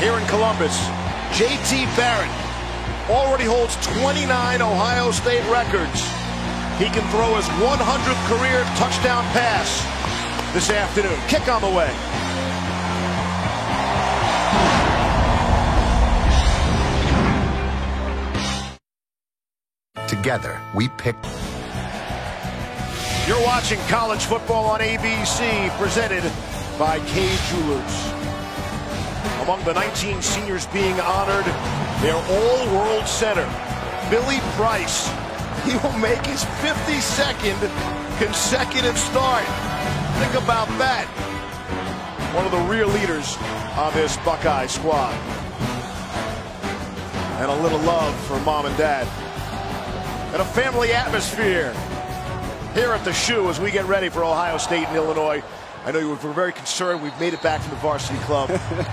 here in Columbus. J.T. Barrett already holds 29 Ohio State records. He can throw his 100th career touchdown pass this afternoon. Kick on the way. Together, we picked. You're watching college football on ABC, presented by Kay Jewelers. Among the 19 seniors being honored, their all-world center, Billy Price. He will make his 52nd consecutive start. Think about that. One of the real leaders on this Buckeye squad. And a little love for mom and dad. And a family atmosphere here at the Shoe as we get ready for Ohio State and Illinois. I know you were very concerned. We've made it back from the varsity club.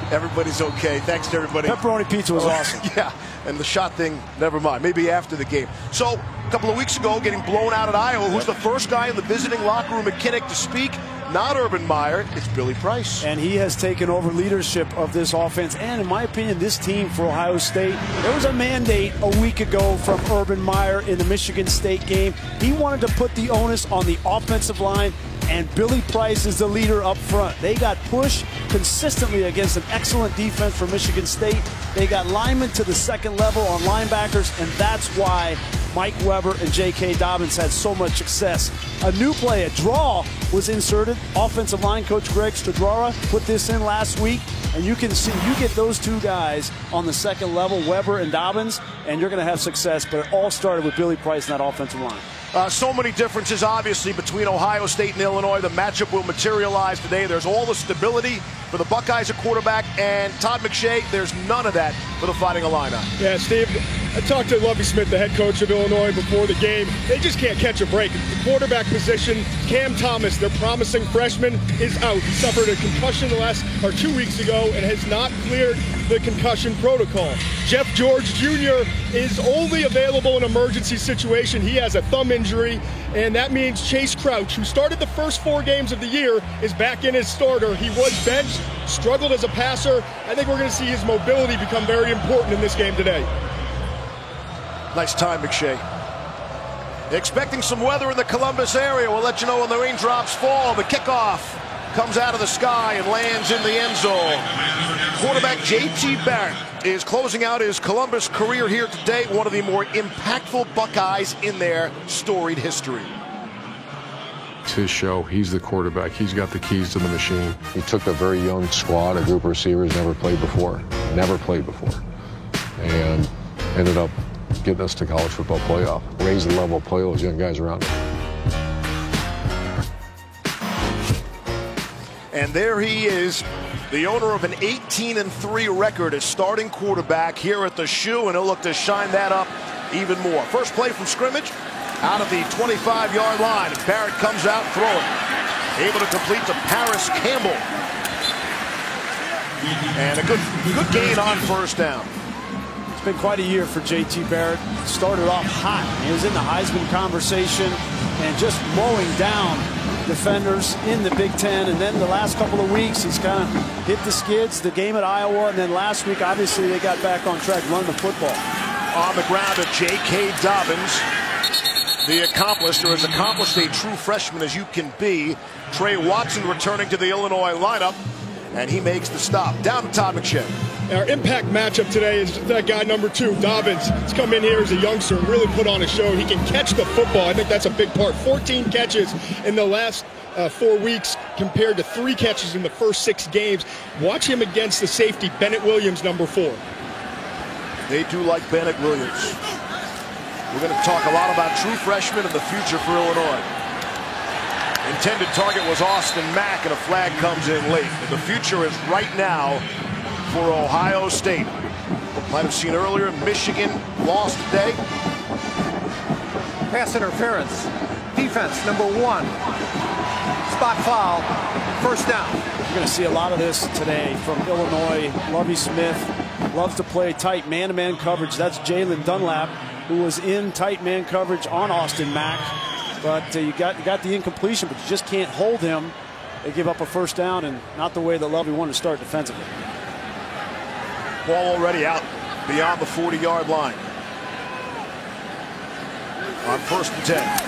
Everybody's okay. Thanks to everybody. Pepperoni pizza was awesome. Yeah, and the shot thing, never mind. Maybe after the game. So, a couple of weeks ago, getting blown out at Iowa. Who's the first guy in the visiting locker room at Kinnick to speak? Not Urban Meyer, it's Billy Price. And he has taken over leadership of this offense and, in my opinion, this team for Ohio State. There was a mandate a week ago from Urban Meyer in the Michigan State game. He wanted to put the onus on the offensive line, and Billy Price is the leader up front. They got pushed consistently against an excellent defense for Michigan State. They got linemen to the second level on linebackers, and that's why Mike Weber and J.K. Dobbins had so much success. A new play, a draw, was inserted. Offensive line coach Greg Studrara put this in last week, and you can see you get those two guys on the second level, Weber and Dobbins, and you're going to have success. But it all started with Billy Price and that offensive line. So many differences, obviously, between Ohio State and Illinois. The matchup will materialize today. There's all the stability for the Buckeyes at quarterback, and Todd McShay, there's none of that for the Fighting Illini. Yeah, Steve, I talked to Lovie Smith, the head coach of Illinois, before the game. They just can't catch a break. The quarterback position, Cam Thomas, their promising freshman, is out. He suffered a concussion 2 weeks ago and has not cleared the concussion protocol. Jeff George Jr. is only available in emergency situation. He has a thumb injury, and that means Chase Crouch, who started the first 4 games of the year, is back in as starter. He was benched, struggled as a passer. I think we're going to see his mobility become very important in this game today. Nice time, McShay. Expecting some weather in the Columbus area. We'll let you know when the raindrops fall. The kickoff comes out of the sky and lands in the end zone. Quarterback J.T. Barrett is closing out his Columbus career here today. One of the more impactful Buckeyes in their storied history. It's his show. He's the quarterback. He's got the keys to the machine. He took a very young squad, a group of receivers never played before, and ended up getting us to college football playoff. Raised the level of play of those young guys around him. And there he is, the owner of an 18-3 record as starting quarterback here at the Shoe, and he'll look to shine that up even more. First play from scrimmage, out of the 25-yard line. Barrett comes out throwing, able to complete to Paris Campbell. And a good gain on first down. It's been quite a year for J.T. Barrett. Started off hot. He was in the Heisman conversation and just mowing down defenders in the Big Ten. And then the last couple of weeks, he's kind of hit the skids, the game at Iowa. And then last week, obviously, they got back on track, run the football. On the ground of J.K. Dobbins, the accomplished, or as accomplished a true freshman as you can be. Trey Watson returning to the Illinois lineup, and he makes the stop. Down to Todd McShay. Our impact matchup today is that guy number 2, Dobbins. He's come in here as a youngster and really put on a show. He can catch the football. I think that's a big part. 14 catches in the last 4 weeks compared to 3 catches in the first 6 games. Watch him against the safety, Bennett Williams, number 4. They do like Bennett Williams. We're going to talk a lot about true freshmen and the future for Illinois. Intended target was Austin Mack, and a flag comes in late. And the future is right now for Ohio State. Might have seen earlier, Michigan lost today. Pass interference. Defense, number 1. Spot foul. First down. You're going to see a lot of this today from Illinois. Lovie Smith loves to play tight man-to-man coverage. That's Jalen Dunlap, who was in tight man coverage on Austin Mack. But you got the incompletion, but you just can't hold him. They give up a first down, and not the way that Lovie wanted to start defensively. Ball already out beyond the 40-yard line. On 1st and 10.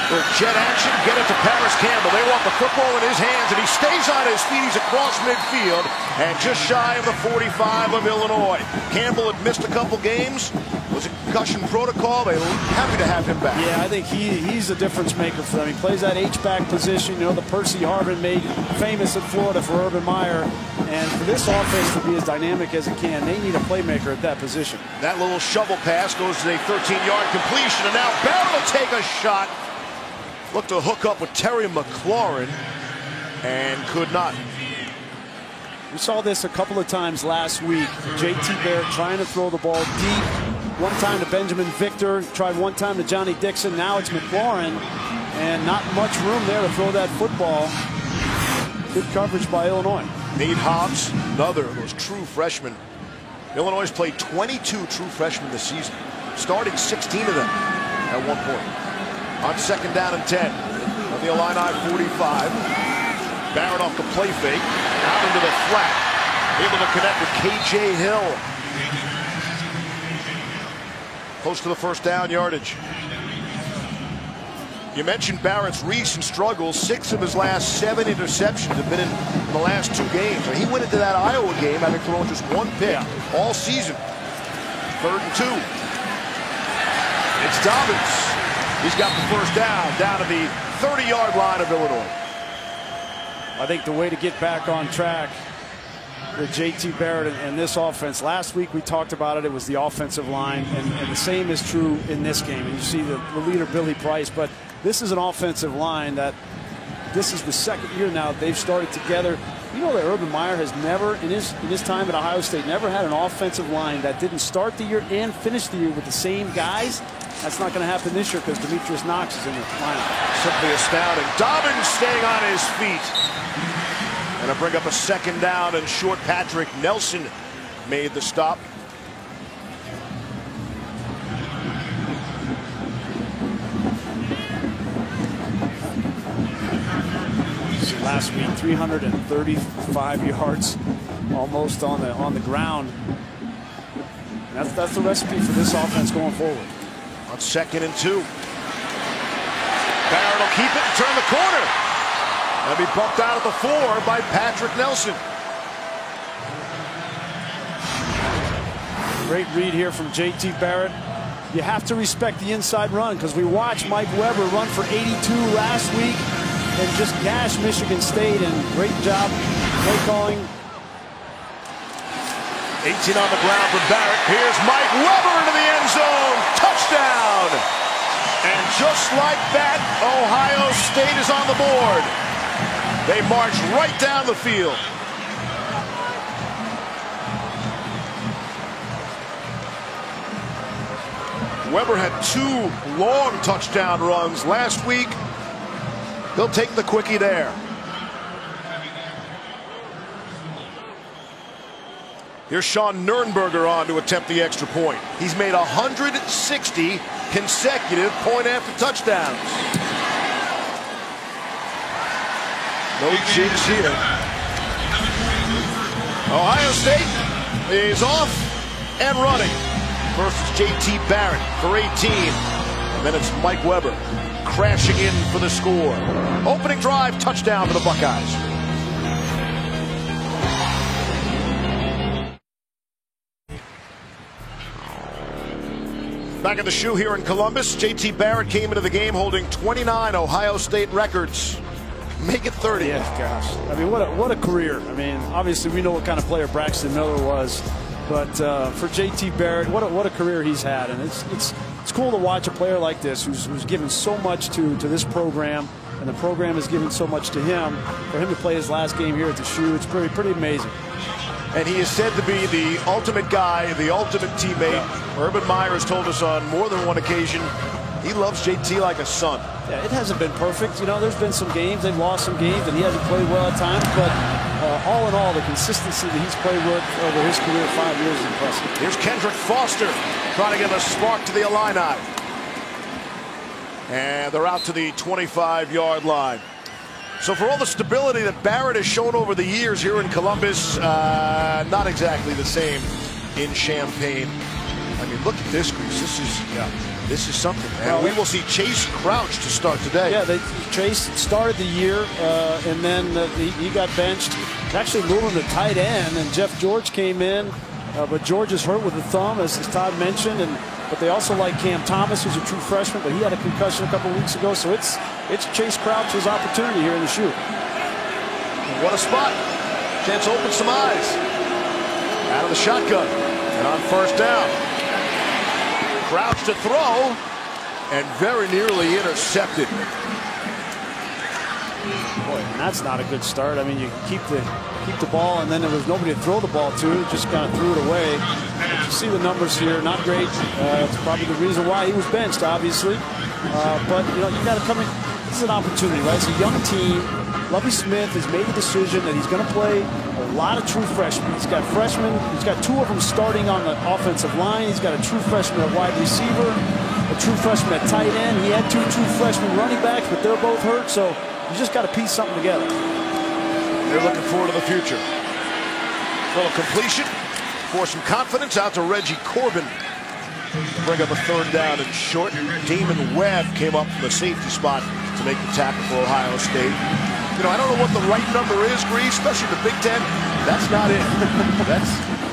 Jet action, get it to Paris Campbell. They want the football in his hands, and he stays on his feet. He's across midfield and just shy of the 45 of Illinois. Campbell had missed a couple games. Was a concussion protocol. They're happy to have him back. Yeah, I think he's a difference maker for them. He plays that H-back position. You know, the Percy Harvin made famous in Florida for Urban Meyer. And for this offense to be as dynamic as it can, they need a playmaker at that position. That little shovel pass goes to a 13-yard completion, and now Barrett will take a shot. Looked to hook up with Terry McLaurin and could not. We saw this a couple of times last week. J.T. Barrett trying to throw the ball deep. One time to Benjamin Victor, tried one time to Johnny Dixon. Now it's McLaurin, and not much room there to throw that football. Good coverage by Illinois. Nate Hobbs, another of those true freshmen. Illinois has played 22 true freshmen this season, starting 16 of them at one point. On 2nd down and 10 on the Illini 45. Barrett off the play fake, out into the flat, able to connect with K.J. Hill. Close to the 1st down yardage. You mentioned Barrett's recent struggles. 6 of his last 7 interceptions have been in the last 2 games. He went into that Iowa game having thrown just 1 pick all season. 3rd and 2. It's Dobbins. He's got the 1st down to the 30-yard line of Illinois. I think the way to get back on track with J.T. Barrett and this offense, last week we talked about it, it was the offensive line, and the same is true in this game. And you see the leader, Billy Price, but this is an offensive line that this is the 2nd year now they've started together. You know that Urban Meyer has never, in his time at Ohio State, never had an offensive line that didn't start the year and finish the year with the same guys. That's not going to happen this year because Demetrius Knox is in the lineup. Simply astounding. Dobbins staying on his feet. And to bring up a 2nd down and short. Patrick Nelson made the stop. Last week, 335 yards almost on the ground. That's the recipe for this offense going forward. On 2nd and 2. Barrett will keep it and turn the corner. That'll be bumped out at the 4 by Patrick Nelson. Great read here from J.T. Barrett. You have to respect the inside run because we watched Mike Weber run for 82 last week and just gash Michigan State, and great job play calling. 18 on the ground for Barrett. Here's Mike Weber into the end zone. Touchdown. And just like that, Ohio State is on the board. They march right down the field. Weber had 2 long touchdown runs last week. He'll take the quickie there. Here's Sean Nurnberger on to attempt the extra point. He's made 160 consecutive point-after touchdowns. No jigs here. Ohio State is off and running. First is J.T. Barrett for 18. And then it's Mike Weber crashing in for the score. Opening drive, touchdown for the Buckeyes. Back at the shoe here in Columbus, J.T. Barrett came into the game holding 29 Ohio State records. Make it 30. Yeah, gosh. I mean, what a career. I mean, obviously we know what kind of player Braxton Miller was, but for J.T. Barrett, what a career he's had, and it's cool to watch a player like this who's given so much to this program, and the program has given so much to him. For him to play his last game here at the shoe, it's pretty amazing. And he is said to be the ultimate guy, the ultimate teammate. Yeah. Urban Meyer has told us on more than one occasion he loves JT like a son. Yeah, it hasn't been perfect. You know, there's been some games, they've lost some games, and he hasn't played well at times. But all in all, the consistency that he's played with over his career, 5 years, is impressive. Here's Kendrick Foster trying to give a spark to the Illini. And they're out to the 25-yard line. So for all the stability that Barrett has shown over the years here in Columbus, not exactly the same in Champaign. I mean, look at this, Grease. This is something, man. Well, we will see Chase Crouch to start today. Yeah, Chase started the year, and then he got benched. Actually moved him to tight end, and Jeff George came in, but George is hurt with the thumb, as Todd mentioned, but they also like Cam Thomas, who's a true freshman, but he had a concussion a couple weeks ago, so it's Chase Crouch's opportunity here in the shoot. What a spot. Chance to open some eyes. Out of the shotgun, and on first down. Crouch to throw, and very nearly intercepted. Boy, and that's not a good start. I mean, you keep the ball, and then there was nobody to throw the ball to. Just kind of threw it away. But you see the numbers here, not great. It's probably the reason why he was benched, obviously. But you got to come in. This is an opportunity, right? It's a young team. Lovie Smith has made the decision that he's going to play a lot of true freshmen. He's got freshmen. He's got 2 of them starting on the offensive line. He's got a true freshman at wide receiver, a true freshman at tight end. He had 2 true freshman running backs, but they're both hurt. So you just got to piece something together. They're looking forward to the future. Little completion for some confidence out to Reggie Corbin. Bring up a third down and short. Damon Webb came up from the safety spot to make the tackle for Ohio State. I don't know what the right number is, Grease, especially the Big Ten. That's not it.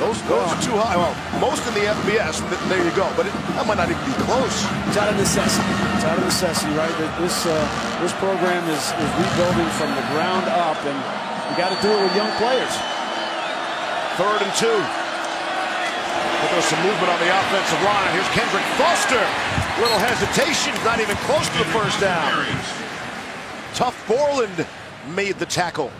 Those are too high. Well, most in the FBS, there you go. But that might not even be close. It's out of necessity. It's out of necessity, right? This program is rebuilding from the ground up, and you got to do it with young players. 3rd and 2. But there's some movement on the offensive line. Here's Kendrick Foster. Little hesitation, not even close to the first down. Tough Borland made the tackle.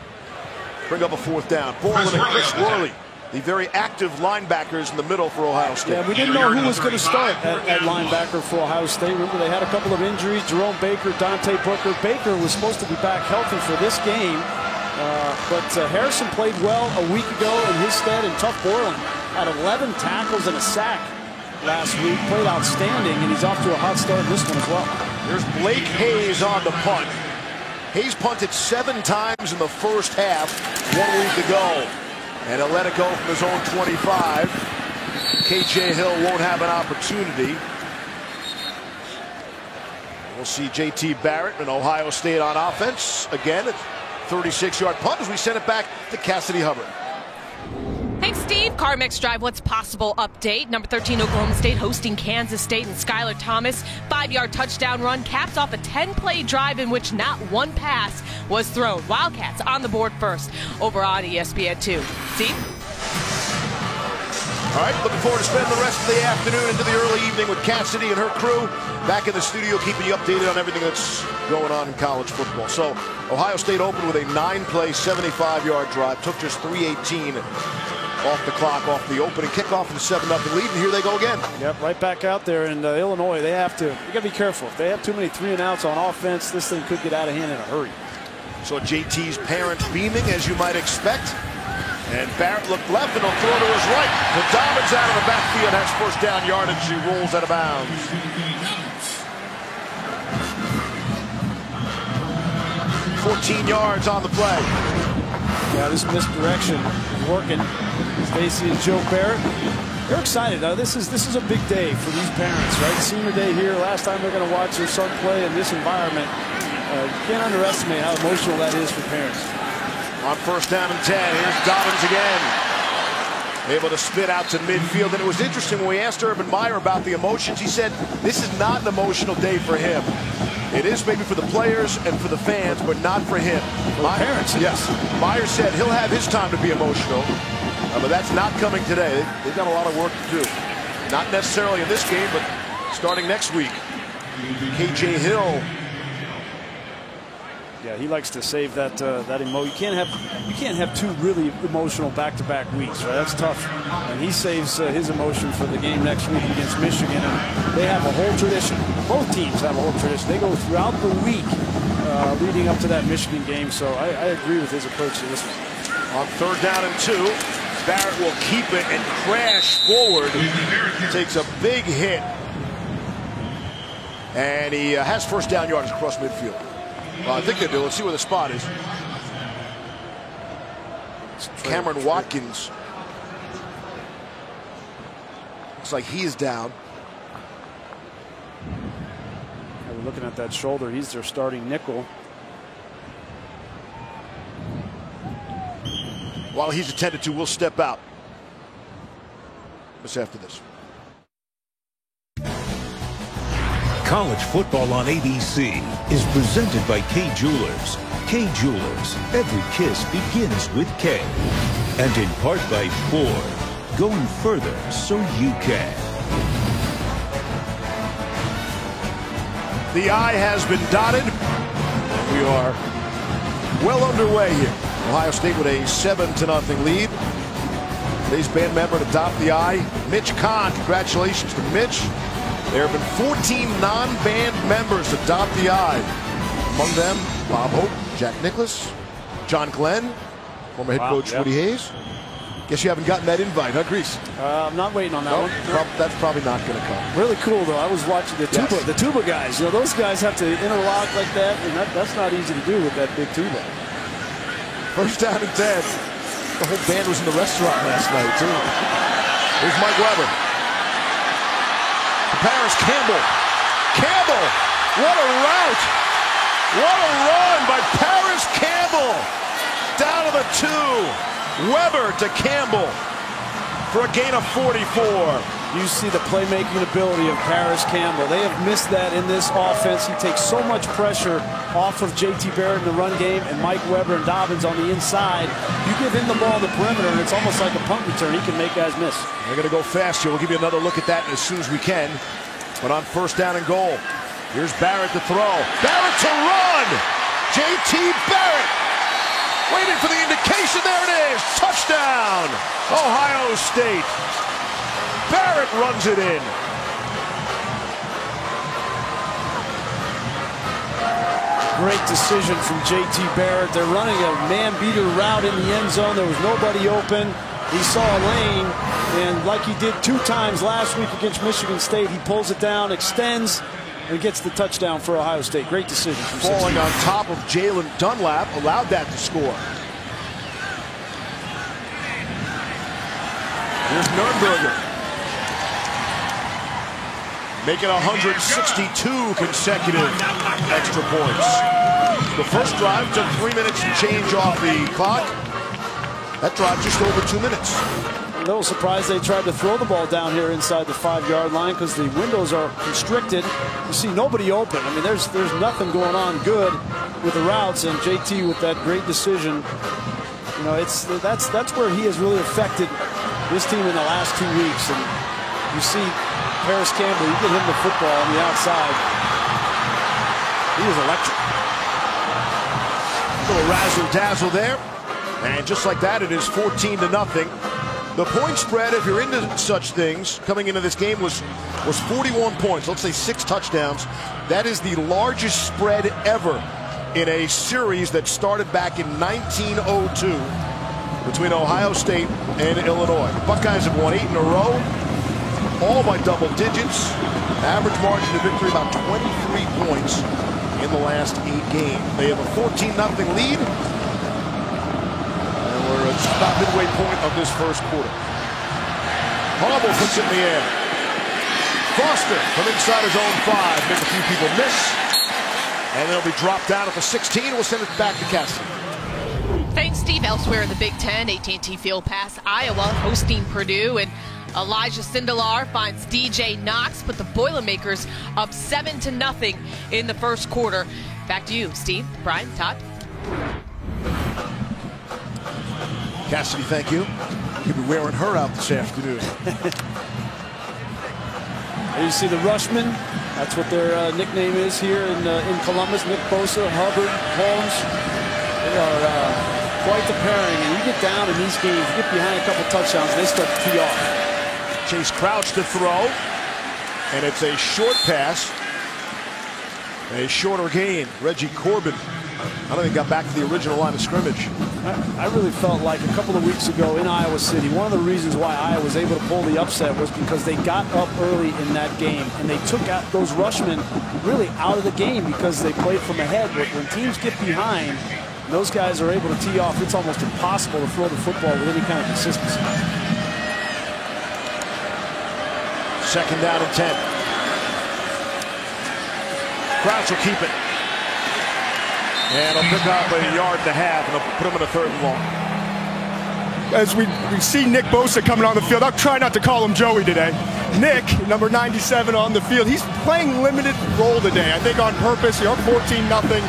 Bring up a 4th down. Borland and Chris Worley, the very active linebackers in the middle for Ohio State. Yeah, we didn't know who was going to start at linebacker for Ohio State. Remember, they had a couple of injuries. Jerome Baker, Dante Booker. Baker was supposed to be back healthy for this game, but Harrison played well a week ago in his stead, and Tough Borland had 11 tackles and a sack last week. Played outstanding, and he's off to a hot start in this one as well. There's Blake Hayes on the punt. Hayes punted 7 times in the first half 1 week ago, and he'll let it go from his own 25. KJ Hill won't have an opportunity. We'll see JT Barrett and Ohio State on offense. Again, a 36-yard punt as we send it back to Cassidy Hubbard. Thanks, Steve. CarMax Drive What's Possible update. Number 13 Oklahoma State hosting Kansas State, and Skylar Thomas 5-yard touchdown run caps off a 10-play drive in which not one pass was thrown. Wildcats on the board first over on ESPN2. Steve? All right, looking forward to spending the rest of the afternoon into the early evening with Cassidy and her crew. Back in the studio, keeping you updated on everything that's going on in college football. So, Ohio State opened with a 9-play, 75-yard drive. Took just 3:18 off the clock, off the opening kickoff, and a 7-0 lead, and here they go again. Yep, right back out there in Illinois. You got to be careful. If they have too many 3-and-outs on offense, this thing could get out of hand in a hurry. So JT's parents beaming, as you might expect. And Barrett looked left, and he'll throw to his right. The Dobbins out of the backfield has first down yardage. He rolls out of bounds. $14 yards on the play. Yeah, this misdirection is working. Stacy and Joe Barrett, they're excited. This is a big day for these parents, right? Senior day here. Last time they're going to watch their son play in this environment. You can't underestimate how emotional that is for parents. On first down and 10, here's Dobbins again. Able to spit out to midfield. And it was interesting when we asked Urban Meyer about the emotions. He said this is not an emotional day for him. It is maybe for the players and for the fans, but not for him. Parents. Yes. Meyer said he'll have his time to be emotional, but that's not coming today. They've got a lot of work to do. Not necessarily in this game, but starting next week. KJ Hill. Yeah, he likes to save that emotion. You can't have 2 really emotional back-to-back weeks, right? That's tough. And he saves his emotion for the game next week against Michigan. And they have a whole tradition. Both teams have a whole tradition. They go throughout the week leading up to that Michigan game. So I agree with his approach to this one. On third down and 2, Barrett will keep it and crash forward. Takes a big hit. And he has first down yardage across midfield. Well, I think they do. Let's see where the spot is. Cameron Watkins. Looks like he is down. We're looking at that shoulder. He's their starting nickel. While he's attended to, we'll step out. Just after this. College football on ABC is presented by Kay Jewelers. Kay Jewelers, every kiss begins with K. And in part by Ford, going further so you can. The I has been dotted. We are well underway here. Ohio State with a 7-0 lead. Today's band member to dot the I, Mitch Kahn. Congratulations to Mitch. There have been 14 non-band members to dot the I. Among them, Bob Hope, Jack Nicklaus, John Glenn, former head coach Woody Hayes. Guess you haven't gotten that invite, huh, Grease? I'm not waiting on that one. That's probably not going to come. Really cool, though. I was watching the tuba guys. You know, those guys have to interlock like that, and that's not easy to do with that big tuba. First down and 10. The whole band was in the restaurant last night, too. Here's Mike Weber. Paris Campbell. Campbell! What a route! What a run by Paris Campbell! Down to the 2. Weber to Campbell for a gain of 44. You see the playmaking ability of Paris Campbell. They have missed that in this offense. He takes so much pressure off of J.T. Barrett in the run game and Mike Weber and Dobbins on the inside. You give him the ball on the perimeter, and it's almost like a punt return. He can make guys miss. They're going to go fast here. We'll give you another look at that as soon as we can. But on first down and goal, here's Barrett to throw. Barrett to run! J.T. Barrett waiting for the indication. There it is. Touchdown, Ohio State. Barrett runs it in. Great decision from J.T. Barrett. They're running a man-beater route in the end zone. There was nobody open. He saw a lane, and like he did 2 times last week against Michigan State, he pulls it down, extends, and gets the touchdown for Ohio State. Great decision from Falling on top of Jalen Dunlap allowed that to score. Here's Nurnberger. Making 162 consecutive extra points. The first drive took 3 minutes and change off the clock. That drive just over 2 minutes. A little surprised they tried to throw the ball down here inside the 5-yard line because the windows are constricted. You see nobody open. I mean, there's nothing going on good with the routes, and JT with that great decision. You know, that's where he has really affected this team in the last 2 weeks. And you see Paris Campbell, you get him the football on the outside. He was electric. A little razzle-dazzle there. And just like that, it is 14-0. The point spread, if you're into such things, coming into this game was 41 points. Let's say 6 touchdowns. That is the largest spread ever in a series that started back in 1902 between Ohio State and Illinois. The Buckeyes have won 8 in a row, all by double digits. Average margin of victory about 23 points in the last 8 games. They have a 14-0 lead. We're at about midway point of this first quarter. Harbaugh puts it in the air. Foster from inside his own 5. Make a few people miss. And then it'll be dropped down at the 16. We'll send it back to Cassidy. Thanks, Steve. Elsewhere in the Big Ten, AT&T Field Pass, Iowa hosting Purdue. And Elijah Sindelar finds DJ Knox, but the Boilermakers up 7-0 in the first quarter. Back to you, Steve, Brian, Todd. Cassidy, thank you. You'll be wearing her out this afternoon. You see the Rushmen. That's what their nickname is here in Columbus. Nick Bosa, Hubbard, Holmes. They are quite the pairing. And you get down in these games, you get behind a couple touchdowns, and they start to tee off. Chase Crouch to throw. And it's a short pass. A shorter gain. Reggie Corbin I don't think he got back to the original line of scrimmage. I really felt like a couple of weeks ago in Iowa City, one of the reasons why Iowa was able to pull the upset was because they got up early in that game, and they took out those rushmen really out of the game because they played from ahead. But when teams get behind, those guys are able to tee off. It's almost impossible to throw the football with any kind of consistency. 2nd down and 10. Crouch will keep it. And he'll pick up a 1.5 yards, and he'll put him in a 3rd and long. As we see Nick Bosa coming on the field, I'll try not to call him Joey today. Nick, number 97 on the field, he's playing limited role today. I think on purpose. You're up 14-0.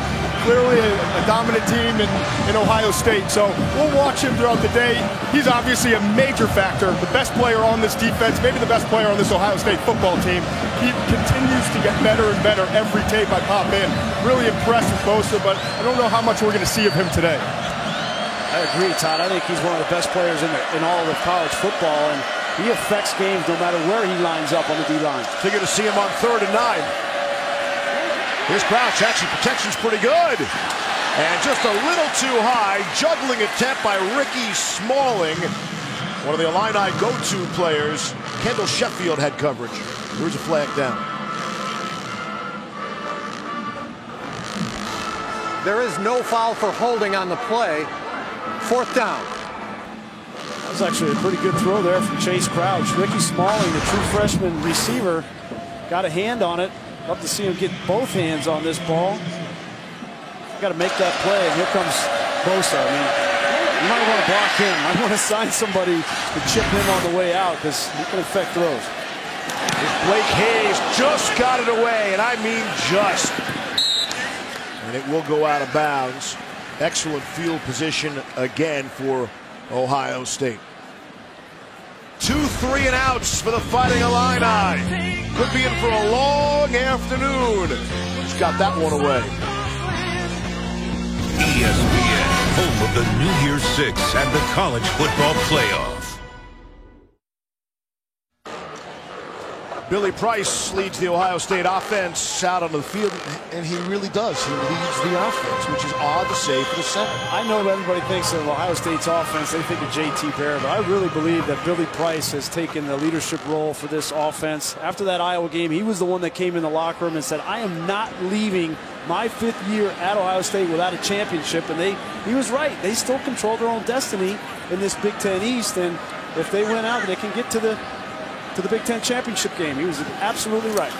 Clearly a dominant team in Ohio State. So we'll watch him throughout the day. He's obviously a major factor, the best player on this defense, maybe the best player on this Ohio State football team. He continues to get better and better every tape I pop in. Really impressed with Bosa, but I don't know how much we're going to see of him today. I agree, Todd. I think he's one of the best players in all of college football, and he affects games no matter where he lines up on the D-line. So you're going to see him on 3rd and 9. Here's Crouch. Actually, protection's pretty good. And just a little too high. Juggling attempt by Ricky Smalling. One of the Illini go-to players. Kendall Sheffield had coverage. Here's a flag down. There is no foul for holding on the play. 4th down. That was actually a pretty good throw there from Chase Crouch. Ricky Smalling, the true freshman receiver, got a hand on it. Love to see him get both hands on this ball. Got to make that play, and here comes Bosa. I mean, you might want to block him. I want to sign somebody to chip him on the way out because he can affect throws. Blake Hayes just got it away, and I mean just. And it will go out of bounds. Excellent field position again for Ohio State. 2 3-and-outs for the Fighting Illini. Could be in for a long afternoon. Just got that one away. ESPN, home of the New Year's Six and the College Football Playoff. Billy Price leads the Ohio State offense out on the field, and he really does. He leads the offense, which is odd to say for the center. I know that everybody thinks of Ohio State's offense, they think of J.T. Barrett, but I really believe that Billy Price has taken the leadership role for this offense. After that Iowa game, he was the one that came in the locker room and said, I am not leaving my 5th year at Ohio State without a championship, and he was right. They still control their own destiny in this Big Ten East, and if they win out, they can get to the Big Ten championship game. He was absolutely right.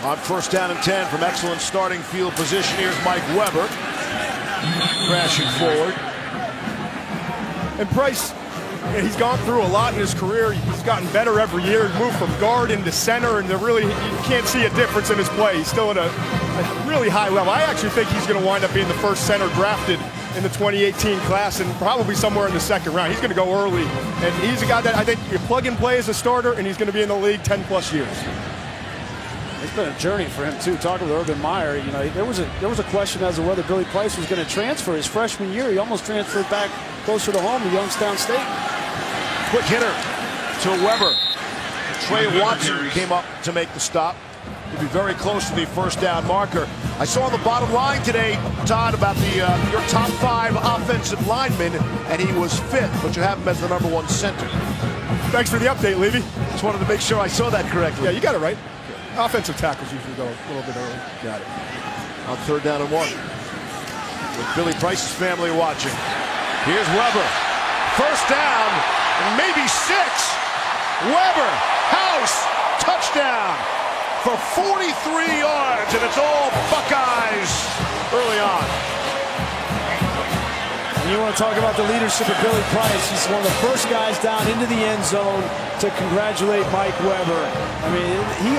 On 1st down and 10 from excellent starting field position, here's Mike Weber crashing forward. And Price, he's gone through a lot in his career. He's gotten better every year. He moved from guard into center, and you can't see a difference in his play. He's still at a really high level. I actually think he's going to wind up being the first center drafted in the 2018 class, and probably somewhere in the 2nd round. He's going to go early, and he's a guy that I think you plug and play as a starter, and he's going to be in the league 10+ years. It's been a journey for him too. Talking with Urban Meyer, you know, there was a question as to whether Billy Price was going to transfer his freshman year. He almost transferred back closer to home to Youngstown State. Quick hitter to Weber. Trey Watson came up to make the stop. He'll be very close to the 1st down marker. I saw on the bottom line today, Todd, about your top 5 offensive linemen, and he was 5th, but you have him as the number 1 center. Thanks for the update, Levy. Just wanted to make sure I saw that correctly. Yeah, you got it right. Offensive tackles usually go a little bit early. Got it. On 3rd down and 1. With Billy Price's family watching. Here's Weber. 1st down, maybe 6. Weber, house, touchdown. For 43 yards, and it's all Buckeyes early on. And you want to talk about the leadership of Billy Price. He's one of the first guys down into the end zone to congratulate Mike Weber. I mean, he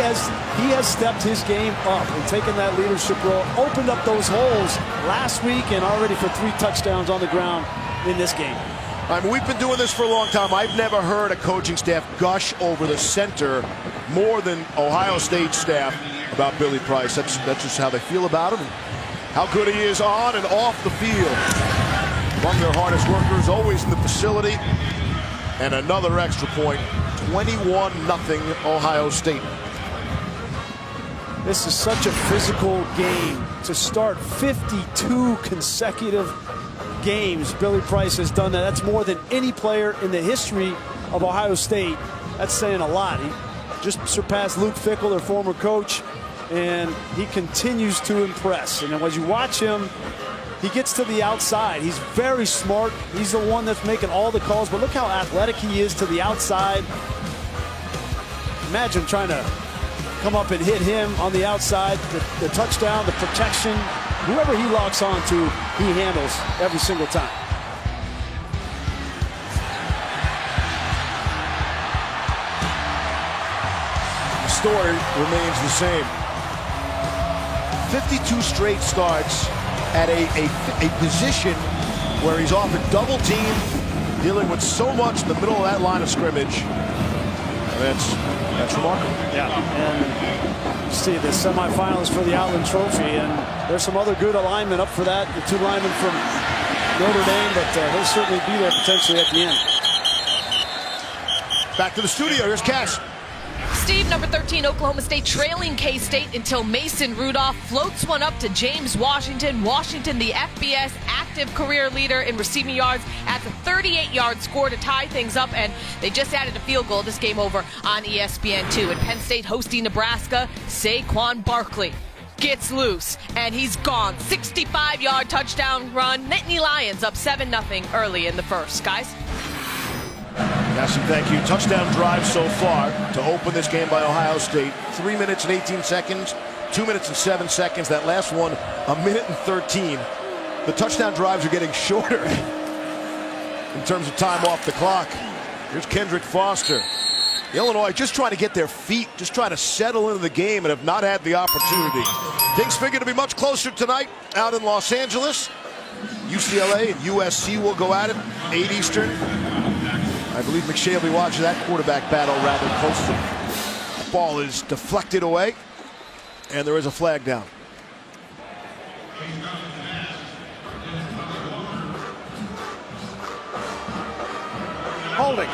has stepped his game up and taken that leadership role, opened up those holes last week, and already for 3 touchdowns on the ground in this game. I mean, we've been doing this for a long time. I've never heard a coaching staff gush over the center more than Ohio State staff about Billy Price. That's just how they feel about him, and how good he is on and off the field. Among their hardest workers, always in the facility. And another extra point, 21-0 Ohio State. This is such a physical game. To start 52 consecutive games, Billy Price has done that. That's more than any player in the history of Ohio State. That's saying a lot. He just surpassed Luke Fickell, their former coach, and he continues to impress. And as you watch him, he gets to the outside. He's very smart. He's the one that's making all the calls, but look how athletic he is to the outside. Imagine trying to come up and hit him on the outside. The touchdown, the protection, whoever he locks onto, he handles every single time. The story remains the same. 52 straight starts at a position where he's often double teamed, dealing with so much in the middle of that line of scrimmage. That's remarkable. Yeah, and you see the semifinals for the Outland Trophy, and there's some other good alignment up for that. The two linemen from Notre Dame, but he'll certainly be there potentially at the end. Back to the studio. Here's Cass. Steve, number 13, Oklahoma State trailing K-State until Mason Rudolph floats one up to James Washington. Washington, the FBS active career leader in receiving yards, adds a 38-yard score to tie things up, and they just added a field goal. This game over on ESPN2. And Penn State hosting Nebraska, Saquon Barkley gets loose, and he's gone. 65-yard touchdown run. Nittany Lions up 7-0 early in the first. Guys? Massive thank you. Touchdown drive so far to open this game by Ohio State. 3 minutes and 18 seconds, 2 minutes and 7 seconds. That last one, 1 minute and 13. The touchdown drives are getting shorter in terms of time off the clock. Here's Kendrick Foster. Illinois just trying to get their feet, just trying to settle into the game, and have not had the opportunity. Things figure to be much closer tonight out in Los Angeles. UCLA and USC will go at it, 8 Eastern. I believe McShay will be watching that quarterback battle rather closely. The ball is deflected away, and there is a flag down. Holding.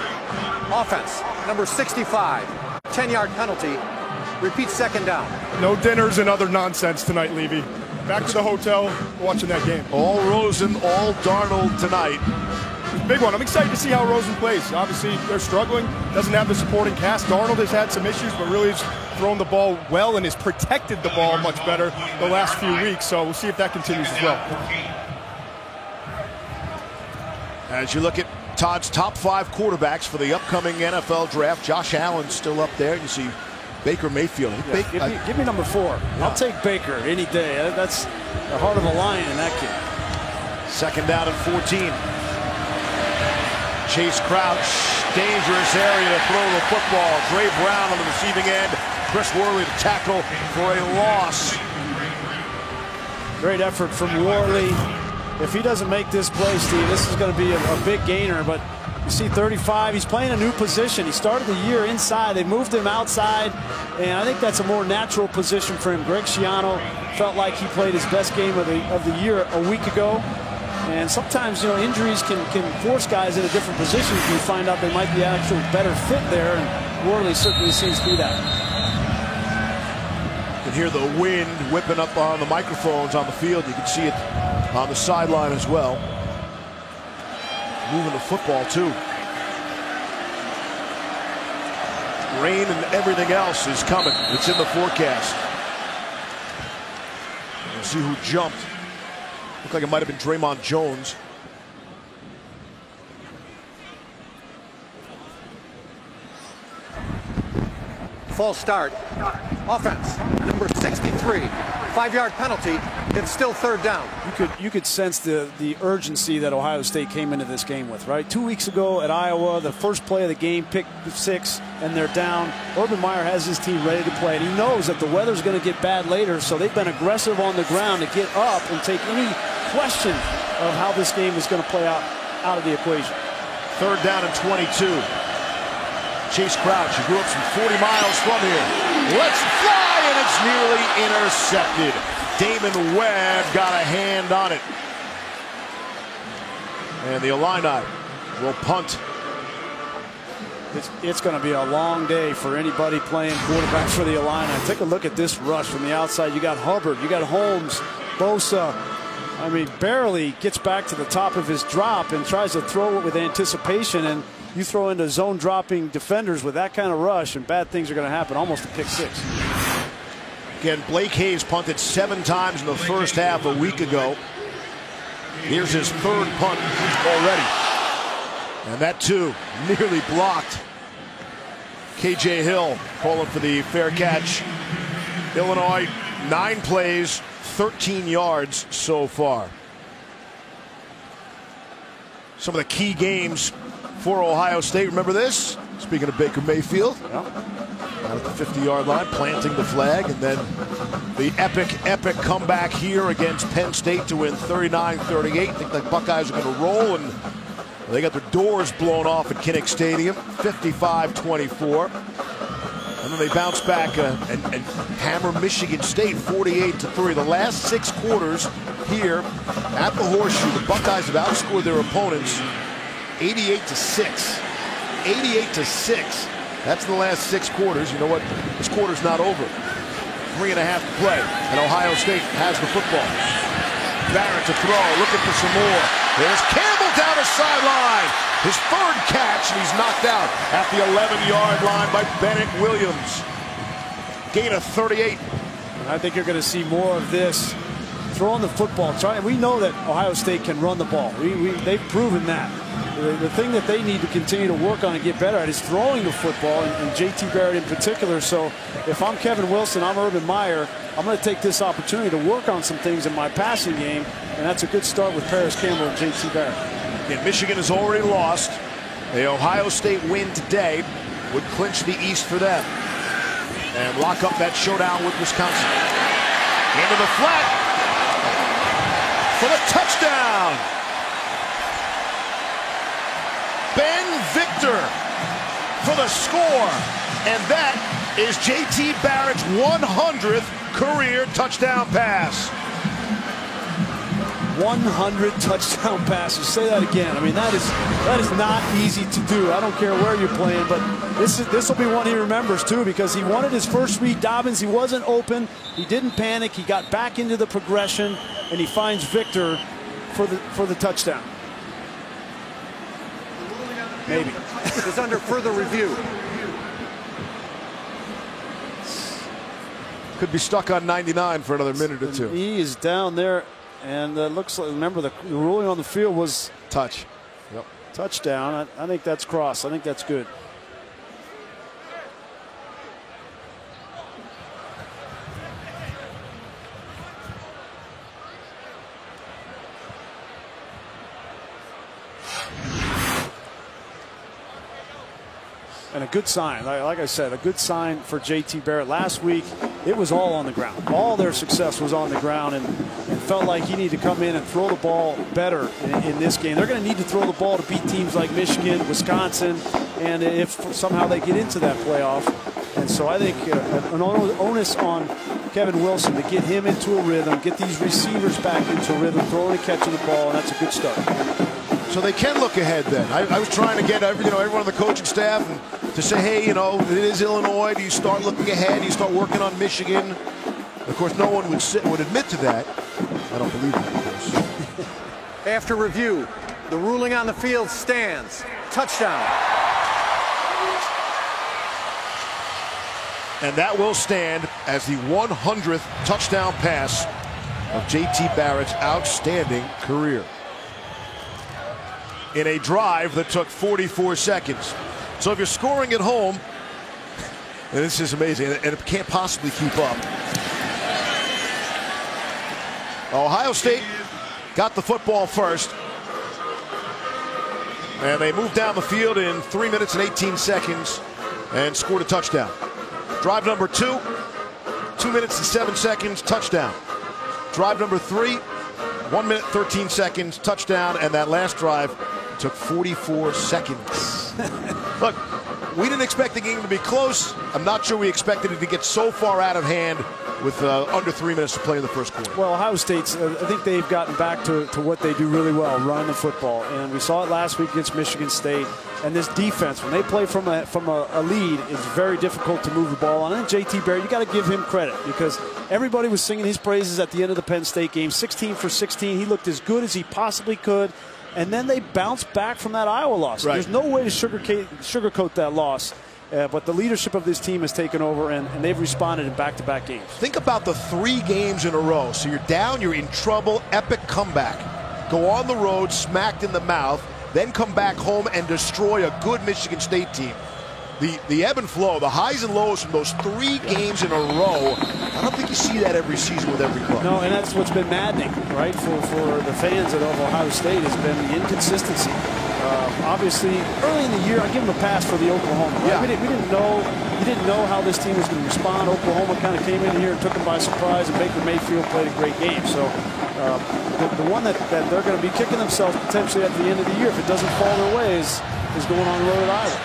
Offense, number 65. 10-yard penalty. Repeat second down. No dinners and other nonsense tonight, Levy. Back to the hotel, watching that game. All Rosen, all Darnold tonight. Big one. I'm excited to see how Rosen plays. Obviously, they're struggling. Doesn't have the supporting cast. Darnold has had some issues, but really has thrown the ball well and has protected the ball much better the last few weeks. So we'll see if that continues as well. As you look at Todd's top 5 quarterbacks for the upcoming NFL draft, Josh Allen's still up there. You see Baker Mayfield. Yeah, give me number 4. Yeah. I'll take Baker any day. That's the heart of a lion in that kid. Second down and 14. Chase Crouch, dangerous area to throw the football. Dre Brown on the receiving end. Chris Worley to tackle for a loss. Great effort from Worley. If he doesn't make this play, Steve, this is going to be a big gainer. But you see 35, he's playing a new position. He started the year inside. They moved him outside, and I think that's a more natural position for him. Greg Schiano felt like he played his best game of the year a week ago. And sometimes, you know, injuries can force guys into different positions. You find out they might be actually better fit there, and Worley certainly seems to be that. You can hear the wind whipping up on the microphones on the field. You can see it on the sideline as well. Moving the football, too. Rain and everything else is coming. It's in the forecast. We'll see who jumped. Looked like it might have been Draymond Jones. False start. Offense, number 63. 5-yard penalty. It's still third down. You could sense the urgency that Ohio State came into this game with, right? 2 weeks ago at Iowa, the first play of the game, pick 6, and they're down. Urban Meyer has his team ready to play, and he knows that the weather's going to get bad later, so they've been aggressive on the ground to get up and take any question of how this game is going to play out of the equation. Third down and 22. Chase Crouch, who grew up some 40 miles from here. Let's fly, and it's nearly intercepted. Damon Webb got a hand on it. And the Illini will punt It's going to be a long day for anybody playing quarterback for the Illini. Take a look at this rush from the outside. You got Hubbard, you got Holmes, Bosa. I mean, barely gets back to the top of his drop and tries to throw it with anticipation. And you throw into zone dropping defenders with that kind of rush, and bad things are going to happen. Almost a pick six. Again, Blake Hayes punted 7 times in the first half a week ago. Here's his 3rd punt already. And that too, nearly blocked. KJ Hill calling for the fair catch. Illinois, 9 plays, 13 yards so far. Some of the key games for Ohio State. Remember this? Speaking of Baker Mayfield. Out at the 50-yard line, planting the flag, and then the epic comeback here against Penn State to win 39-38. I think the Buckeyes are going to roll, and they got their doors blown off at Kinnick Stadium, 55-24. And then they bounce back and hammer Michigan State 48-3. The last 6 quarters here at the Horseshoe, the Buckeyes have outscored their opponents 88-6. 88-6. That's the last 6 quarters. You know what? This quarter's not over. 3.5 to play, and Ohio State has the football. Barrett to throw, looking for some more. There's Campbell down the sideline. His 3rd catch, and he's knocked out at the 11-yard line by Bennett Williams. Gain of 38. And I think you're going to see more of this. Throwing the football. We know that Ohio State can run the ball. They've proven that. The thing that they need to continue to work on and get better at is throwing the football, and J.T. Barrett in particular. So if I'm Kevin Wilson, I'm Urban Meyer, I'm going to take this opportunity to work on some things in my passing game, and that's a good start with Paris Campbell and J.T. Barrett. Again, Michigan has already lost. The Ohio State win today would clinch the East for them and lock up that showdown with Wisconsin. Into the flat for the touchdown. Ben Victor for the score, and that is J.T. Barrett's 100th career touchdown pass. 100 touchdown passes. Say that again. I mean, that is not easy to do. I don't care where you're playing, but this will be one he remembers too, because he wanted his first read Dobbins. He wasn't open. He didn't panic. He got back into the progression, and he finds Victor for the touchdown. Maybe. Is under further review. Could be stuck on 99 for another minute or two. He is down there, and looks like, remember, the ruling on the field was touch. Yep. Touchdown. I think that's cross. I think that's good. And a good sign, like I said, a good sign for J.T. Barrett. Last week, it was all on the ground. All their success was on the ground, and felt like he needed to come in and throw the ball better in this game. They're going to need to throw the ball to beat teams like Michigan, Wisconsin, and if somehow they get into that playoff. And so I think an onus on Kevin Wilson to get him into a rhythm, get these receivers back into a rhythm, throwing and catching the ball, and that's a good start. So they can look ahead then. I was trying to get everyone on the coaching staff to say, hey, it is Illinois. Do you start looking ahead? Do you start working on Michigan? Of course, no one would admit to that. I don't believe that, of course. After review, the ruling on the field stands. Touchdown. And that will stand as the 100th touchdown pass of J.T. Barrett's outstanding career, in a drive that took 44 seconds. So if you're scoring at home, and this is amazing, and it can't possibly keep up. Ohio State got the football first, and they moved down the field in 3 minutes and 18 seconds and scored a touchdown. Drive number 2, 2 minutes and 7 seconds, touchdown. Drive number 3, 1 minute 13 seconds, touchdown, and that last drive took 44 seconds. Look, we didn't expect the game to be close. I'm not sure we expected it to get so far out of hand with under 3 minutes to play in the first quarter. Well, Ohio State's, I think they've gotten back to what they do really well, running the football. And we saw it last week against Michigan State. And this defense, when they play from a lead, it's very difficult to move the ball on. And JT Barrett, you got to give him credit because everybody was singing his praises at the end of the Penn State game. 16 for 16. He looked as good as he possibly could. And then they bounced back from that Iowa loss. Right. There's no way to sugarcoat that loss. But the leadership of this team has taken over, and they've responded in back-to-back games. Think about the 3 games in a row. So you're down, you're in trouble, epic comeback. Go on the road, smacked in the mouth, then come back home and destroy a good Michigan State team. The ebb and flow, the highs and lows from those 3 games in a row, I don't think you see that every season with every club. No, and that's what's been maddening, right, for the fans of Ohio State has been the inconsistency. Obviously, early in the year, I give them a pass for the Oklahoma. Right? Yeah. We didn't know how this team was going to respond. Oklahoma kind of came in here and took them by surprise, and Baker Mayfield played a great game. So the one that they're going to be kicking themselves potentially at the end of the year if it doesn't fall their way is going on the road at Iowa.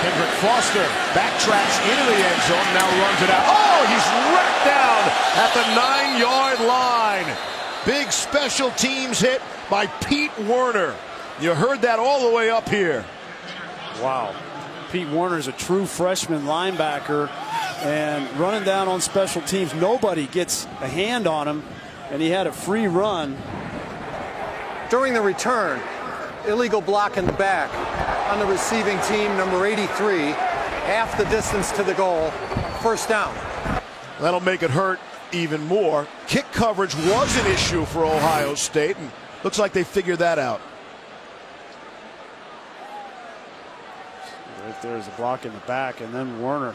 Kendrick Foster backtracks into the end zone, now runs it out. Oh, he's wrecked down at the 9-yard line. Big special teams hit by Pete Werner. You heard that all the way up here. Wow. Pete Werner is a true freshman linebacker and running down on special teams. Nobody gets a hand on him, and he had a free run. During the return, illegal block in the back on the receiving team, number 83, half the distance to the goal, first down. That'll make it hurt even more. Kick coverage was an issue for Ohio State, and looks like they figured that out. Right there's a block in the back, and then Werner.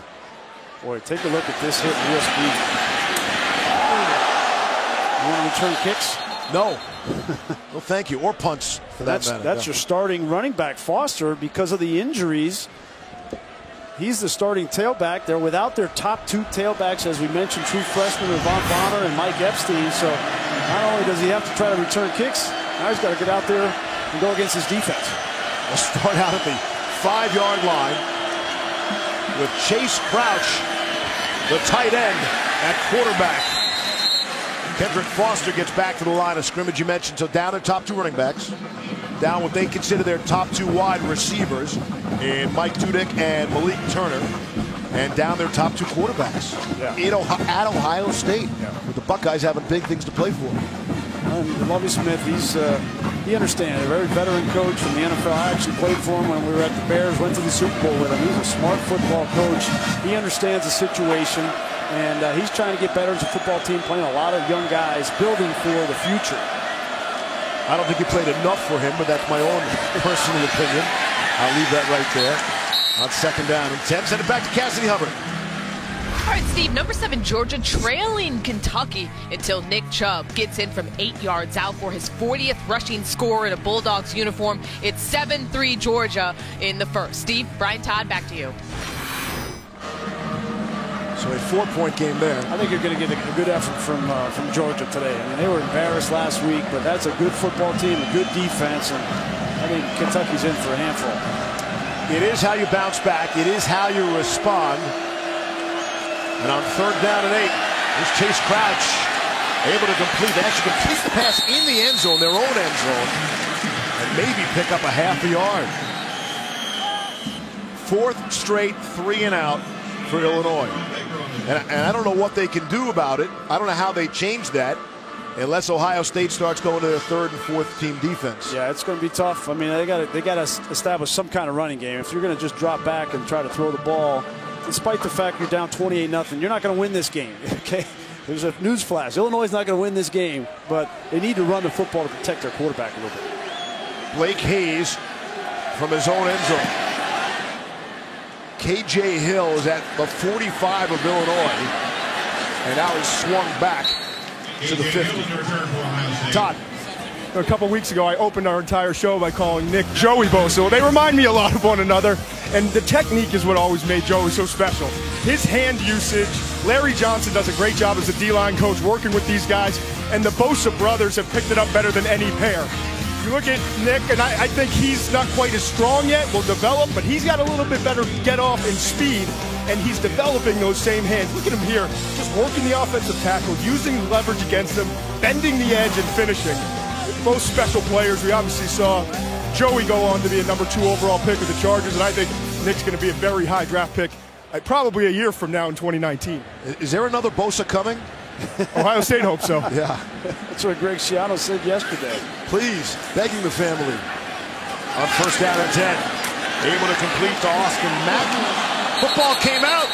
Boy, take a look at this hit real speed. You want to return kicks? No. No, thank you. Or punts, for that matter. That's your starting running back, Foster, because of the injuries. He's the starting tailback. They're without their top 2 tailbacks, as we mentioned, true freshmen Von Bonner and Mike Epstein. So not only does he have to try to return kicks, now he's got to get out there and go against his defense. We'll start out at the 5-yard line with Chase Crouch, the tight end, at quarterback. Kendrick Foster gets back to the line of scrimmage. You mentioned, so down their top 2 running backs, down what they consider their top 2 wide receivers in Mike Dudek and Malik Turner, and down their top 2 quarterbacks at Ohio State, with the Buckeyes having big things to play for. And Lovie Smith, he understands. A very veteran coach from the NFL. I actually played for him when we were at the Bears, went to the Super Bowl with him. He's a smart football coach. He understands the situation, and he's trying to get better as a football team, playing a lot of young guys, building for the future. I don't think he played enough for him, but that's my own personal opinion. I'll leave that right there. On 2nd down and 10. Send it back to Cassidy Hubbard. All right, Steve, number 7, Georgia trailing Kentucky until Nick Chubb gets in from 8 yards out for his 40th rushing score in a Bulldogs uniform. It's 7-3 Georgia in the first. Steve, Brian Todd, back to you. So a 4-point game there. I think you're going to get a good effort from Georgia today. I mean, they were embarrassed last week, but that's a good football team, a good defense, and I think Kentucky's in for a handful. It is how you bounce back. It is how you respond. And on 3rd down and 8, here's Chase Crouch able to complete. They actually complete the pass in the end zone, their own end zone, and maybe pick up a half a yard. 4th straight 3-and-out for Illinois. And I don't know what they can do about it. I don't know how they change that unless Ohio State starts going to their 3rd and 4th team defense. Yeah, it's going to be tough. I mean, they got to establish some kind of running game. If you're going to just drop back and try to throw the ball, despite the fact you're down 28-0, you're not going to win this game. Okay, there's a news flash. Illinois is not going to win this game, but they need to run the football to protect their quarterback a little bit. Blake Hayes from his own end zone. KJ Hill is at the 45 of Illinois, and now he's swung back to the 50. Todd. A couple weeks ago, I opened our entire show by calling Nick Joey Bosa. They remind me a lot of one another, and the technique is what always made Joey so special. His hand usage, Larry Johnson does a great job as a D-line coach working with these guys, and the Bosa brothers have picked it up better than any pair. You look at Nick, and I think he's not quite as strong yet, will develop, but he's got a little bit better get off and speed. and he's developing those same hands. Look at him here, just working the offensive tackle, using leverage against him, bending the edge and finishing. Both special players. We obviously saw Joey go on to be a #2 overall pick of the Chargers, and I think Nick's going to be a very high draft pick probably a year from now in 2019. Is there another Bosa coming? Ohio State hopes so. Yeah. That's what Greg Schiano said yesterday. Please, begging the family. On 1st down and 10. Able to complete to Austin Mack. Football came out.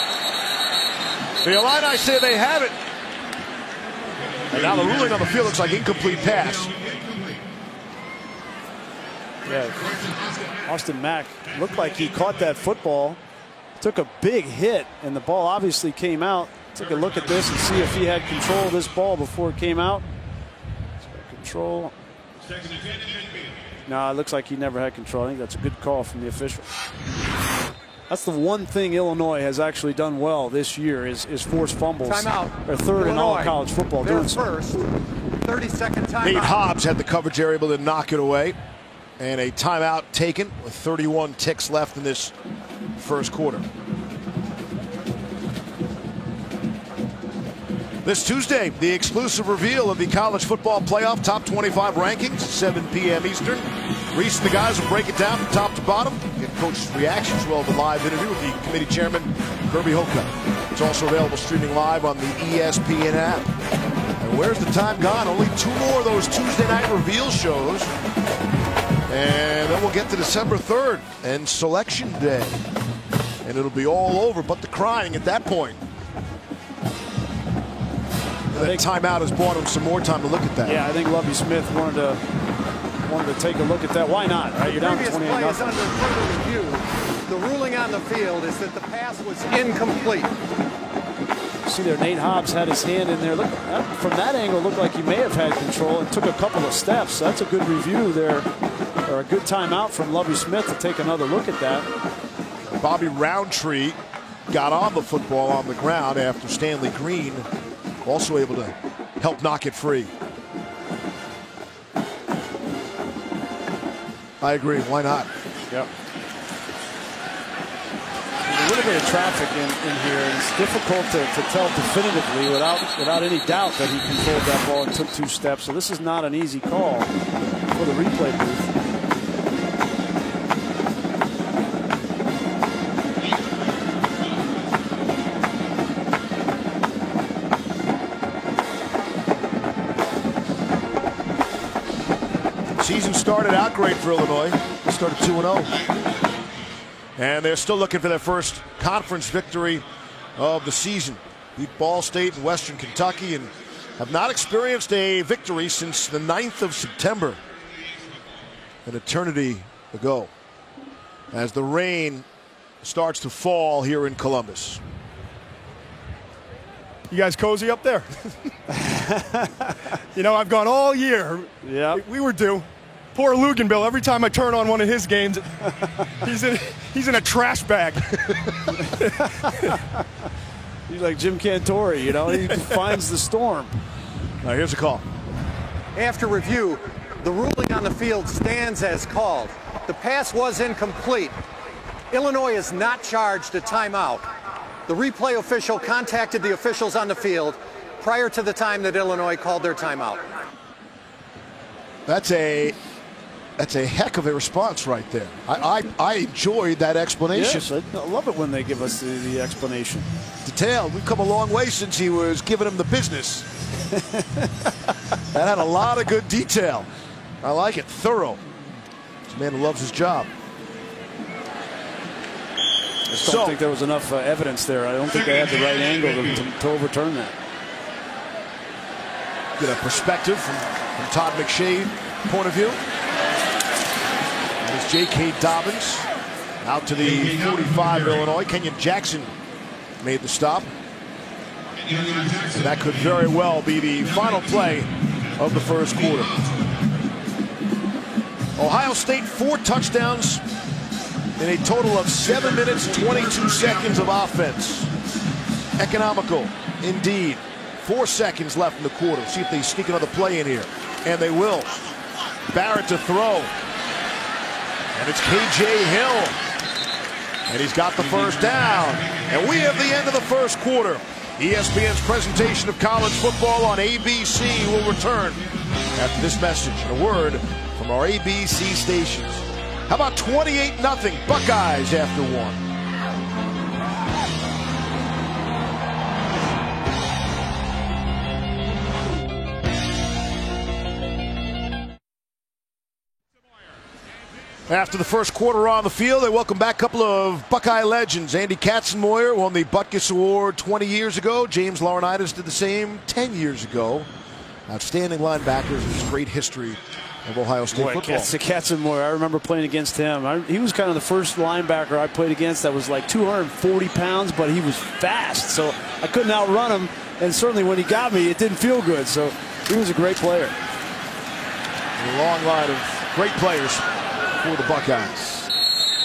The Illini say they have it. And now the ruling on the field looks like incomplete pass. Yeah, Austin Mack looked like he caught that football, took a big hit, and the ball obviously came out. Take a look at this and see if he had control of this ball before it came out. Control. No, it looks like he never had control. I think that's a good call from the official. That's the one thing Illinois has actually done well this year is force fumbles. Timeout. They're third in all of college football. Their Doing so. first 30-second timeout. Nate Hobbs had the coverage area, able to knock it away. And a timeout taken with 31 ticks left in this first quarter. This Tuesday, the exclusive reveal of the college football playoff top 25 rankings, 7 p.m. Eastern. Reese and the guys will break it down from top to bottom. Get coach's reactions as well as the live interview with the committee chairman, Kirby Hocutt. It's also available streaming live on the ESPN app. And where's the time gone? Only 2 more of those Tuesday night reveal shows. And then we'll get to December 3rd and Selection Day. And it'll be all over but the crying at that point. That timeout has bought him some more time to look at that. Yeah, I think Lovie Smith wanted to take a look at that. Why not? Right? You're down 28-0. Play is under further review. The ruling on the field is that the pass was incomplete. See there, Nate Hobbs had his hand in there. Look, from that angle, it looked like he may have had control and took a couple of steps. So that's a good review there, or a good timeout from Lovie Smith to take another look at that. Bobby Roundtree got on the football on the ground after Stanley Green also able to help knock it free. I agree. Why not? Yep. There's a little bit of traffic in here. It's difficult to tell definitively without any doubt that he controlled that ball and took 2 steps. So this is not an easy call for the replay booth. Season started out great for Illinois. They started 2-0. And they're still looking for their first conference victory of the season. Beat Ball State and Western Kentucky and have not experienced a victory since the 9th of September. An eternity ago. As the rain starts to fall here in Columbus. You guys cozy up there? You know, I've gone all year. Yeah. We were due. Poor Luganville, every time I turn on one of his games, he's in a trash bag. He's like Jim Cantori, you know, he finds the storm. All right, here's a call. After review, the ruling on the field stands as called. The pass was incomplete. Illinois is not charged a timeout. The replay official contacted the officials on the field prior to the time that Illinois called their timeout. That's a heck of a response right there. I enjoyed that explanation. Yes, I love it when they give us the explanation. Detailed. We've come a long way since he was giving him the business. That had a lot of good detail. I like it. Thorough. It's a man who loves his job. I just don't think there was enough evidence there. I don't think they had the right angle to overturn that. Get a perspective from Todd McShay's point of view. There's J.K. Dobbins out to the 45 of Illinois. Kenyon Jackson made the stop. And that could very well be the final play of the first quarter. Ohio State 4 touchdowns in a total of 7 minutes, 22 seconds of offense. Economical, indeed. 4 seconds left in the quarter. See if they sneak another play in here. And they will. Barrett to throw. And it's K.J. Hill. And he's got the first down. And we have the end of the first quarter. ESPN's presentation of college football on ABC will return after this message and a word from our ABC stations. How about 28-0 Buckeyes after one? After the first quarter on the field, they welcome back a couple of Buckeye legends. Andy Katzenmoyer won the Butkus Award 20 years ago. James Laurinaitis did the same 10 years ago. Outstanding linebackers. There's great history of Ohio State football. Katzenmoyer, I remember playing against him. He was kind of the first linebacker I played against that was like 240 pounds, but he was fast. So I couldn't outrun him. And certainly when he got me, it didn't feel good. So he was a great player. A long line of great players for the Buckeyes.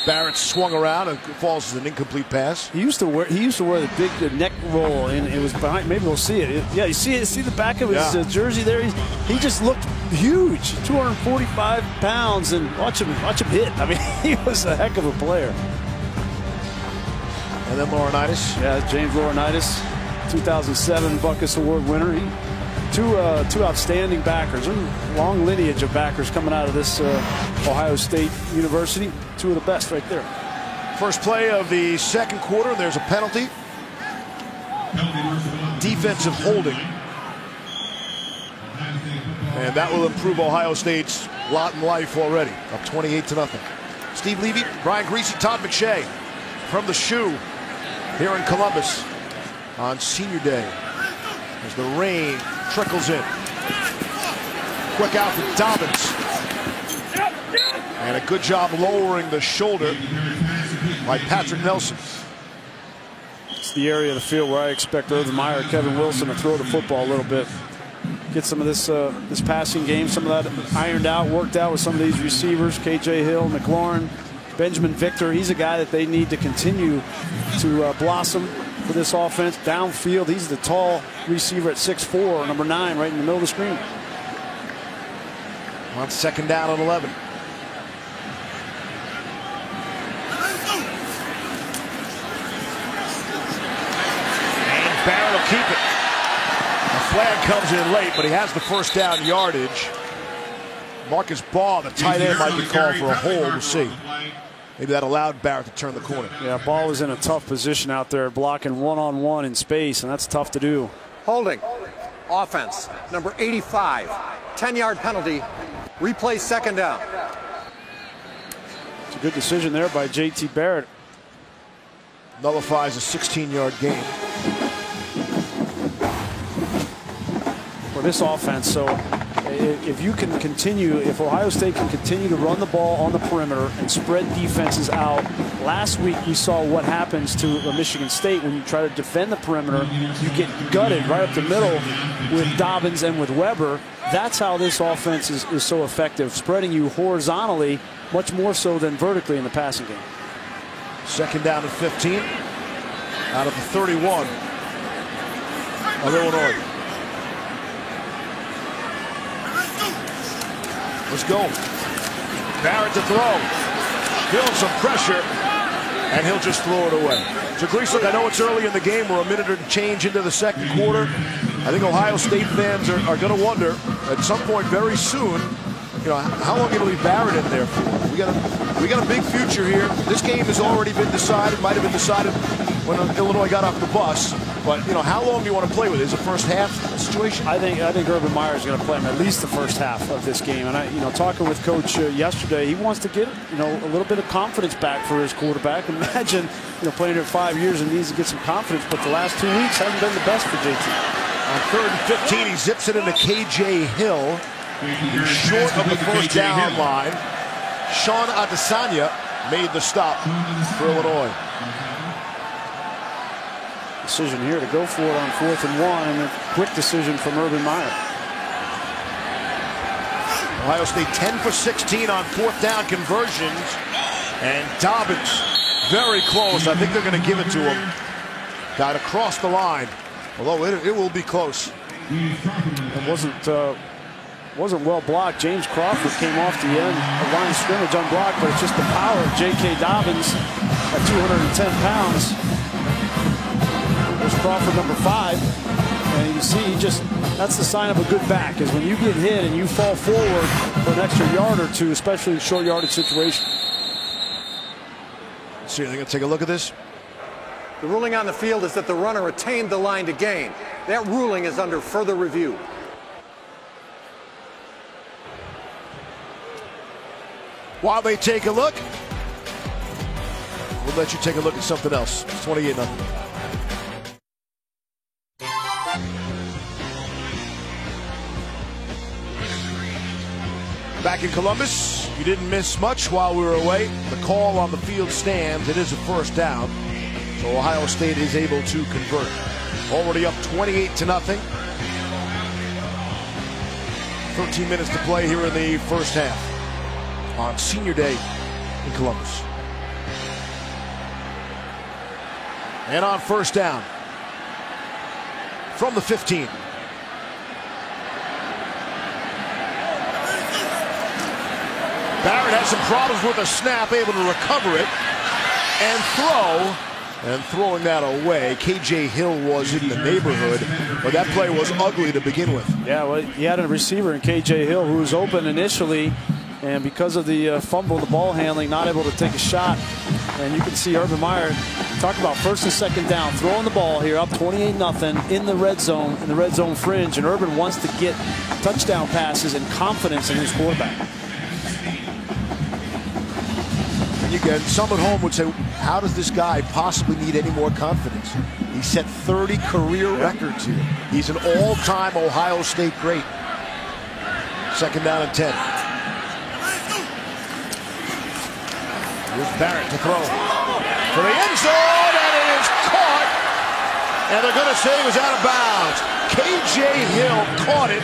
Barrett swung around and falls as an incomplete pass. He used to wear the big neck roll, and it was behind. Maybe we'll see it. Yeah, you see it. See the back of his jersey there. He just looked huge, 245 pounds, and watch him hit. I mean, he was a heck of a player. And then Laurinaitis. Yeah, James Laurinaitis, 2007 Butkus Award winner. Two outstanding backers, long lineage of backers coming out of this Ohio State University. Two of the best right there. First play of the second quarter, there's a penalty. Defensive holding. And that will improve Ohio State's lot in life already. Up 28-0. Steve Levy, Brian Greasy, Todd McShay from the Shoe here in Columbus on Senior Day. As the rain trickles in. Quick out to Dobbins. And a good job lowering the shoulder by Patrick Nelson. It's the area of the field where I expect Urban Meyer, Kevin Wilson to throw the football a little bit. Get some of this this passing game, some of that ironed out, worked out with some of these receivers. KJ Hill, McLaurin, Benjamin Victor. He's a guy that they need to continue to blossom for this offense. Downfield, he's the tall receiver at 6'4", number 9, right in the middle of the screen. On second down and 11. And Barrett will keep it. The flag comes in late, but he has the first down yardage. Marcus Ball, the tight end, might be called for a hold. We'll see. Maybe that allowed Barrett to turn the corner. Yeah, Ball is in a tough position out there, blocking one-on-one in space, and that's tough to do. Holding. Offense. Number 85. 10-yard penalty. Replay second down. It's a good decision there by J.T. Barrett. Nullifies a 16-yard gain. For this offense, so if you can continue, if Ohio State can continue to run the ball on the perimeter and spread defenses out. Last week we saw what happens to Michigan State when you try to defend the perimeter. You get gutted right up the middle with Dobbins and with Weber. That's how this offense is so effective, spreading you horizontally much more so than vertically in the passing game. Second down and 15 out of the 31 of Illinois. Let's go. Barrett to throw. Feeling some pressure, and he'll just throw it away. So, Grease, look, I know it's early in the game. We're a minute or change into the second quarter. I think Ohio State fans are going to wonder at some point very soon, you know, how long are you going to leave Barrett in there for? We got a big future here. This game has already been decided. Might have been decided when Illinois got off the bus. But, you know, how long do you want to play with it? Is it first half situation? I think Urban Meyer is going to play him at least the first half of this game. And talking with Coach yesterday, he wants to get, a little bit of confidence back for his quarterback. Imagine, playing here 5 years and needs to get some confidence. But the last 2 weeks haven't been the best for JT. On 3rd and 15, he zips it into KJ Hill. He's short of the first down line. Sean Adesanya made the stop for Illinois. Decision here to go for it on 4th and 1, and a quick decision from Urban Meyer. Ohio State 10 for 16 on 4th down conversions, and Dobbins very close. I think they're going to give it to him. Got across the line, although it will be close. It wasn't well blocked. James Crawford came off the end of line of scrimmage unblocked, but it's just the power of J.K. Dobbins at 210 pounds. There's Crawford, number 5. And you see, that's the sign of a good back, is when you get hit and you fall forward for an extra yard or two, especially in short yardage situation. So you're going to take a look at this? The ruling on the field is that the runner attained the line to gain. That ruling is under further review. While they take a look, we'll let you take a look at something else. It's 28-0. Back in Columbus, you didn't miss much while we were away. The call on the field stands. It is a first down. So Ohio State is able to convert. Already up 28-0. 13 minutes to play here in the first half on Senior Day in Columbus. And on first down from the 15. Barrett has some problems with the snap, able to recover it and throw. And throwing that away, K.J. Hill was in the neighborhood, but that play was ugly to begin with. Yeah, well, he had a receiver in K.J. Hill who was open initially, and because of the fumble, the ball handling, not able to take a shot. And you can see Urban Meyer talk about first and second down, throwing the ball here, up 28-0 in the red zone fringe, and Urban wants to get touchdown passes and confidence in his quarterback. And again, some at home would say, how does this guy possibly need any more confidence? He set 30 career records here. He's an all-time Ohio State great. Second down and 10. Here's Barrett to throw for the end zone, and it is caught. And they're going to say it was out of bounds. K.J. Hill caught it,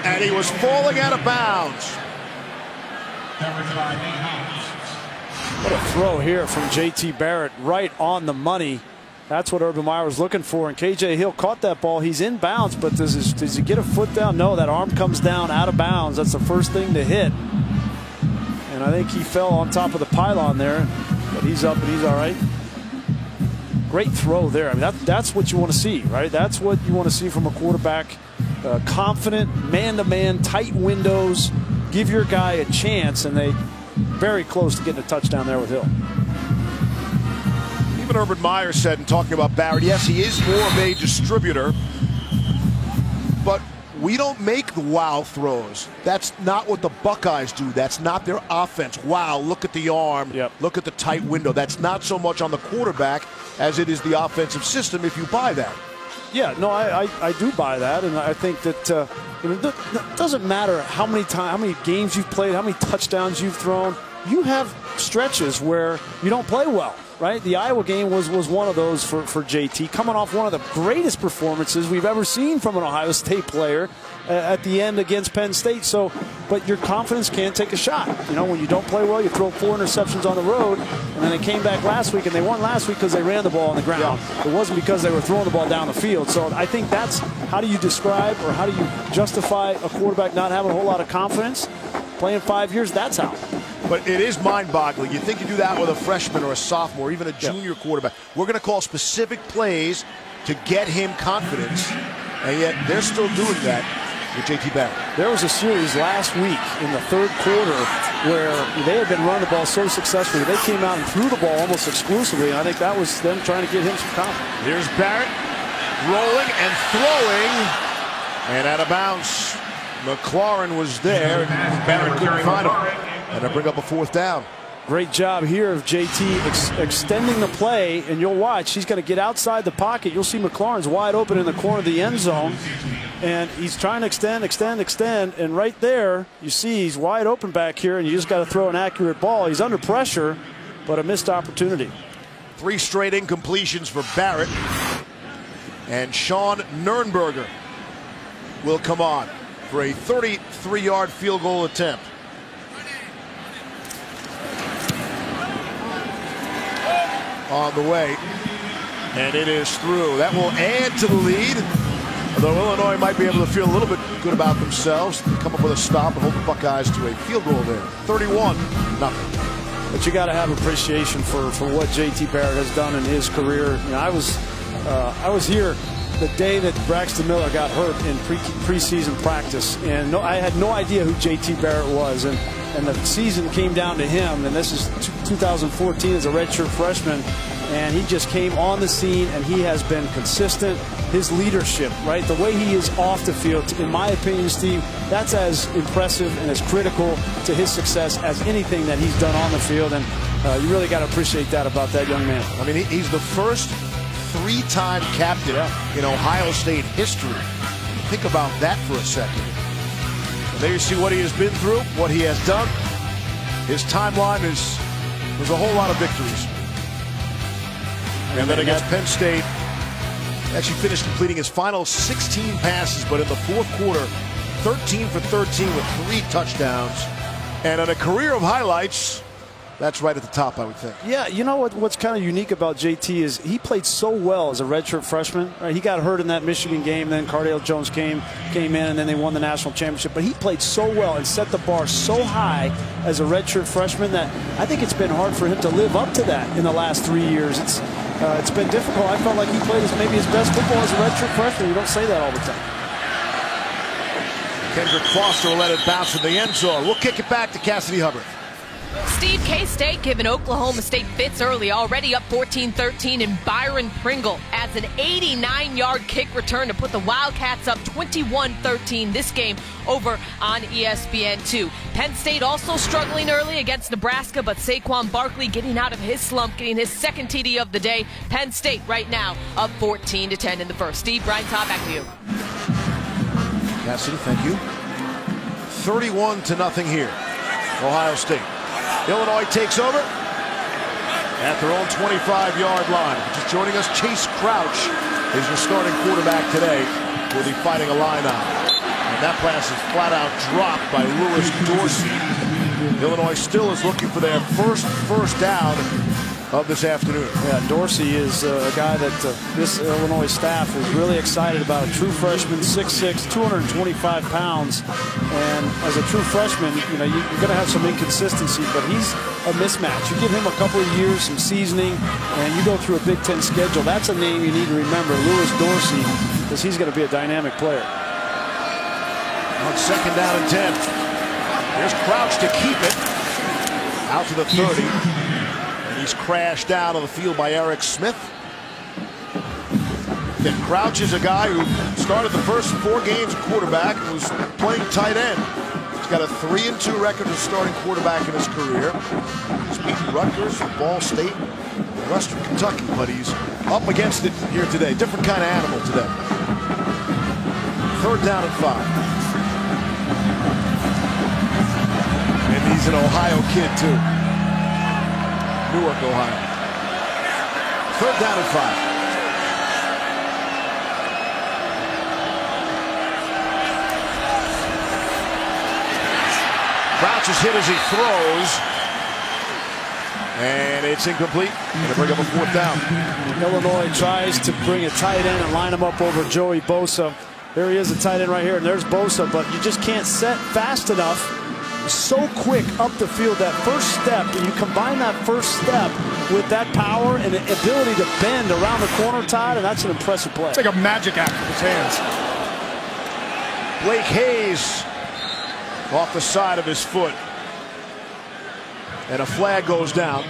and he was falling out of bounds. What a throw here from J.T. Barrett, right on the money. That's what Urban Meyer was looking for. And K.J. Hill caught that ball. He's in bounds, but does he get a foot down? No, that arm comes down out of bounds. That's the first thing to hit. And I think he fell on top of the pylon there, but he's up and he's all right. Great throw there. I mean, that's what you want to see, right? That's what you want to see from a quarterback. Confident, man-to-man, tight windows. Give your guy a chance, and they very close to getting a touchdown there with Hill. Even Urban Meyer said in talking about Barrett, yes, he is more of a distributor, but we don't make the wow throws. That's not what the Buckeyes do. That's not their offense. Wow, look at the arm. Yep. Look at the tight window. That's not so much on the quarterback as it is the offensive system, if you buy that. Yeah, no, I do buy that, and I think that it doesn't matter how many games you've played, how many touchdowns you've thrown. You have stretches where you don't play well, right? The Iowa game was one of those for JT, coming off one of the greatest performances we've ever seen from an Ohio State player at the end against Penn State. So, but your confidence can take a shot. You know, when you don't play well, you throw 4 interceptions on the road, and then they came back last week, and they won last week because they ran the ball on the ground. Yeah. It wasn't because they were throwing the ball down the field. So I think that's how do you describe or how do you justify a quarterback not having a whole lot of confidence? Playing 5 years, that's how. But it is mind-boggling. You think you do that with a freshman or a sophomore, even a junior quarterback. We're going to call specific plays to get him confidence, and yet they're still doing that with J.T. Barrett. There was a series last week in the third quarter where they had been running the ball so successfully. They came out and threw the ball almost exclusively, and I think that was them trying to get him some confidence. Here's Barrett rolling and throwing, and out of bounds. McLaurin was there, and Barrett couldn't find him. And they'll bring up a fourth down. Great job here of JT extending the play, and you'll watch. He's got to get outside the pocket. You'll see McLaurin's wide open in the corner of the end zone, and he's trying to extend, and right there you see he's wide open back here, and you just got to throw an accurate ball. He's under pressure, but a missed opportunity. 3 straight incompletions for Barrett, and Sean Nurnberger will come on for a 33-yard field goal attempt. On the way, and it is through. That will add to the lead, although Illinois might be able to feel a little bit good about themselves, come up with a stop and hold the Buckeyes to a field goal there. 31-0. The but you got to have appreciation for what J.T. Barrett has done in his career. You know, I was here the day that Braxton Miller got hurt in preseason practice, and I had no idea who J.T. Barrett was, and the season came down to him, and this is 2014 as a redshirt freshman, and he just came on the scene, and he has been consistent. His leadership, right, the way he is off the field, in my opinion, Steve, that's as impressive and as critical to his success as anything that he's done on the field, and you really got to appreciate that about that young man. I mean, he's the first three-time captain in Ohio State history. Think about that for a second. And there you see what he has been through, what he has done. His timeline is there's a whole lot of victories. And then against Penn State, actually finished completing his final 16 passes, but in the fourth quarter, 13 for 13 with 3 touchdowns. And in a career of highlights, that's right at the top, I would think. Yeah, you know what's kind of unique about JT is he played so well as a redshirt freshman. Right? He got hurt in that Michigan game, then Cardale Jones came in, and then they won the national championship. But he played so well and set the bar so high as a redshirt freshman that I think it's been hard for him to live up to that in the last 3 years. It's been difficult. I felt like he played maybe his best football as a redshirt freshman. You don't say that all the time. Kendrick Foster will let it bounce in the end zone. We'll kick it back to Cassidy Hubbard. Steve, K-State giving Oklahoma State fits early, already up 14-13, and Byron Pringle adds an 89-yard kick return to put the Wildcats up 21-13 this game over on ESPN2. Penn State also struggling early against Nebraska, but Saquon Barkley getting out of his slump, getting his second TD of the day. Penn State right now up 14-10 in the first. Steve, Brian Todd, back to you. Cassidy, thank you. 31-0 here. Ohio State. Illinois takes over at their own 25-yard line. Just joining us, Chase Crouch is your starting quarterback today. Will be fighting a line out. And that pass is flat out dropped by Lewis Dorsey. Illinois still is looking for their first down of this afternoon. Yeah, Dorsey is a guy that this Illinois staff is really excited about. A true freshman, 6'6", 225 pounds. And as a true freshman, you know, you're going to have some inconsistency, but he's a mismatch. You give him a couple of years, some seasoning, and you go through a Big Ten schedule. That's a name you need to remember, Lewis Dorsey, because he's going to be a dynamic player. On 2nd down and 10. Here's Crouch to keep it. Out to the 30. He's crashed down on the field by Eric Smith. And Crouch is a guy who started the first 4 games at quarterback and was playing tight end. He's got a 3-2 record as starting quarterback in his career. He's beaten Rutgers, Ball State, Western Kentucky, but he's up against it here today. Different kind of animal today. 3rd down and 5. And he's an Ohio kid too. Newark, Ohio. 3rd down and 5. Crouch is hit as he throws. And it's incomplete. Going to bring up a 4th down. Illinois tries to bring a tight end and line him up over Joey Bosa. There he is, a tight end right here, and there's Bosa, but you just can't set fast enough. So quick up the field, that first step, and you combine that first step with that power and the ability to bend around the corner, Todd, and that's an impressive play. It's like a magic act with his hands. Blake Hayes off the side of his foot. And a flag goes down.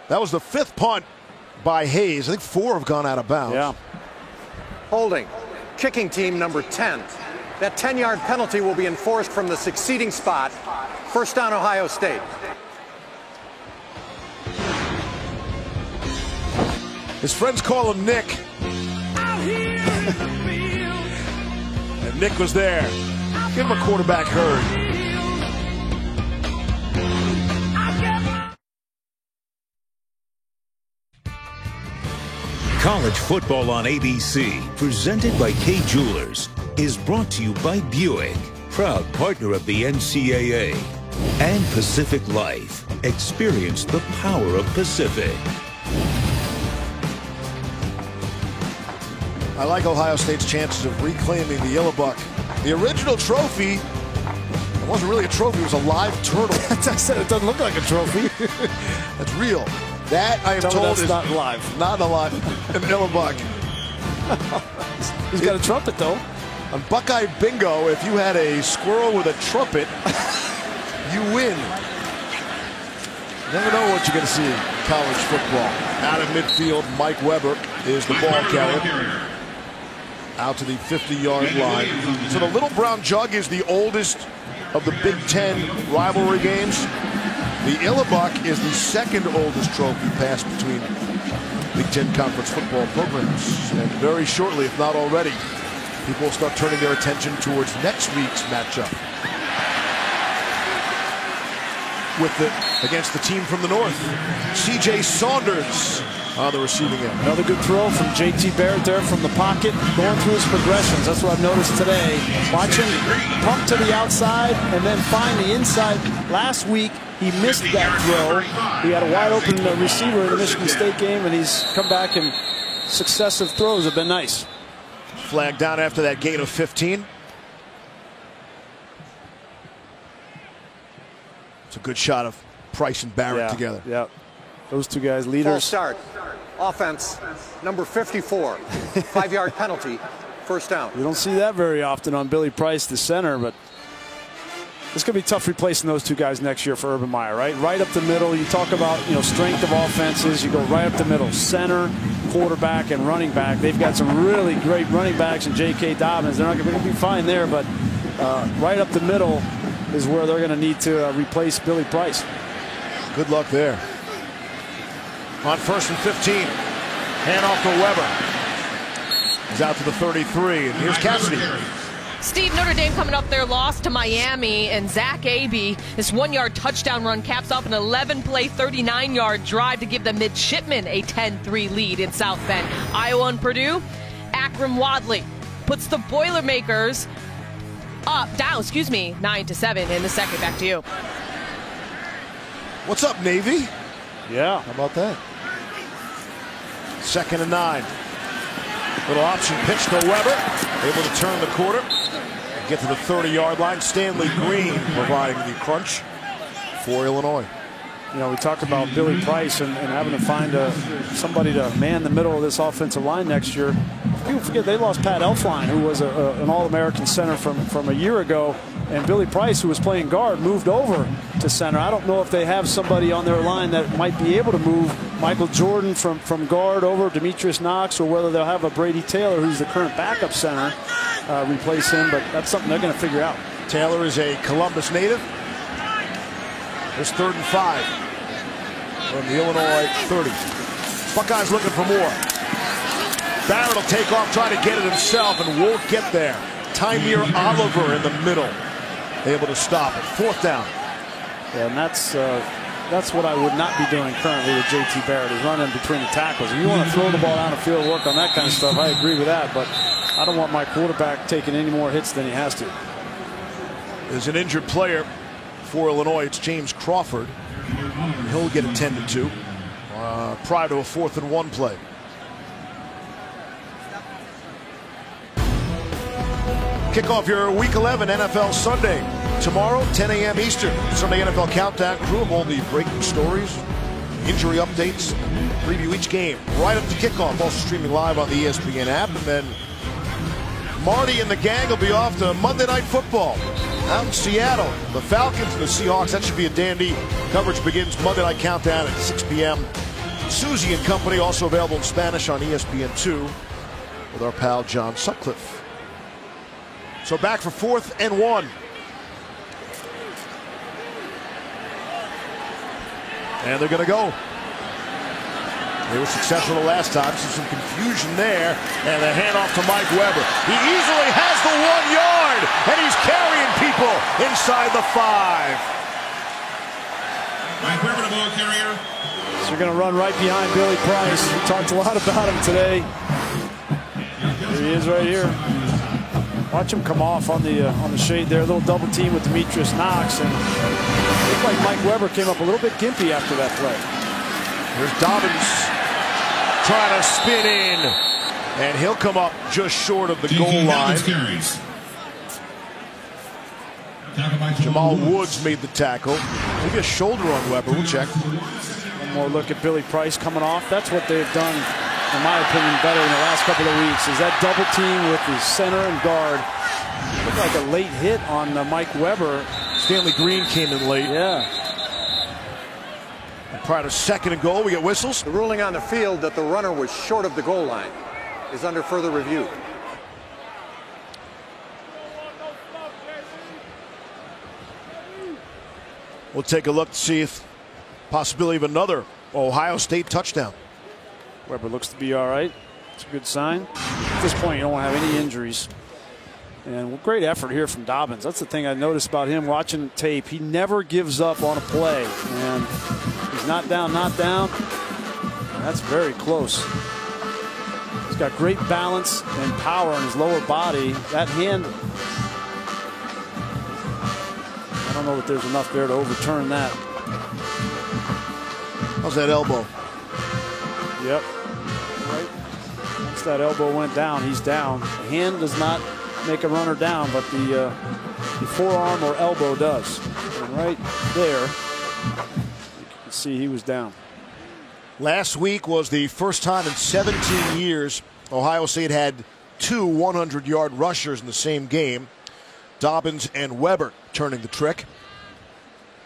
That was the 5th punt by Hayes. I think 4 have gone out of bounds. Yeah. Holding. Kicking team number 10. That 10-yard penalty will be enforced from the succeeding spot. 1st down, Ohio State. His friends call him Nick. And Nick was there. Give him a quarterback hurry. College Football on ABC, presented by Kay Jewelers, is brought to you by Buick, proud partner of the NCAA, and Pacific Life. Experience the power of Pacific. I like Ohio State's chances of reclaiming the Yellow Buck. The original trophy, it wasn't really a trophy, it was a live turtle. I said it doesn't look like a trophy. That's real. That, I am told, is not live. Not alive. An Yellow Buck. He's got a trumpet, though. On Buckeye Bingo, if you had a squirrel with a trumpet, you win. Never know what you're going to see in college football. Out of midfield, Mike Weber is the ball carrier. Out to the 50-yard line. So the Little Brown Jug is the oldest of the Big Ten rivalry games. The Illibuck is the second oldest trophy passed between Big Ten Conference football programs. And very shortly, if not already, people will start turning their attention towards next week's matchup against the team from the north. C.J. Saunders on the receiving end. Another good throw from J.T. Barrett there from the pocket, going through his progressions. That's what I've noticed today. Watch him pump to the outside and then find the inside. Last week, he missed that throw. He had a wide open receiver in the Michigan State game, and he's come back, and successive throws have been nice. Flag down after that gain of 15. It's a good shot of Price and Barrett together. Yeah, those two guys, leaders. False start. Offense, number 54. 5-yard penalty. First down. You don't see that very often on Billy Price, the center, but it's going to be tough replacing those two guys next year for Urban Meyer, right? Right up the middle. You talk about, strength of offenses. You go right up the middle. Center, quarterback, and running back. They've got some really great running backs in J.K. Dobbins. They're not going to be fine there, but right up the middle is where they're going to need to replace Billy Price. Good luck there. On 1st and 15. Hand off to Weber. He's out to the 33, and here's Cassidy. Steve, Notre Dame coming up their loss to Miami, and Zach Abey, this 1-yard touchdown run caps off an 11-play, 39-yard drive to give the Midshipmen a 10-3 lead in South Bend. Iowa and Purdue, Akram Wadley puts the Boilermakers down 9-7 in the second. Back to you. What's up, Navy? Yeah. How about that? 2nd and 9. Little option pitch to Weber. Able to turn the corner. Get to the 30-yard line. Stanley Green providing the crunch for Illinois. We talk about Billy Price and having to find somebody to man the middle of this offensive line next year. People forget they lost Pat Elflein, who was an All-American center from a year ago, and Billy Price, who was playing guard, moved over to center. I don't know if they have somebody on their line that might be able to move Michael Jordan from guard over Demetrius Knox, or whether they'll have a Brady Taylor, who's the current backup center, replace him, but that's something they're going to figure out. Taylor is a Columbus native. There's 3rd and 5 from the Illinois 30. Buckeyes looking for more. Barrett will take off, try to get it himself, and won't get there. Tymir Oliver in the middle, able to stop it. 4th down. Yeah, and that's what I would not be doing currently with J.T. Barrett, is running between the tackles. If you want to throw the ball down the field, work on that kind of stuff, I agree with that, but I don't want my quarterback taking any more hits than he has to. There's an injured player for Illinois. It's James Crawford. He'll get attended to prior to a 4th and 1 play. Kick off your Week 11 NFL Sunday. Tomorrow, 10 a.m. Eastern. Sunday NFL Countdown crew of all the breaking stories, injury updates, preview each game right up to kickoff. Also streaming live on the ESPN app. And then Marty and the gang will be off to Monday Night Football out in Seattle. The Falcons and the Seahawks. That should be a dandy. Coverage begins Monday Night Countdown at 6 p.m. Susie and Company, also available in Spanish on ESPN2 with our pal John Sutcliffe. So back for 4th and 1. And they're going to go. They were successful the last time, so some confusion there. And the handoff to Mike Weber. He easily has the 1 yard, and he's carrying people inside the 5. Mike Weber, the ball carrier. So you're going to run right behind Billy Price. We talked a lot about him today. Here he is right here. Watch him come off on the shade there. A little double team with Demetrius Knox, and it looked like Mike Weber came up a little bit gimpy after that play. Here's Dobbins trying to spin in. And he'll come up just short of the goal line. Jamal Woods made the tackle. Maybe a shoulder on Weber. We'll check. One more look at Billy Price coming off. That's what they've done, in my opinion, better in the last couple of weeks. Is that double team with the center and guard. Looked like a late hit on Mike Weber. Stanley Green came in late. Yeah. And prior to second and goal, we get whistles. The ruling on the field that the runner was short of the goal line is under further review. We'll take a look to see if possibility of another Ohio State touchdown. Weber looks to be all right. It's a good sign. At this point, you don't want to have any injuries. And great effort here from Dobbins. That's the thing I noticed about him watching tape. He never gives up on a play. And he's not down, not down. That's very close. He's got great balance and power in his lower body. That hand, I don't know that there's enough there to overturn that. How's that elbow? Yep. Right. Once that elbow went down, he's down. The hand does not make a runner down, but the forearm or elbow does. And right there, you can see he was down. Last week was the first time in 17 years Ohio State had two 100-yard rushers in the same game. Dobbins and Weber turning the trick.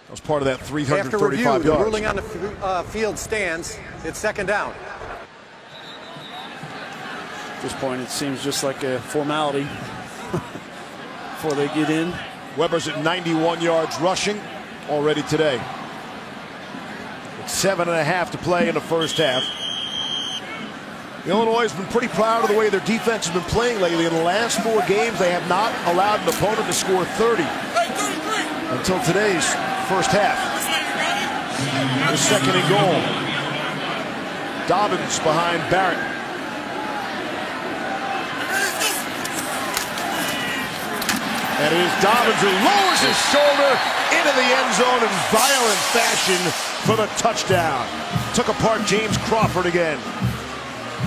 That was part of that 335 After review, yards. the ruling on the field stands. It's second down. At this point, it seems just like a formality before they get in. Weber's at 91 yards rushing already today. 7.5 to play in the first half. Illinois has been pretty proud of the way their defense has been playing lately. In the last 4 games, they have not allowed an opponent to score 30 until today's first half. The second and goal. Dobbins behind Barrett. And it is Dobbins who lowers his shoulder into the end zone in violent fashion for the touchdown. Took apart James Crawford again.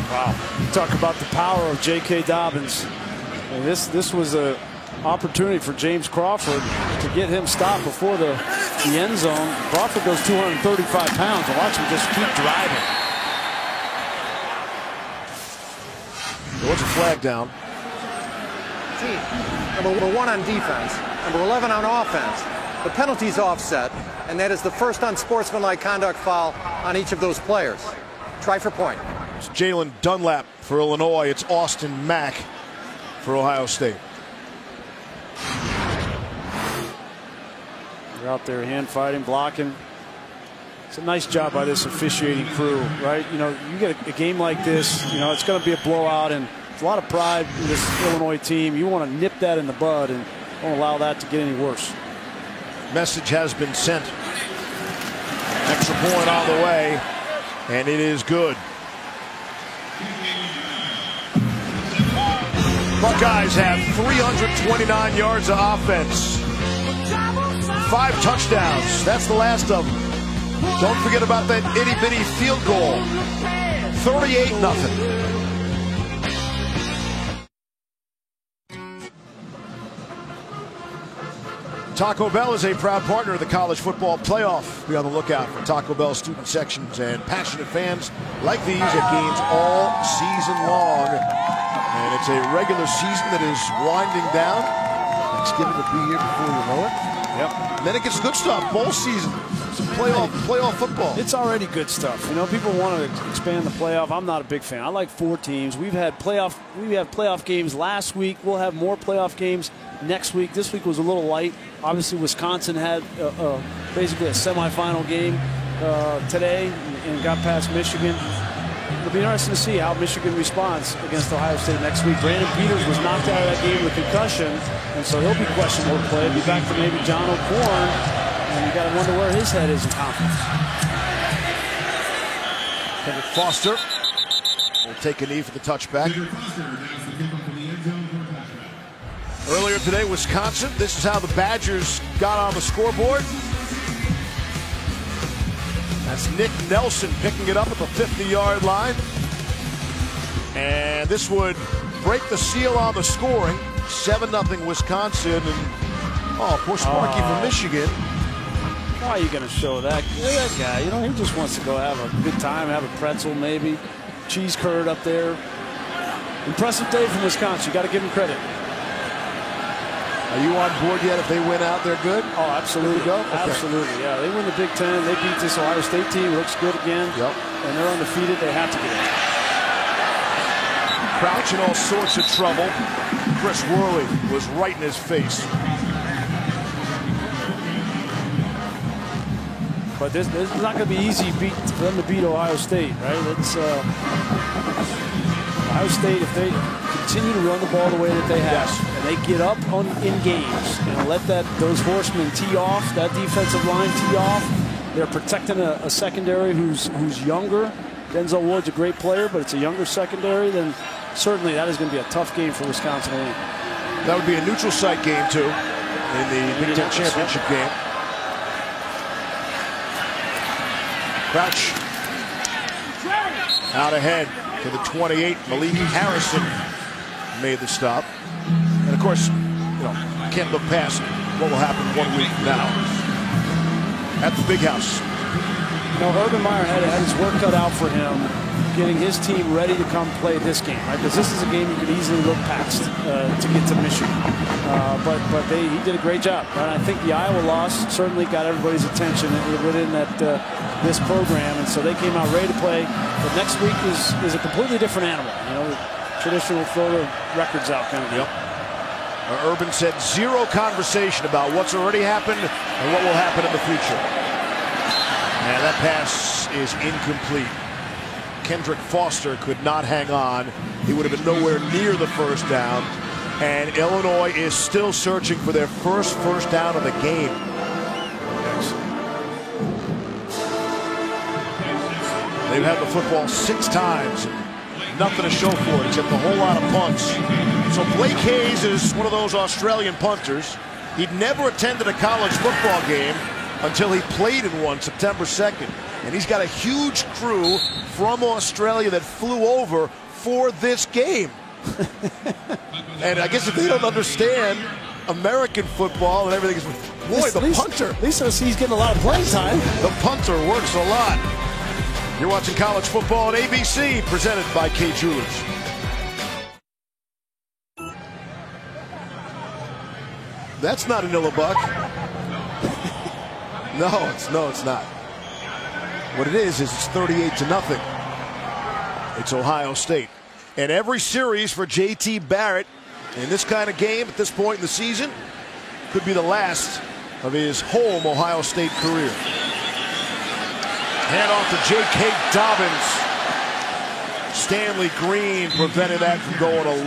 Wow. Talk about the power of J.K. Dobbins. And this was an opportunity for James Crawford to get him stopped before the end zone. Crawford goes 235 pounds. And watch him just keep driving. There was a flag down. Number 1 on defense, number 11 on offense. The penalty's offset, and that is the first unsportsmanlike conduct foul on each of those players. Try for point. It's Jalen Dunlap for Illinois. It's Austin Mack for Ohio State. They're out there hand fighting, blocking. It's a nice job by this officiating crew, right? You know, you get a game like this, you know, it's going to be a blowout, and there's a lot of pride in this Illinois team. You want to nip that in the bud and don't allow that to get any worse. Message has been sent. Extra point on the way, and it is good. Buckeyes have 329 yards of offense. 5 touchdowns. That's the last of them. Don't forget about that itty-bitty field goal. 38-0. Taco Bell is a proud partner of the College Football Playoff. Be on the lookout for Taco Bell student sections and passionate fans like these at games all season long. And it's a regular season that is winding down. Thanksgiving will be here before you know it. Yep. And then it gets good stuff. Bowl season. Some playoff football. It's already good stuff. You know, people want to expand the playoff. I'm not a big fan. I like 4 teams. We had playoff games last week. We'll have more playoff games next week. This week was a little light. Obviously, Wisconsin had basically a semifinal game today and got past Michigan. It'll be interesting to see how Michigan responds against Ohio State next week. Brandon Peters was knocked out of that game with concussion, and so he'll be questionable to play. Be back to maybe John O'Korn, and you got to wonder where his head is in confidence. Kendrick Foster will take a knee for the touchback. Earlier today, Wisconsin. This is how the Badgers got on the scoreboard. That's Nick Nelson picking it up at the 50-yard line. And this would break the seal on the scoring. 7-0 Wisconsin. And poor Sparky from Michigan. Why are you going to show that? Look at that guy. You know, he just wants to go have a good time, have a pretzel maybe. Cheese curd up there. Impressive day from Wisconsin. You got to give him credit. Are you on board yet? If they win out, they're good? Oh, absolutely. Go? Okay. Absolutely, yeah. They win the Big Ten. They beat this Ohio State team. Looks good again. Yep. And they're undefeated. They have to get it. Crouch in all sorts of trouble. Chris Worley was right in his face. But this is not going to be easy for them to beat Ohio State, right? It's Ohio State, if they continue to run the ball the way that they have, and they get up in games and let those horsemen tee off, that defensive line tee off, they're protecting a secondary who's younger. Denzel Ward's a great player, but it's a younger secondary. Then certainly that is going to be a tough game for Wisconsin to win. That would be a neutral site game too in the Big Ten championship game. Crouch out ahead to the 28. Malik Harrison made the stop. And of course, you know, can't look past what will happen 1 week from now at the Big House. You know, Urban Meyer had his work cut out for him, getting his team ready to come play this game, right? Because this is a game you could easily look past to get to Michigan. But he did a great job. And I think the Iowa loss certainly got everybody's attention within this program, and so they came out ready to play. But next week is a completely different animal. You know, traditional throw the records out kind of deal. Urban said zero conversation about what's already happened and what will happen in the future. And that pass is incomplete. Kendrick Foster could not hang on. He would have been nowhere near the first down. And Illinois is still searching for their first down of the game. They've had the football 6 times. Nothing to show for it except a whole lot of punts. So Blake Hayes is one of those Australian punters. He'd never attended a college football game until he played in one September 2nd. And he's got a huge crew from Australia that flew over for this game. And I guess if they don't understand American football and everything, boy, the punter. At least he's getting a lot of playing time. The punter works a lot. You're watching college football on ABC, presented by Kay Jewelers. That's not an Illabuck. No, it's not. What it is it's 38-0. It's Ohio State. And every series for J.T. Barrett in this kind of game at this point in the season could be the last of his home Ohio State career. Hand off to J.K. Dobbins. Stanley Green prevented that from going a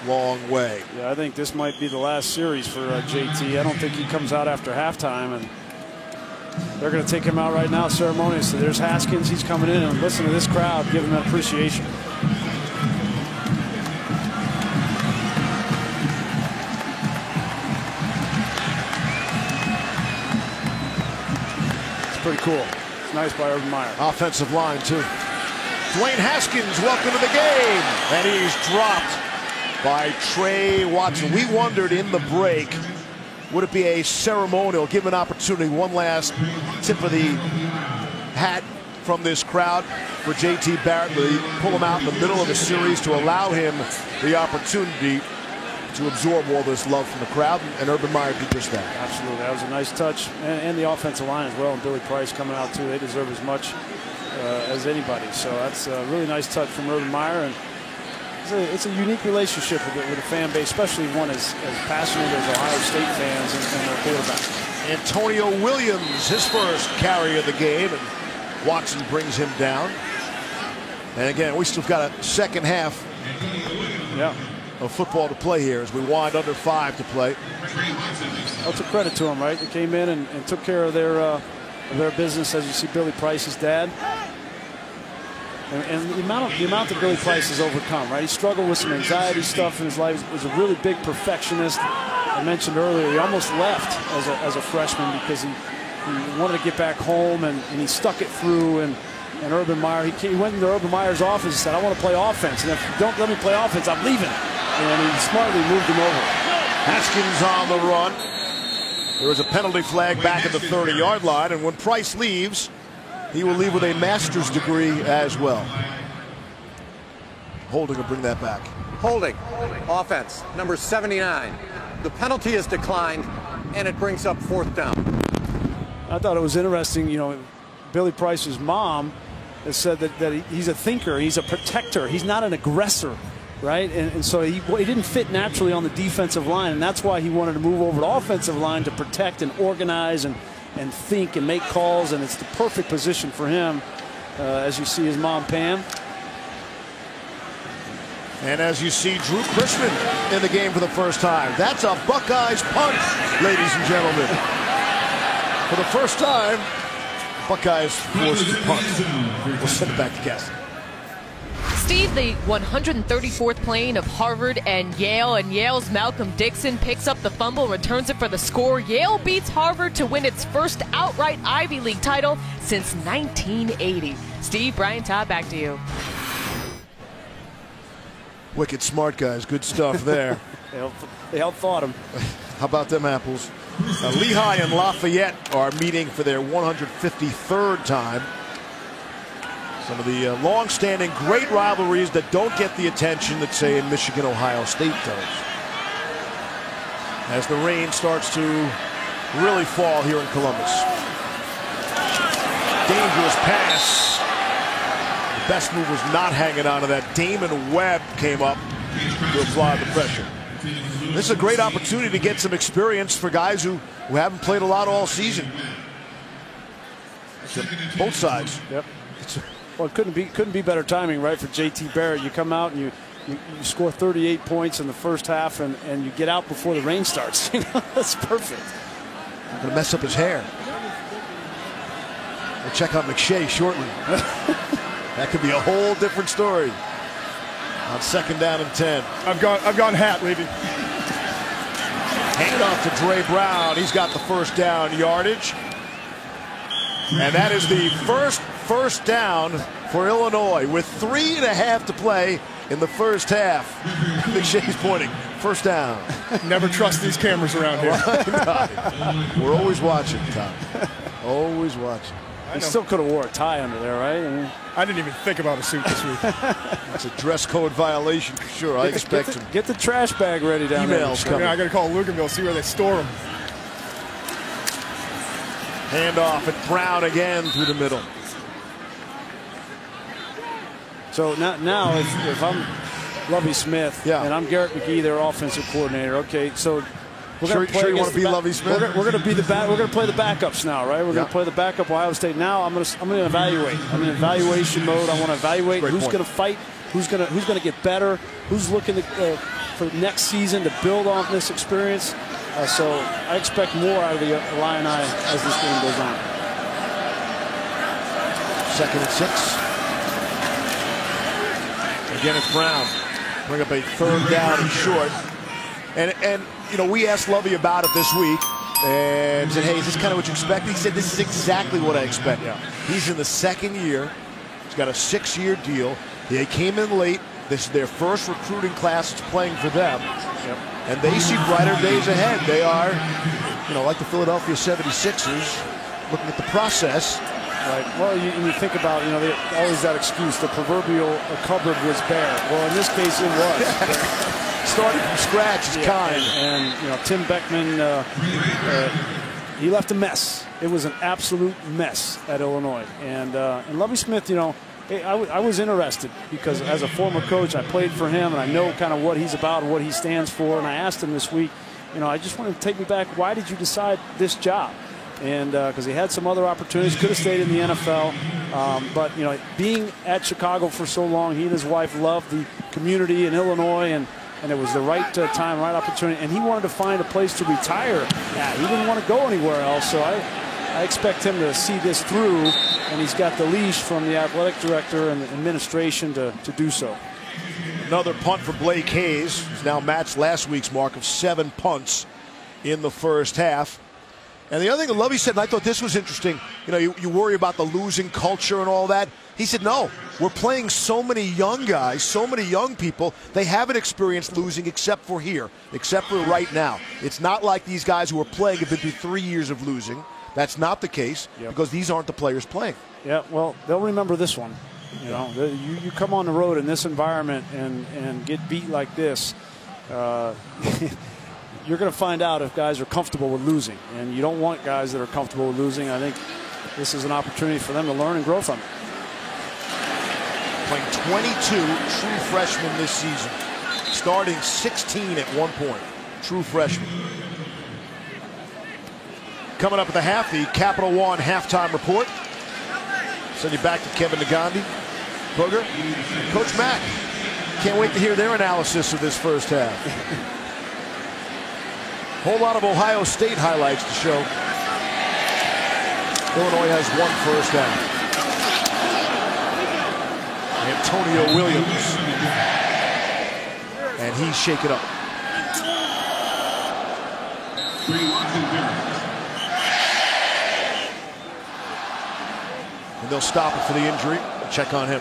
long way. Yeah, I think this might be the last series for JT. I don't think he comes out after halftime, and they're going to take him out right now ceremoniously. There's Haskins. He's coming in, and listen to this crowd, give him an appreciation. It's pretty cool. It's nice by Urban Meyer. Offensive line, too. Dwayne Haskins, welcome to the game. And he's dropped by Trey Watson. We wondered in the break, would it be a ceremonial, give an opportunity, one last tip of the hat from this crowd for J.T. Barrett. Will he pull him out in the middle of the series to allow him the opportunity to absorb all this love from the crowd, and Urban Meyer did just that. Absolutely, that was a nice touch, and the offensive line as well, and Billy Price coming out too. They deserve as much as anybody, so that's a really nice touch from Urban Meyer, and it's a unique relationship with the fan base, especially one as passionate as Ohio State fans and their quarterback. Antonio Williams, his first carry of the game, and Watson brings him down. And again, we still got a second half of football to play here as we wind under 5 to play. That's a credit to them, right? They came in and took care of their business, as you see Billy Price's dad. And the amount that Billy Price has overcome, right? He struggled with some anxiety stuff in his life. He was a really big perfectionist. I mentioned earlier, he almost left as a freshman because he wanted to get back home, and he stuck it through. And And Urban Meyer, he went into Urban Meyer's office and said, I want to play offense. And if you don't let me play offense, I'm leaving. And he smartly moved him over. Haskins on the run. There was a penalty flag back at the 30-yard line. And when Price leaves, he will leave with a master's degree as well. Holding will bring that back. Holding. Offense. Number 79. The penalty is declined, and it brings up 4th down. I thought it was interesting, you know, Billy Price's mom has said that he's a thinker, he's a protector, he's not an aggressor, right? And so he didn't fit naturally on the defensive line, and that's why he wanted to move over to offensive line to protect and organize and think and make calls, and it's the perfect position for him, as you see his mom, Pam. And as you see, Drew Chrisman in the game for the first time. That's a Buckeyes punt, ladies and gentlemen. For the first time, Buckeyes forced to punt. We'll send it back to Cassidy. Steve, the 134th plane of Harvard and Yale's Malcolm Dixon picks up the fumble and returns it for the score. Yale beats Harvard to win its first outright Ivy League title since 1980. Steve, Brian, Todd, back to you. Wicked smart guys. Good stuff there. They outthought him. How about them apples? Lehigh and Lafayette are meeting for their 153rd time. Some of the long-standing great rivalries that don't get the attention that, say, in Michigan, Ohio State does. As the rain starts to really fall here in Columbus. Dangerous pass. The best move was not hanging on to that. Damon Webb came up to apply the pressure. This is a great opportunity to get some experience for guys who haven't played a lot all season. Both sides. Yep. Well, it couldn't be better timing, right, for J.T. Barrett. You come out and you score 38 points in the first half, and you get out before the rain starts. That's perfect. I'm going to mess up his hair. We'll check out McShay shortly. That could be a whole different story. On 2nd down and 10. I've gone hat, Levy. Hand off to Dre Brown. He's got the first down yardage. And that is the first down for Illinois with 3.5 to play in the first half. McShay's pointing. First down. Never trust these cameras around here. We're always watching, Tom. Always watching. He still could have wore a tie under there, right? I didn't even think about a suit this week. It's a dress code violation for sure. I expect him. Get the trash bag ready down there. Emails coming. I got to call Luganville, see where they store them. Hand off at Brown again through the middle. So now if I'm Lovie Smith and I'm Garrett McGee, their offensive coordinator, okay, so we're going to play. Sure you want to be Lovie Smith? We're going to be we're going to play the backups now, right? We're going to play the backup Ohio State. Now I'm going to evaluate. I'm in evaluation mode. I want to evaluate who's going to fight, who's going to get better, who's looking to, for next season to build on this experience. So I expect more out of the Illini as this game goes on. 2nd and 6. Again, it's Brown. Bring up a 3rd down and short. And you know, we asked Lovie about it this week and said, hey, is this kind of what you expect? He said, this is exactly what I expect. Yeah. He's in the 2nd year. He's got a 6-year deal. They came in late. This is their first recruiting class that's playing for them. Yep. And they see brighter days ahead. They are, you know, like the Philadelphia 76ers, looking at the process. Right. Well, you think about, you know, always that excuse, the proverbial cupboard was bare. Well, in this case, it was. Starting from scratch is kind. And you know, Tim Beckman, he left a mess. It was an absolute mess at Illinois. And Lovie Smith, you know, I was interested because as a former coach, I played for him, and I know kind of what he's about and what he stands for. And I asked him this week, you know, I just wanted to take me back. Why did you decide this job? And because he had some other opportunities, could have stayed in the NFL. But, you know, being at Chicago for so long, he and his wife loved the community in Illinois, and it was the right time, right opportunity. And he wanted to find a place to retire at. He didn't want to go anywhere else. So I expect him to see this through, and he's got the leash from the athletic director and the administration to do so. Another punt for Blake Hayes. He's now matched last week's mark of 7 punts in the first half. And the other thing that Lovie said, and I thought this was interesting, you know, you worry about the losing culture and all that. He said, no, we're playing so many young guys, so many young people, they haven't experienced losing except for here, except for right now. It's not like these guys who are playing have been through 3 years of losing. That's not the case because these aren't the players playing. Yeah, well, they'll remember this one. You know, you come on the road in this environment and get beat like this, you're going to find out if guys are comfortable with losing. And you don't want guys that are comfortable with losing. I think this is an opportunity for them to learn and grow from it. Playing 22 true freshmen this season, starting 16 at one point. True freshmen. Coming up at the half, the Capital One halftime report. Send you back to Kevin Negandhi, Booger, Coach Mack. Can't wait to hear their analysis of this first half. Whole lot of Ohio State highlights to show. Illinois has one first half. Antonio Williams. And he's shaken up. And they'll stop it for the injury. Check on him.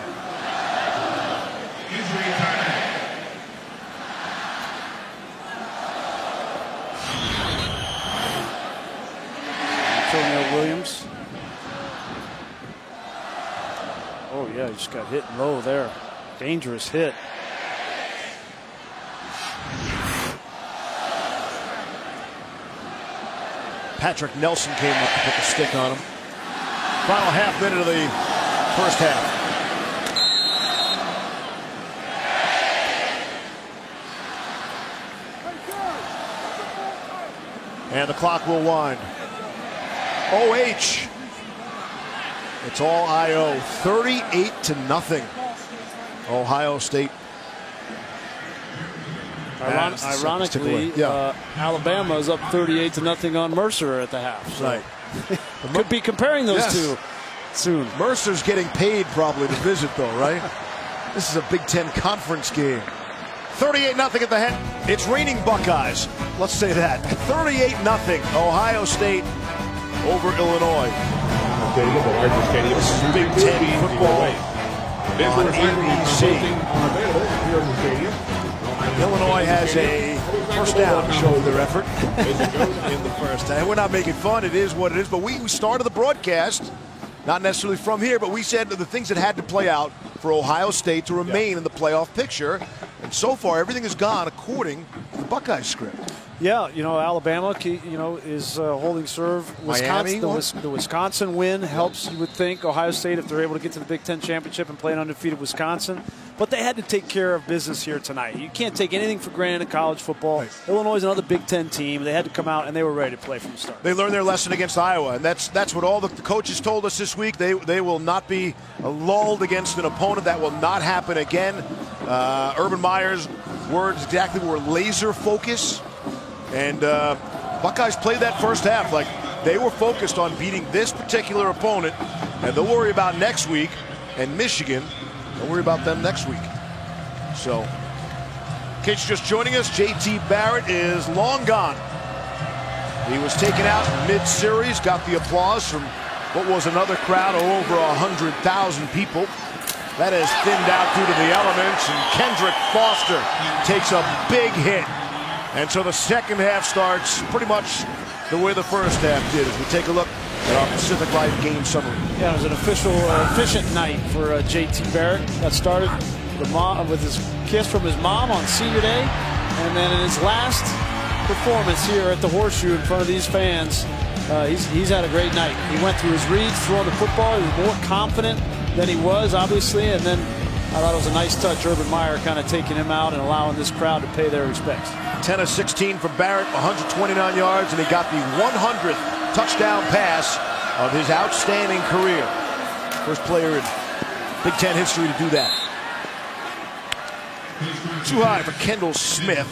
Antonio Williams. Oh, yeah, he just got hit low there. Dangerous hit. Patrick Nelson came up to put the stick on him. Final half minute of the first half. And the clock will wind. OH. It's all IO. 38-0. Ohio State. Ironically, Alabama is up 38-0 on Mercer at the half. So. Right. Could be comparing those two soon. Mercer's getting paid probably to visit, though, right? This is a Big Ten conference game. 38-0 at the head. It's raining Buckeyes. Let's say that. 38-0. Ohio State over Illinois. This is Big Ten football on ABC. Illinois has a first down to show their effort in the first half. We're not making fun. It is what it is. But we started the broadcast, not necessarily from here, but we said the things that had to play out for Ohio State to remain in the playoff picture. And so far, everything has gone according to the Buckeye script. Yeah, you know, Alabama, is holding serve. Wisconsin, the Wisconsin win helps, you would think, Ohio State if they're able to get to the Big Ten championship and play an undefeated Wisconsin. But they had to take care of business here tonight. You can't take anything for granted in college football. Right. Illinois is another Big Ten team. They had to come out, and they were ready to play from the start. They learned their lesson against Iowa, and that's what all the coaches told us this week. They will not be lulled against an opponent. That will not happen again. Urban Meyer's words exactly were laser focus. And Buckeyes played that first half like they were focused on beating this particular opponent, and they'll worry about next week. And Michigan, don't worry about them next week. So, in case you're just joining us, J.T. Barrett is long gone. He was taken out mid-series, got the applause from what was another crowd of over 100,000 people. That has thinned out due to the elements, and Kendrick Foster takes a big hit. And so the second half starts pretty much the way the first half did as we take a look at our Pacific Life game summary. Yeah, it was an efficient night for J.T. Barrett. Got started with his kiss from his mom on senior day, and then in his last performance here at the Horseshoe in front of these fans, he's had a great night. He went through his reads, throwing the football. He was more confident than he was, obviously, and then I thought it was a nice touch, Urban Meyer kind of taking him out and allowing this crowd to pay their respects. 10 of 16 for Barrett, 129 yards, and he got the 100th touchdown pass of his outstanding career. First player in Big Ten history to do that. Too high for Kendall Smith.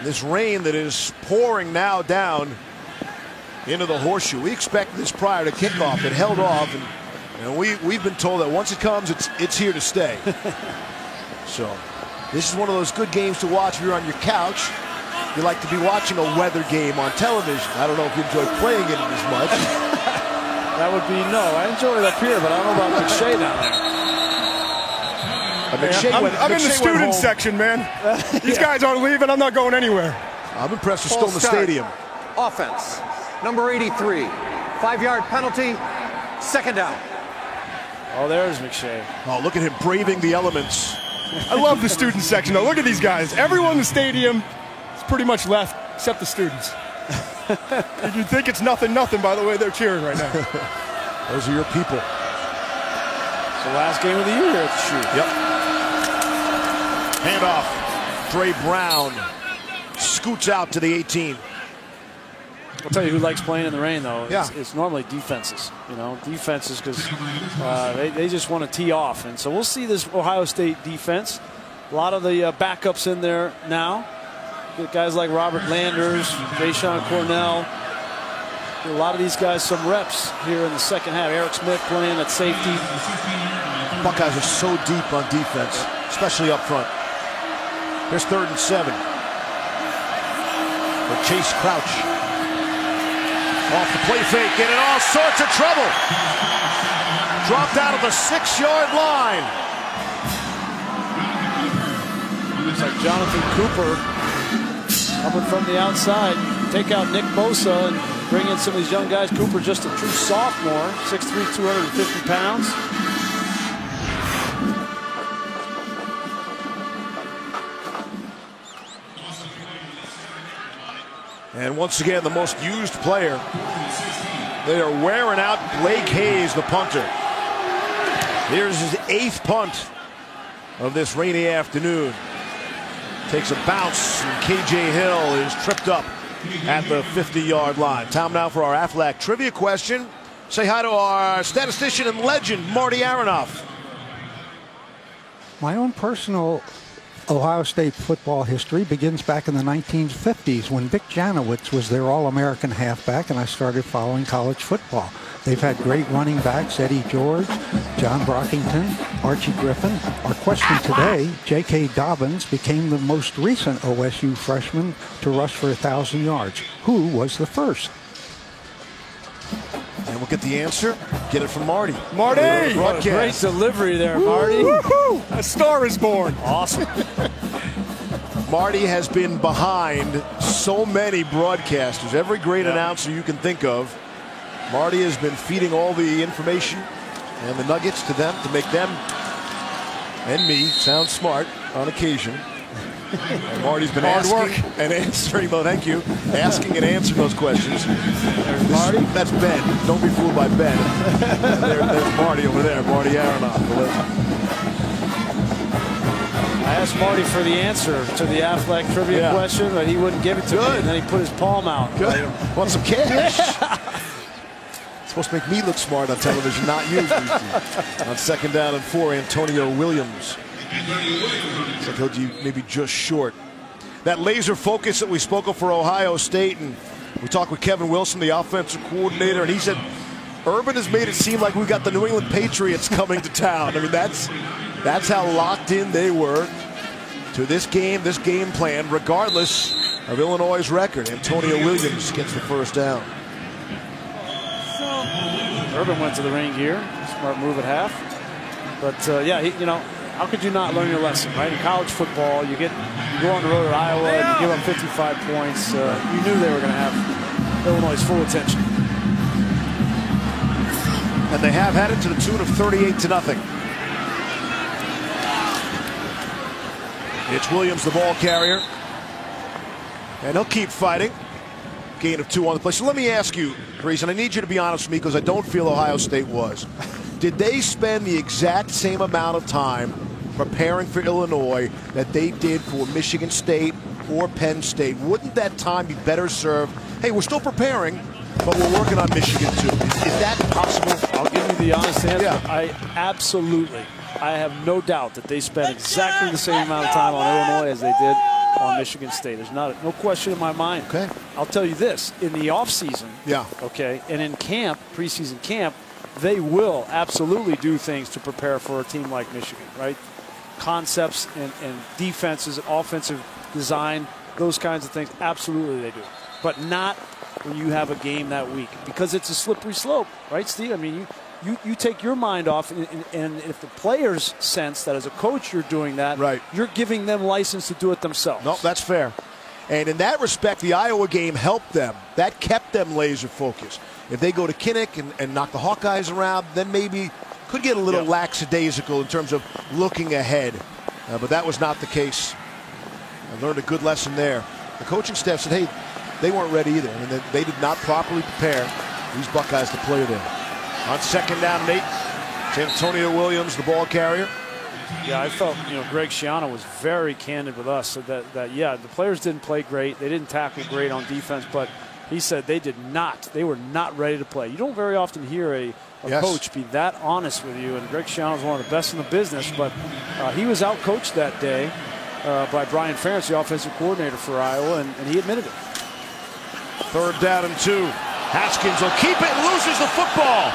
This rain that is pouring now down into the Horseshoe. We expected this prior to kickoff. It held off, and we've been told that once it comes, it's here to stay. So this is one of those good games to watch if you're on your couch. you like to be watching a weather game on television. I don't know if you enjoy playing in it as much. That would be no. I enjoy it up here, but I don't know about McShay down there. I'm in the student section, man. These guys aren't leaving. I'm not going anywhere. I'm impressed they're still in the stadium. Offense, number 83. 5-yard penalty, second down. Oh, there's McShay. Oh, look at him braving the elements. I love the student section, though. Look at these guys. Everyone in the stadium is pretty much left, except the students. You'd think it's nothing, by the way they're cheering right now. Those are your people. It's the last game of the year here at the Shoe. Yep. Handoff. Dre Brown scoots out to the 18. I'll tell you who likes playing in the rain, though. Yeah. It's normally defenses. You know, defenses, because they just want to tee off. And so we'll see this Ohio State defense. A lot of the backups in there now. Get guys like Robert Landers, Jayshon Cornell. Get a lot of these guys some reps here in the second half. Eric Smith playing at safety. Buckeyes are so deep on defense, especially up front. Here's 3rd and 7. For Chase Crouch. Off the play fake, get in all sorts of trouble. Dropped out of the 6-yard line. Looks like Jonathan Cooper coming from the outside. Take out Nick Bosa and bring in some of these young guys. Cooper just a true sophomore, 6'3", 250 pounds. And once again, the most used player. They are wearing out Blake Hayes, the punter. Here's his 8th punt of this rainy afternoon. Takes a bounce, and KJ Hill is tripped up at the 50-yard line. Time now for our Aflac trivia question. Say hi to our statistician and legend, Marty Aronoff. My own personal Ohio State football history begins back in the 1950s when Vic Janowitz was their All-American halfback, and I started following college football. They've had great running backs, Eddie George, John Brockington, Archie Griffin. Our question today, J.K. Dobbins became the most recent OSU freshman to rush for 1,000 yards. Who was the first? And we'll get the answer. Get it from Marty. Marty! What a great delivery there, Marty. Woo-hoo! A star is born. Awesome. Marty has been behind so many broadcasters, every great announcer you can think of. Marty has been feeding all the information and the nuggets to them to make them and me sound smart on occasion. And Marty's been asking and answering, well, thank you, asking and answering those questions. There's Marty. That's Ben. Don't be fooled by Ben. There's Marty over there, Marty Aronoff. I asked Marty for the answer to the Aflac trivia question, but he wouldn't give it to me, and then he put his palm out. Good. Want some cash? It's supposed to make me look smart on television, not you. On 2nd down and 4, Antonio Williams. So I told you maybe just short. That laser focus that we spoke of for Ohio State, and we talked with Kevin Wilson, the offensive coordinator, and he said Urban has made it seem like we got the New England Patriots coming to town. I mean, that's how locked in they were to this game plan, regardless of Illinois' record. Antonio Williams gets the first down. Urban went to the ring here. Smart move at half. But yeah, you know, how could you not learn your lesson, right? In college football, you go on the road at Iowa and you give up 55 points. You knew they were going to have Illinois' full attention. And they have had it to the tune of 38-0. It's Williams, the ball carrier. And he'll keep fighting. Gain of 2 on the play. So let me ask you, Reese, and I need you to be honest with me because I don't feel Ohio State was. Did they spend the exact same amount of time preparing for Illinois that they did for Michigan State or Penn State? Wouldn't that time be better served? Hey, we're still preparing, but we're working on Michigan too. Is that possible? I'll give you the honest answer. Yeah. I have no doubt that they spent exactly the same amount of time on Illinois as they did on Michigan State. There's no question in my mind. Okay. I'll tell you this, in the offseason, yeah, okay, and in camp, preseason camp, they will absolutely do things to prepare for a team like Michigan, right? Concepts and defenses, offensive design, those kinds of things, absolutely they do. But not when you have a game that week, because it's a slippery slope, right, Steve? I mean, you take your mind off, and if the players sense that as a coach you're doing that, right, you're giving them license to do it themselves. No, that's fair. And in that respect, the Iowa game helped them. That kept them laser focused. If they go to Kinnick and knock the Hawkeyes around, then maybe could get a little lackadaisical in terms of looking ahead. But that was not the case. I learned a good lesson there. The coaching staff said, hey, they weren't ready either. I mean, they did not properly prepare these Buckeyes to play there. On 2nd down and 8, it's Antonio Williams, the ball carrier. Yeah, I felt, Greg Schiano was very candid with us. Said that the players didn't play great. They didn't tackle great on defense, but he said they were not ready to play. You don't very often hear a coach be that honest with you, and Greg Schiano is one of the best in the business, but he was out-coached that day by Brian Ferentz, the offensive coordinator for Iowa, and he admitted it. 3rd down and 2. Haskins will keep it, loses the football,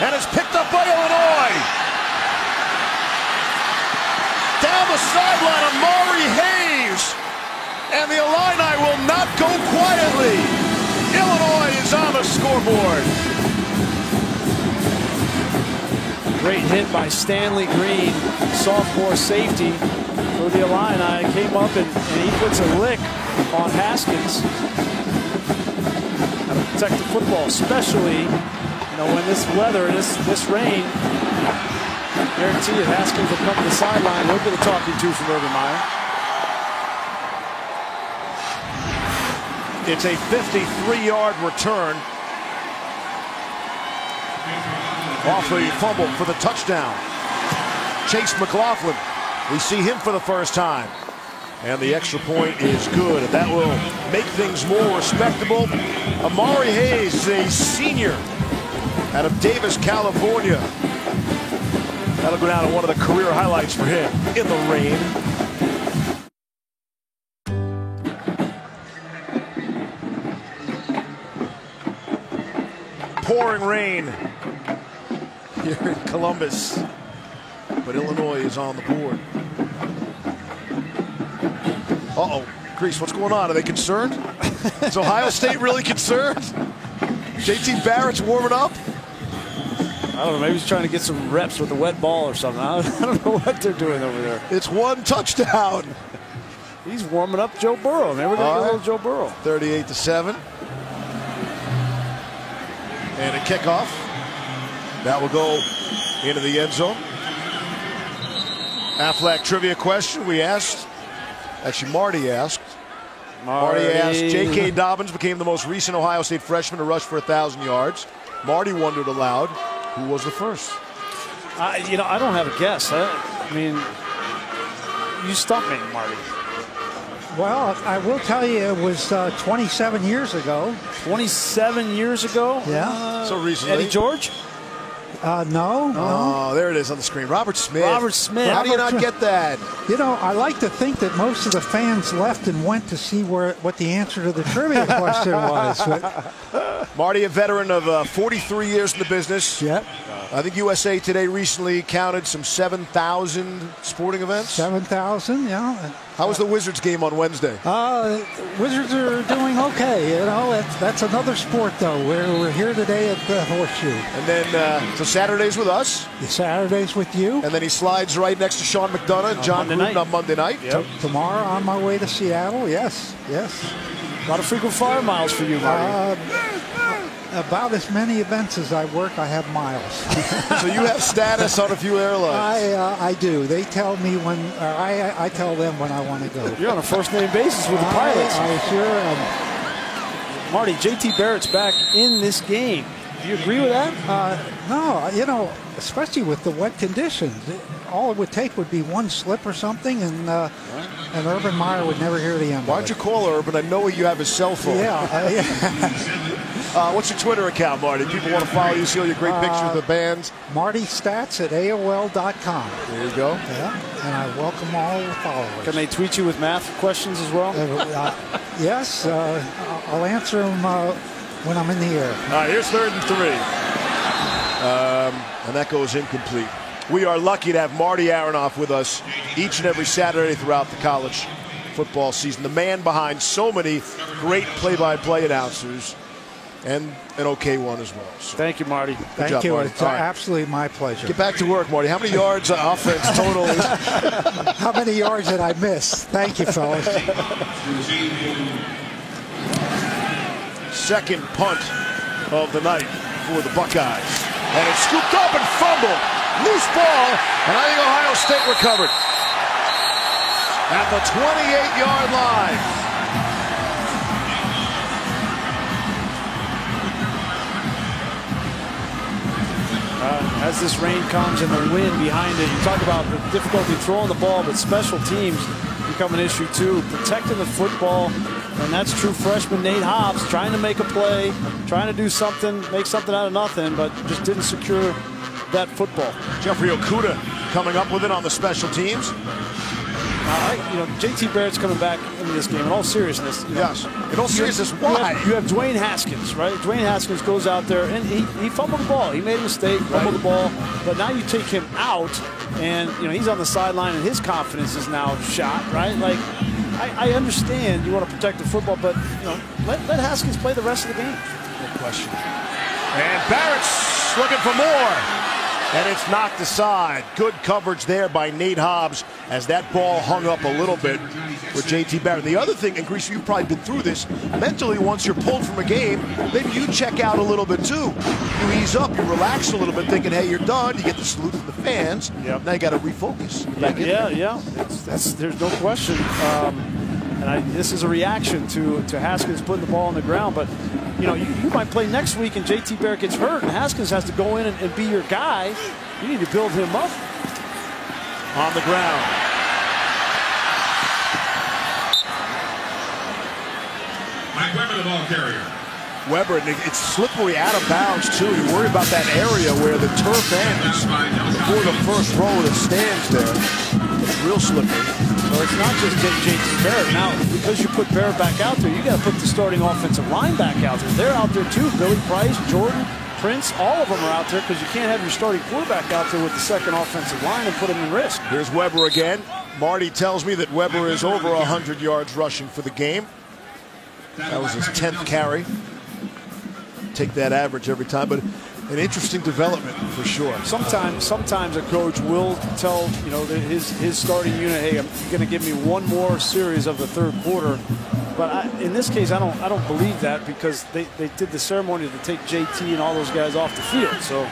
and is picked up by Illinois. Down the sideline, Amari Hayes, and the Illini will not go quietly. Illinois is on the scoreboard. Great hit by Stanley Green, sophomore safety for the Illini. Came up and he puts a lick on Haskins. How to protect the football, especially when this weather, this rain. Guarantee you Haskins will come to the sideline. A little bit of talking to from Urban Meyer. It's a 53-yard return off a fumble for the touchdown. Chase McLaughlin, we see him for the first time. And the extra point is good, and that will make things more respectable. Amari Hayes is a senior out of Davis, California. That'll go down to one of the career highlights for him in the rain. Pouring rain here in Columbus, but Illinois is on the board. Uh-oh, Grease, what's going on? Are they concerned? Is Ohio State really concerned? JT Barrett's warming up? I don't know, maybe he's trying to get some reps with a wet ball or something. I don't know what they're doing over there. It's 1 touchdown. He's warming up Joe Burrow. Maybe we're going to get a little Joe Burrow. 38-7. And a kickoff. That will go into the end zone. Aflac trivia question we asked. Actually, Marty asked. Marty asked, J.K. Dobbins became the most recent Ohio State freshman to rush for 1,000 yards. Marty wondered aloud, who was the first? I don't have a guess. I mean, you stumped me, Marty. Well, I will tell you it was 27 years ago. 27 years ago? Yeah. So recently. Eddie George? No. Oh, there it is on the screen. Robert Smith. Robert Smith. How do you not get that? I like to think that most of the fans left and went to see what the answer to the trivia question was. Marty, a veteran of 43 years in the business. Yep. I think USA Today recently counted some 7,000 sporting events. 7,000, yeah. How was the Wizards game on Wednesday? Wizards are doing okay. That's another sport, though. We're here today at the Horseshoe. And then, so Saturday's with us. Saturday's with you. And then he slides right next to Sean McDonough and John Gruden on Monday night. Yep. Tomorrow on my way to Seattle, yes. A lot of frequent flyer miles for you, Marty. About as many events as I work, I have miles. So you have status on a few airlines. I do. They tell me when, or I tell them when I want to go. You're on a first-name basis with the pilots. I sure am. Marty, JT Barrett's back in this game. Do you agree with that? No, especially with the wet conditions. All it would take would be one slip or something, and Urban Meyer would never hear the end of it. Why don't you call Urban? I know you have his cell phone. Yeah. What's your Twitter account, Marty? People want to follow you, see all your great pictures of the bands. Marty Stats at AOL.com. There you go. Yeah, and I welcome all the followers. Can they tweet you with math questions as well? Yes, I'll answer them when I'm in the air. All right, here's 3rd and 3. And that goes incomplete. We are lucky to have Marty Aronoff with us each and every Saturday throughout the college football season. The man behind so many great play-by-play announcers, and an okay one as well. So, thank you, Marty. Thank you. Marty. It's absolutely my pleasure. Get back to work, Marty. How many yards offense total is? How many yards did I miss? Thank you, fellas. Second punt of the night for the Buckeyes. And it's scooped up and fumbled. Loose ball, and I think Ohio State recovered. At the 28-yard line. As this rain comes and the wind behind it, you talk about the difficulty throwing the ball, but special teams become an issue too. Protecting the football, and that's true freshman Nate Hobbs trying to make a play, trying to do something, make something out of nothing, but just didn't secure that football. Jeffrey Okudah coming up with it on the special teams. JT Barrett's coming back in this game. In all seriousness, yes. In all seriousness, why? You have Dwayne Haskins, right? Dwayne Haskins goes out there and he fumbled the ball. He made a mistake, fumbled the ball. But now you take him out, and he's on the sideline, and his confidence is now shot, right? Like, I understand you want to protect the football, but let Haskins play the rest of the game. No question. And Barrett's looking for more. And it's knocked aside. Good coverage there by Nate Hobbs as that ball hung up a little bit for J.T. Barrett. The other thing, and Greasy, you've probably been through this, mentally once you're pulled from a game, maybe you check out a little bit too. You ease up, you relax a little bit thinking, hey, you're done. You get the salute from the fans. Yep. Now you got to refocus. Yeah. There's no question. This is a reaction to Haskins putting the ball on the ground, but you might play next week and JT Barrett gets hurt and Haskins has to go in and be your guy. You need to build him up. On the ground. Mike Weber, the ball carrier. Weber, it's slippery out of bounds too. You worry about that area where the turf ends before the first row that stands there. It's real slippery. Well, it's not just J.T. Barrett. Now, because you put Barrett back out there, you got to put the starting offensive line back out there. They're out there too. Billy Price, Jordan, Prince, all of them are out there because you can't have your starting quarterback out there with the second offensive line and put him in risk. Here's Weber again. Marty tells me that Weber is over 100 yards rushing for the game. That was his 10th carry. Take that average every time, but an interesting development for sure. Sometimes a coach will tell his starting unit, hey, I'm going to give me one more series of the third quarter. But in this case, I don't believe that because they did the ceremony to take JT and all those guys off the field. So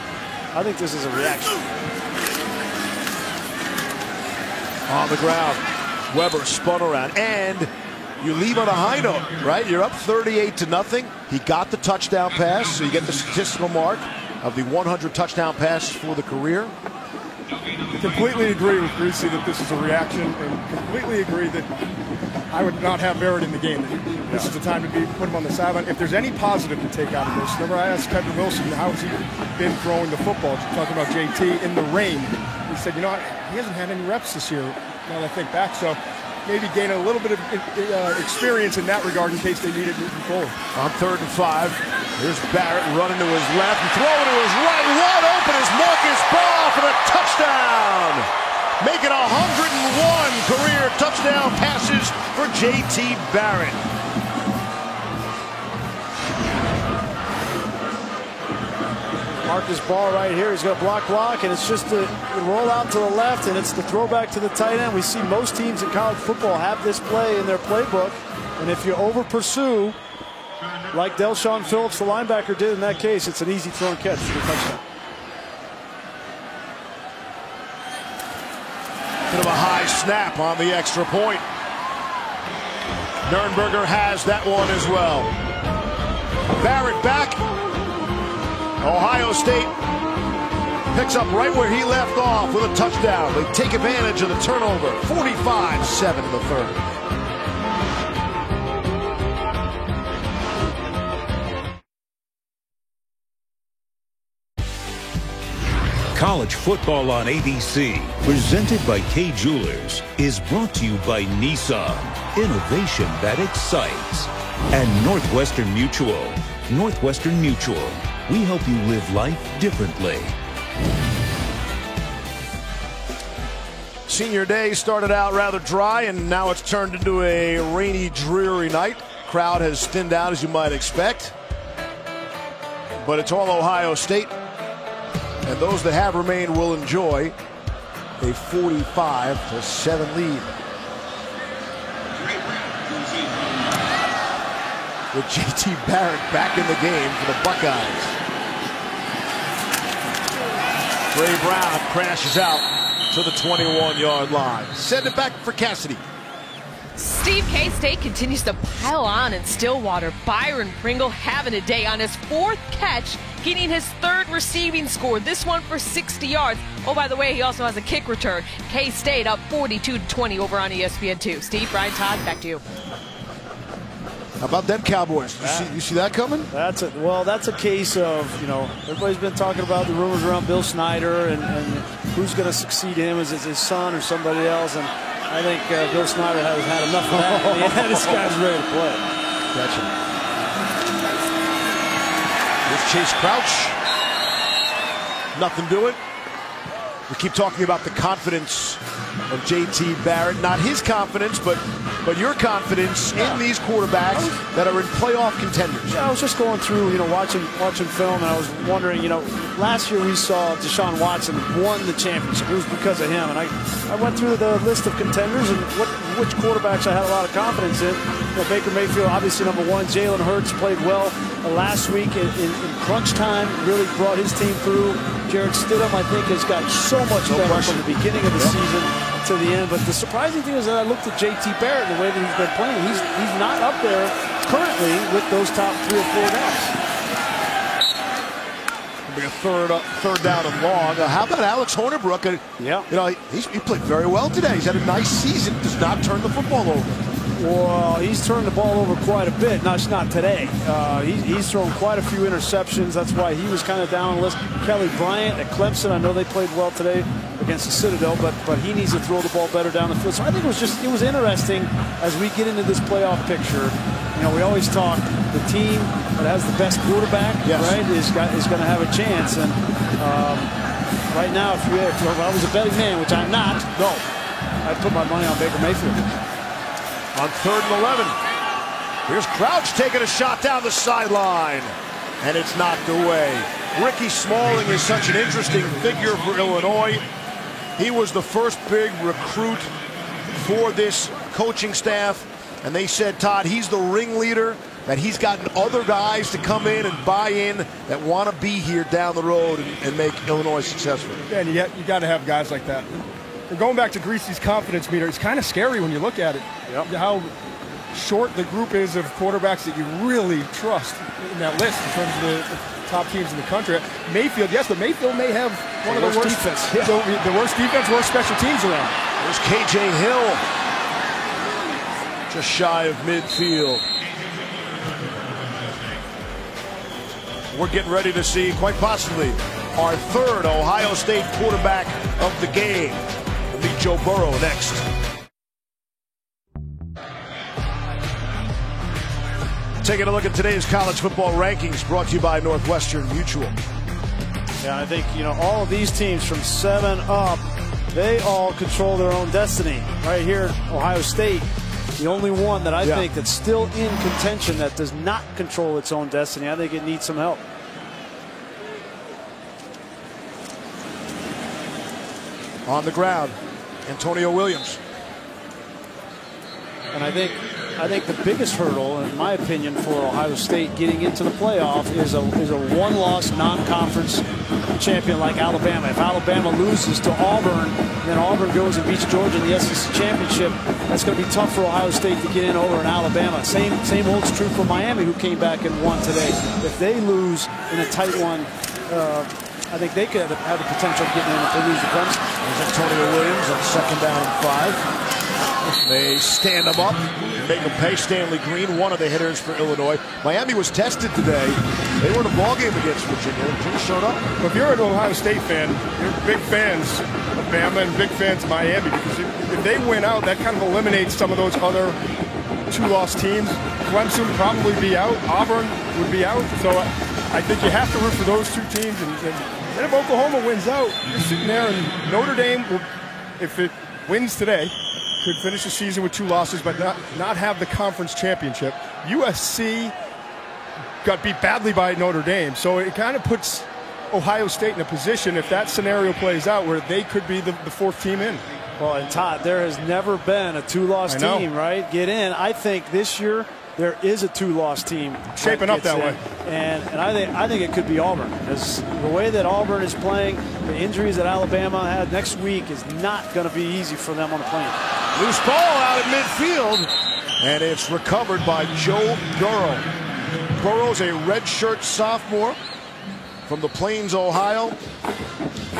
I think this is a reaction. On the ground, Weber spun around, and you leave on a high note, right? You're up 38-0. He got the touchdown pass, so you get the statistical mark of the 100 touchdown passes for the career. Completely agree with Greasy that this is a reaction, and completely agree that I would not have Barrett in the game. This is the time to put him on the sideline. If there's any positive to take out of this, remember I asked Kevin Wilson, how has he been throwing the football? Talking about JT in the rain. He said, he hasn't had any reps this year, now that I think back, so maybe gain a little bit of experience in that regard in case they need it moving forward. On 3rd and 5, here's Barrett running to his left and throwing to his right. Wide open is Marcus Ball for the touchdown. Making 101 career touchdown passes for J.T. Barrett. Marcus Ball right here. He's got a block, and it's just the roll out to the left, and it's the throwback to the tight end. We see most teams in college football have this play in their playbook, and if you over pursue, like Del'Shawn Phillips, the linebacker, did in that case, it's an easy throw and catch for the touchdown. Bit of a high snap on the extra point. Nurnberger has that one as well. Barrett back. Ohio State picks up right where he left off with a touchdown. They take advantage of the turnover. 45-7 in the third. College Football on ABC, presented by Kay Jewelers, is brought to you by Nissan, innovation that excites, and Northwestern Mutual. Northwestern Mutual, we help you live life differently. Senior day started out rather dry, and now it's turned into a rainy, dreary night. Crowd has thinned out, as you might expect. But it's all Ohio State, and those that have remained will enjoy a 45-7 lead. With J.T. Barrett back in the game for the Buckeyes. Ray Brown crashes out to the 21-yard line. Send it back for Cassidy. Steve, K-State continues to pile on in Stillwater. Byron Pringle having a day on his 4th catch, getting his 3rd receiving score. This one for 60 yards. Oh, by the way, he also has a kick return. K-State up 42-20 over on ESPN2. Steve, Brian, Todd, back to you. How about them Cowboys? You see that coming? That's a case of, everybody's been talking about the rumors around Bill Snyder and who's going to succeed him. Is it his son or somebody else? And I think Bill Snyder has had enough of that. Yeah, this guy's ready to play. Gotcha. Here's Chase Crouch. Nothing doing. We keep talking about the confidence of J.T. Barrett. Not his confidence, but your confidence in these quarterbacks that are in playoff contenders. Yeah, I was just going through, watching film, and I was wondering, last year we saw Deshaun Watson won the championship. It was because of him. And I went through the list of contenders and which quarterbacks I had a lot of confidence in. Baker Mayfield, obviously number 1. Jalen Hurts played well last week in crunch time, really brought his team through. Jarrett Stidham, I think, has got so much better from the beginning of the season to the end. But the surprising thing is that I looked at J.T. Barrett and the way that he's been playing. He's not up there currently with those top 3 or 4 guys. It'll be a third down and long. How about Alex Hornibrook? He played very well today. He's had a nice season. Does not turn the football over. Well, he's turned the ball over quite a bit. No, it's not today. He's thrown quite a few interceptions. That's why he was kind of down on the list. Kelly Bryant at Clemson, I know they played well today against the Citadel, but he needs to throw the ball better down the field. So I think it was interesting as we get into this playoff picture. We always talk the team that has the best quarterback, right, is going to have a chance. And right now, if I was a betting man, which I'm not, I'd put my money on Baker Mayfield. On 3rd and 11. Here's Crouch taking a shot down the sideline. And it's knocked away. Ricky Smalling is such an interesting figure for Illinois. He was the first big recruit for this coaching staff. And they said, Todd, he's the ringleader, that he's gotten other guys to come in and buy in that want to be here down the road and make Illinois successful. Yeah, and you got to have guys like that. And going back to Greasy's confidence meter, it's kind of scary when you look at it. How short the group is of quarterbacks that you really trust in that list in terms of the top teams in the country. Mayfield, yes, but Mayfield may have one of the worst defense. The worst defense, worst special teams around. There's K.J. Hill. Just shy of midfield. We're getting ready to see, quite possibly, our 3rd Ohio State quarterback of the game. We'll meet Joe Burrow next. Taking a look at today's college football rankings, brought to you by Northwestern Mutual. Yeah, I think, all of these teams from 7 up, they all control their own destiny. Right here, Ohio State, the only one that I think that's still in contention that does not control its own destiny. I think it needs some help. On the ground, Antonio Williams. And I think the biggest hurdle, in my opinion, for Ohio State getting into the playoff is a one-loss non-conference champion like Alabama. If Alabama loses to Auburn, then Auburn goes and beats Georgia in the SEC championship, that's going to be tough for Ohio State to get in over in Alabama. Same holds true for Miami, who came back and won today. If they lose in a tight one, I think they could have the potential of getting in if they lose to Clemson. There's Antonio Williams on 2nd down and 5. They stand him up, make him pay. Stanley Green, one of the hitters for Illinois. Miami was tested today. They were in a ballgame against Virginia. Virginia showed up. Well, if you're an Ohio State fan, you're big fans of Bama and big fans of Miami, because if they win out, that kind of eliminates some of those other 2-loss teams. Clemson would probably be out. Auburn would be out. So I think you have to root for those 2 teams. And if Oklahoma wins out, you're sitting there, and Notre Dame, if wins today, could finish the season with 2 losses, but not have the conference championship. USC got beat badly by Notre Dame, so it kind of puts Ohio State in a position, if that scenario plays out, where they could be the 4th team in. Well, and Todd, there has never been a 2-loss team, right? Get in. I think this year there is a 2-loss team shaping up that way, and I think it could be Auburn. As the way that Auburn is playing, the injuries that Alabama had next week is not going to be easy for them on the plane. Loose ball out at midfield, and it's recovered by Joe Burrow. Burrow's a redshirt sophomore from the Plains, Ohio.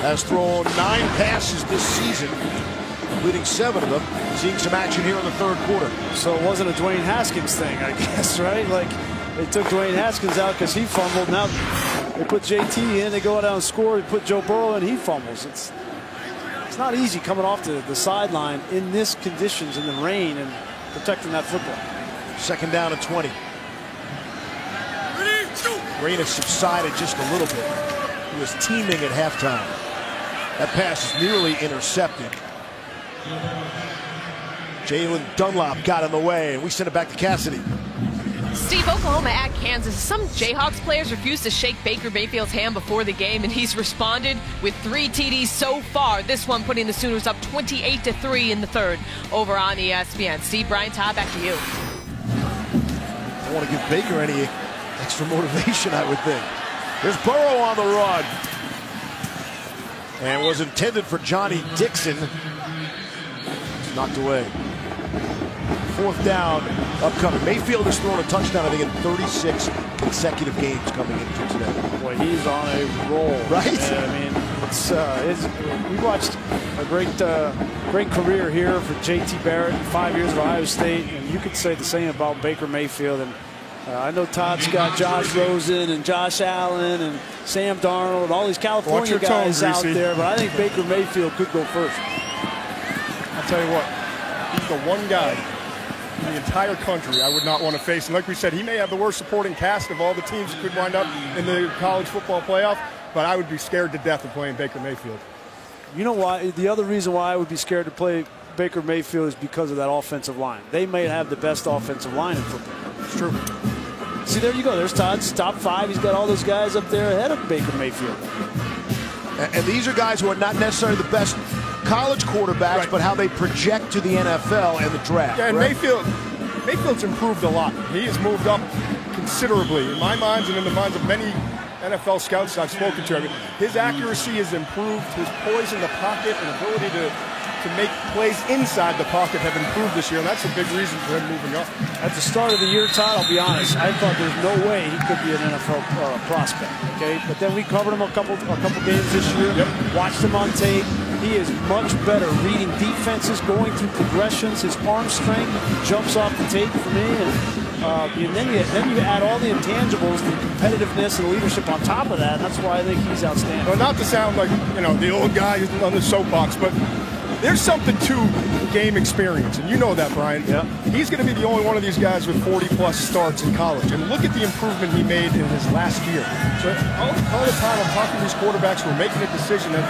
Has thrown 9 passes this season, including 7 of them. Seeing some action here in the 3rd quarter. So it wasn't a Dwayne Haskins thing, I guess, right? Like, they took Dwayne Haskins out because he fumbled. Now they put JT in, they go down and score. They put Joe Burrow in, he fumbles. It's not easy coming off the sideline in this conditions, in the rain, and protecting that football. 2nd down and 20. Rain has subsided just a little bit. He was teeming at halftime. That pass is nearly intercepted. Jalen Dunlop got in the way, and we send it back to Cassidy. Steve, Oklahoma at Kansas. Some Jayhawks players refused to shake Baker Mayfield's hand before the game, and he's responded with 3 TDs so far. This one putting the Sooners up 28-3 in the 3rd over on ESPN. Steve, Brian, Todd, back to you. I don't want to give Baker any extra motivation, I would think. There's Burrow on the run. And was intended for Johnny Dixon. Knocked away. 4th down upcoming. Mayfield has thrown a touchdown, I think, in 36 consecutive games coming into today. Boy, he's on a roll. Right? Yeah, I mean, we watched a great career here for JT Barrett, 5 years at Ohio State, and you could say the same about Baker Mayfield. And I know Todd's got Josh Rosen and Josh Allen and Sam Darnold and all these California guys out there, but I think Baker Mayfield could go first. I'll tell you what, he's the one guy in the entire country I would not want to face. And like we said, he may have the worst supporting cast of all the teams that could wind up in the college football playoff, but I would be scared to death of playing Baker Mayfield. You know why? The other reason why I would be scared to play Baker Mayfield is because of that offensive line. They may have the best offensive line in football. It's true. See, there you go. There's Todd's top 5. He's got all those guys up there ahead of Baker Mayfield. And these are guys who are not necessarily the best college quarterbacks, right, but how they project to the NFL and the draft. Yeah, and right? Mayfield's improved a lot. He has moved up considerably in my minds and in the minds of many NFL scouts I've spoken to. I mean, his accuracy has improved. His poise in the pocket and ability to make plays inside the pocket have improved this year, and that's a big reason for him moving up. At the start of the year, Todd, I'll be honest, I thought there's no way he could be an NFL prospect. Okay, but then we covered him a couple games this year. Yep. Watched him on tape. He is much better reading defenses, going through progressions. His arm strength jumps off the tape for me. And then you add all the intangibles, the competitiveness and leadership on top of that. And that's why I think he's outstanding. Well, not to sound like, you know, the old guy on the soapbox, but there's something to game experience, and you know that, Brian. Yeah. He's going to be the only one of these guys with 40-plus starts in college, and look at the improvement he made in his last year. So all the time I'm talking to these quarterbacks who are making a decision, and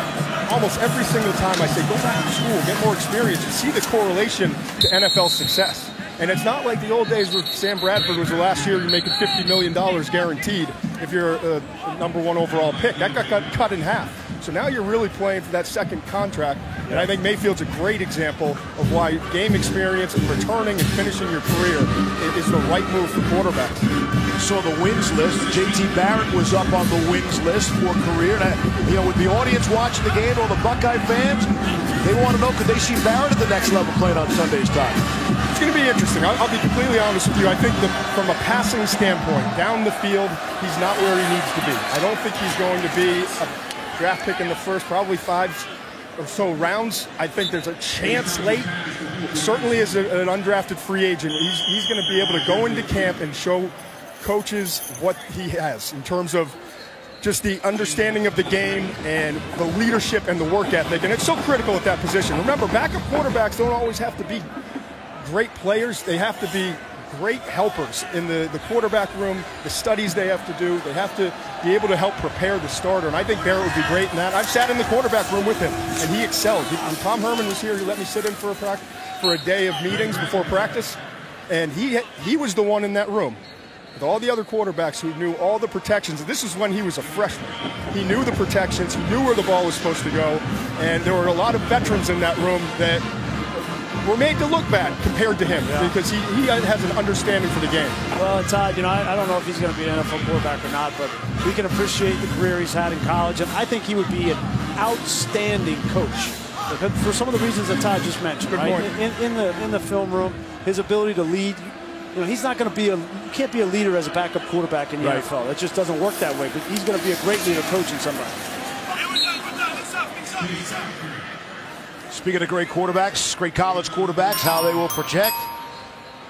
almost every single time I say, go back to school, get more experience, and see the correlation to NFL success. And it's not like the old days where Sam Bradford was the last year you're making $50 million guaranteed if you're a #1 overall pick. That got cut in half. So now you're really playing for that second contract, and I think Mayfield's a great example of why game experience and returning and finishing your career is the right move for quarterbacks. So the wins list, JT Barrett was up on the wins list for career. And, you know, with the audience watching the game, all the Buckeye fans, they want to know, could they see Barrett at the next level playing on Sunday's time? It's going to be interesting. I'll be completely honest with you. I think from a passing standpoint, down the field, he's not where he needs to be. I don't think he's going to be a draft pick in the first probably 5 or so rounds. I think there's a chance late. Certainly as an undrafted free agent, he's going to be able to go into camp and show coaches what he has in terms of just the understanding of the game and the leadership and the work ethic. And it's so critical at that position. Remember, backup quarterbacks don't always have to be great players. They have to be great helpers in the quarterback room, the studies they have to do. They have to be able to help prepare the starter, and I think Barrett would be great in that. I've sat in the quarterback room with him, and he excelled. When Tom Herman was here, he let me sit in for a day of meetings before practice, and he was the one in that room with all the other quarterbacks who knew all the protections. This is when he was a freshman. He knew the protections. He knew where the ball was supposed to go, and there were a lot of veterans in that room that were made to look bad compared to him because he has an understanding for the game. Well, Todd, I don't know if he's going to be an NFL quarterback or not, but we can appreciate the career he's had in college, and I think he would be an outstanding coach for some of the reasons that Todd just mentioned. Good point. In the film room, his ability to lead. He's not going to be you can't be a leader as a backup quarterback in the NFL. It just doesn't work that way. But he's going to be a great leader coaching somebody. Speaking of great quarterbacks, great college quarterbacks, how they will project.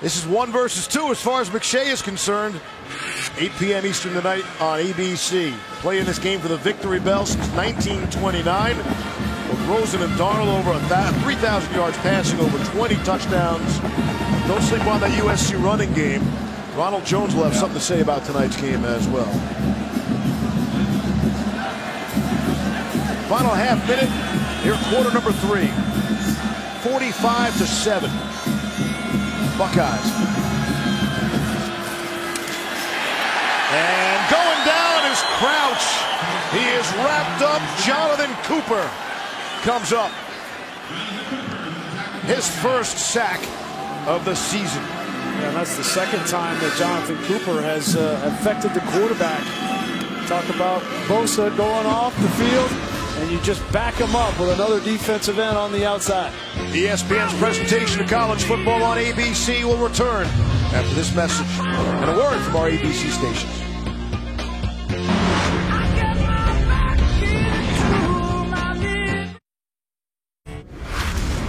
This is 1 versus 2 as far as McShay is concerned. 8 p.m. Eastern tonight on ABC. Playing this game for the Victory Bell since 1929. With Rosen and Darnold over 3,000 yards passing, over 20 touchdowns. Don't sleep on that USC running game. Ronald Jones will have something to say about tonight's game as well. Final half minute. Here, quarter number 3. 45-7. Buckeyes. And going down is Crouch. He is wrapped up. Jonathan Cooper comes up. His first sack of the season. Yeah, and that's the second time that Jonathan Cooper has affected the quarterback. Talk about Bosa going off the field, and you just back him up with another defensive end on the outside. ESPN's presentation of college football on ABC will return after this message and a word from our ABC stations.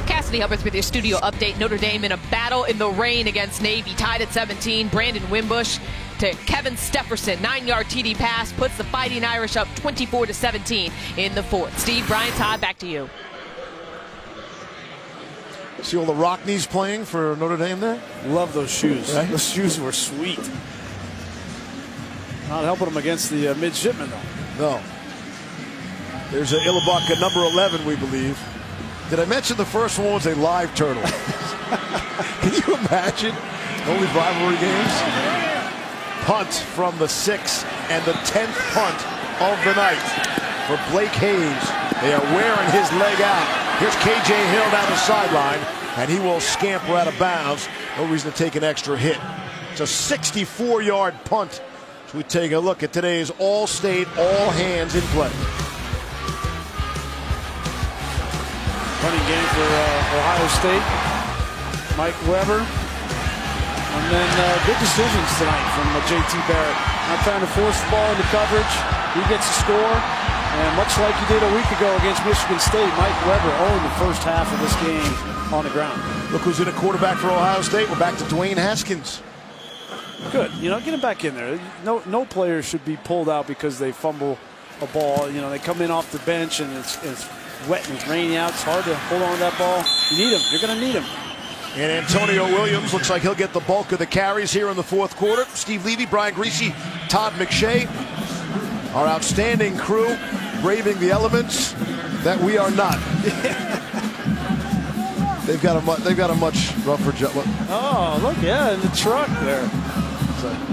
Cassidy Hubbard with your studio update. Notre Dame in a battle in the rain against Navy, tied at 17. Brandon Wimbush to Kevin Stepherson, 9-yard TD pass puts the Fighting Irish up 24-17 in the 4th. Steve, Brian, Todd, back to you. See all the Rockneys playing for Notre Dame there? Love those shoes. Right? Those shoes were sweet. Not helping them against the midshipmen, though. No. There's a Illabaka number 11, we believe. Did I mention the first one was a live turtle? Can you imagine? Only rivalry games. Punt from the 6th and the 10th punt of the night for Blake Hayes. They are wearing his leg out. Here's KJ Hill down the sideline, and he will scamper out of bounds. No reason to take an extra hit. It's a 64-yard punt. So we take a look at today's all-state, all-hands in play. Punting game for Ohio State. Mike Weber. And then good decisions tonight from J.T. Barrett. Not trying to force the ball into coverage. He gets a score. And much like he did a week ago against Michigan State, Mike Weber owned the first half of this game on the ground. Look who's in a quarterback for Ohio State. We're back to Dwayne Haskins. Good. Get him back in there. No player should be pulled out because they fumble a ball. They come in off the bench and it's wet and it's raining out. It's hard to hold on to that ball. You need him. You're going to need him. And Antonio Williams looks like he'll get the bulk of the carries here in the 4th quarter. Steve Levy, Brian Griese, Todd McShay, our outstanding crew, braving the elements that we are not. They've got a much rougher job. Oh, look, yeah, in the truck there.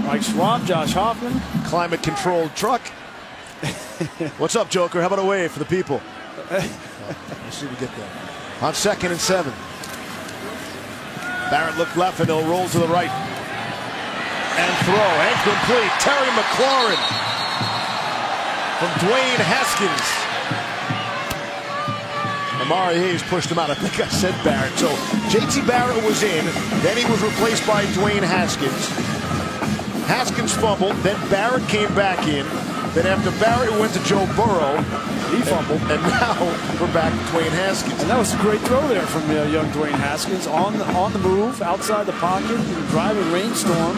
Mike Schwab, Josh Hoffman. Climate-controlled truck. What's up, Joker? How about a wave for the people? Let's see if we get that. On 2nd and 7. Barrett looked left and he'll roll to the right. And throw. Incomplete. Terry McLaurin from Dwayne Haskins. Amari Hayes pushed him out. I think I said Barrett. So J.T. Barrett was in. Then he was replaced by Dwayne Haskins. Haskins fumbled. Then Barrett came back in. Then after Barrett went to Joe Burrow, he fumbled, and now we're back to Dwayne Haskins. And that was a great throw there from young Dwayne Haskins on the move, outside the pocket, in a driving rainstorm.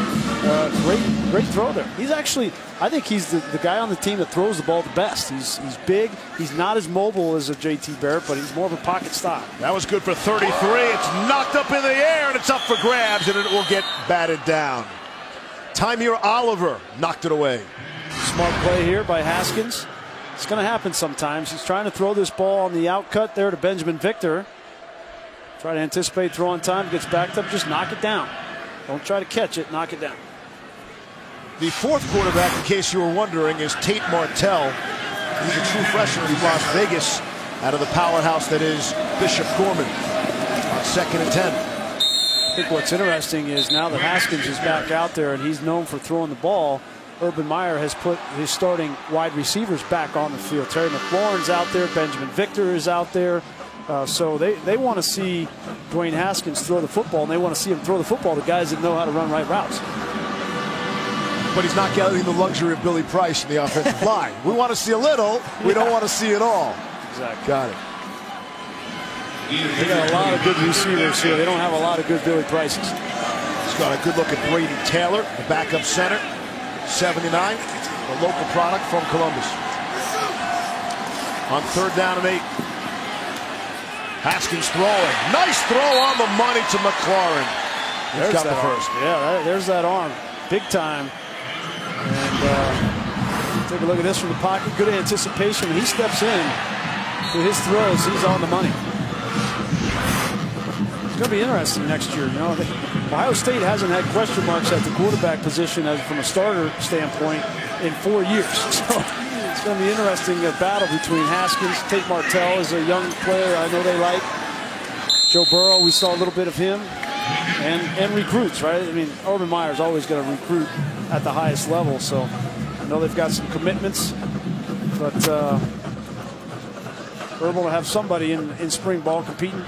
Great throw there. He's actually, I think he's the guy on the team that throws the ball the best. He's big. He's not as mobile as a JT Barrett, but he's more of a pocket stop. That was good for 33. It's knocked up in the air, and it's up for grabs, and it will get batted down. Tymir Oliver knocked it away. Smart play here by Haskins. It's going to happen sometimes. He's trying to throw this ball on the outcut there to Benjamin Victor. Try to anticipate throwing time. Gets backed up. Just knock it down. Don't try to catch it. Knock it down. The fourth quarterback, in case you were wondering, is Tate Martell. He's a true freshman from Las Vegas out of the powerhouse that is Bishop Gorman on 2nd and 10. I think what's interesting is now that Haskins is back out there and he's known for throwing the ball, Urban Meyer has put his starting wide receivers back on the field. Terry McLaurin's out there. Benjamin Victor is out there. So they want to see Dwayne Haskins throw the football, and they want to see him throw the football to guys that know how to run right routes. But he's not getting the luxury of Billy Price in the offensive line. We want to see a little. We don't want to see it all. Exactly. Got it. They got a lot of good receivers here. They don't have a lot of good Billy Prices. He's got a good look at Brady Taylor, the backup center, 79, a local product from Columbus. On 3rd down and 8. Haskins throwing. Nice throw on the money to McLaurin. He's got the first. Yeah, there's that arm. Big time. And take a look at this from the pocket. Good anticipation. When he steps in to his throws, he's on the money. It's going to be interesting next year. You know, Ohio State hasn't had question marks at the quarterback position from a starter standpoint in 4 years. So it's going to be interesting, a battle between Haskins. Tate Martell is a young player I know they like. Joe Burrow, we saw a little bit of him. And recruits, right? I mean, Urban Meyer's always going to recruit at the highest level. So I know they've got some commitments. But Urban will have somebody in spring ball competing.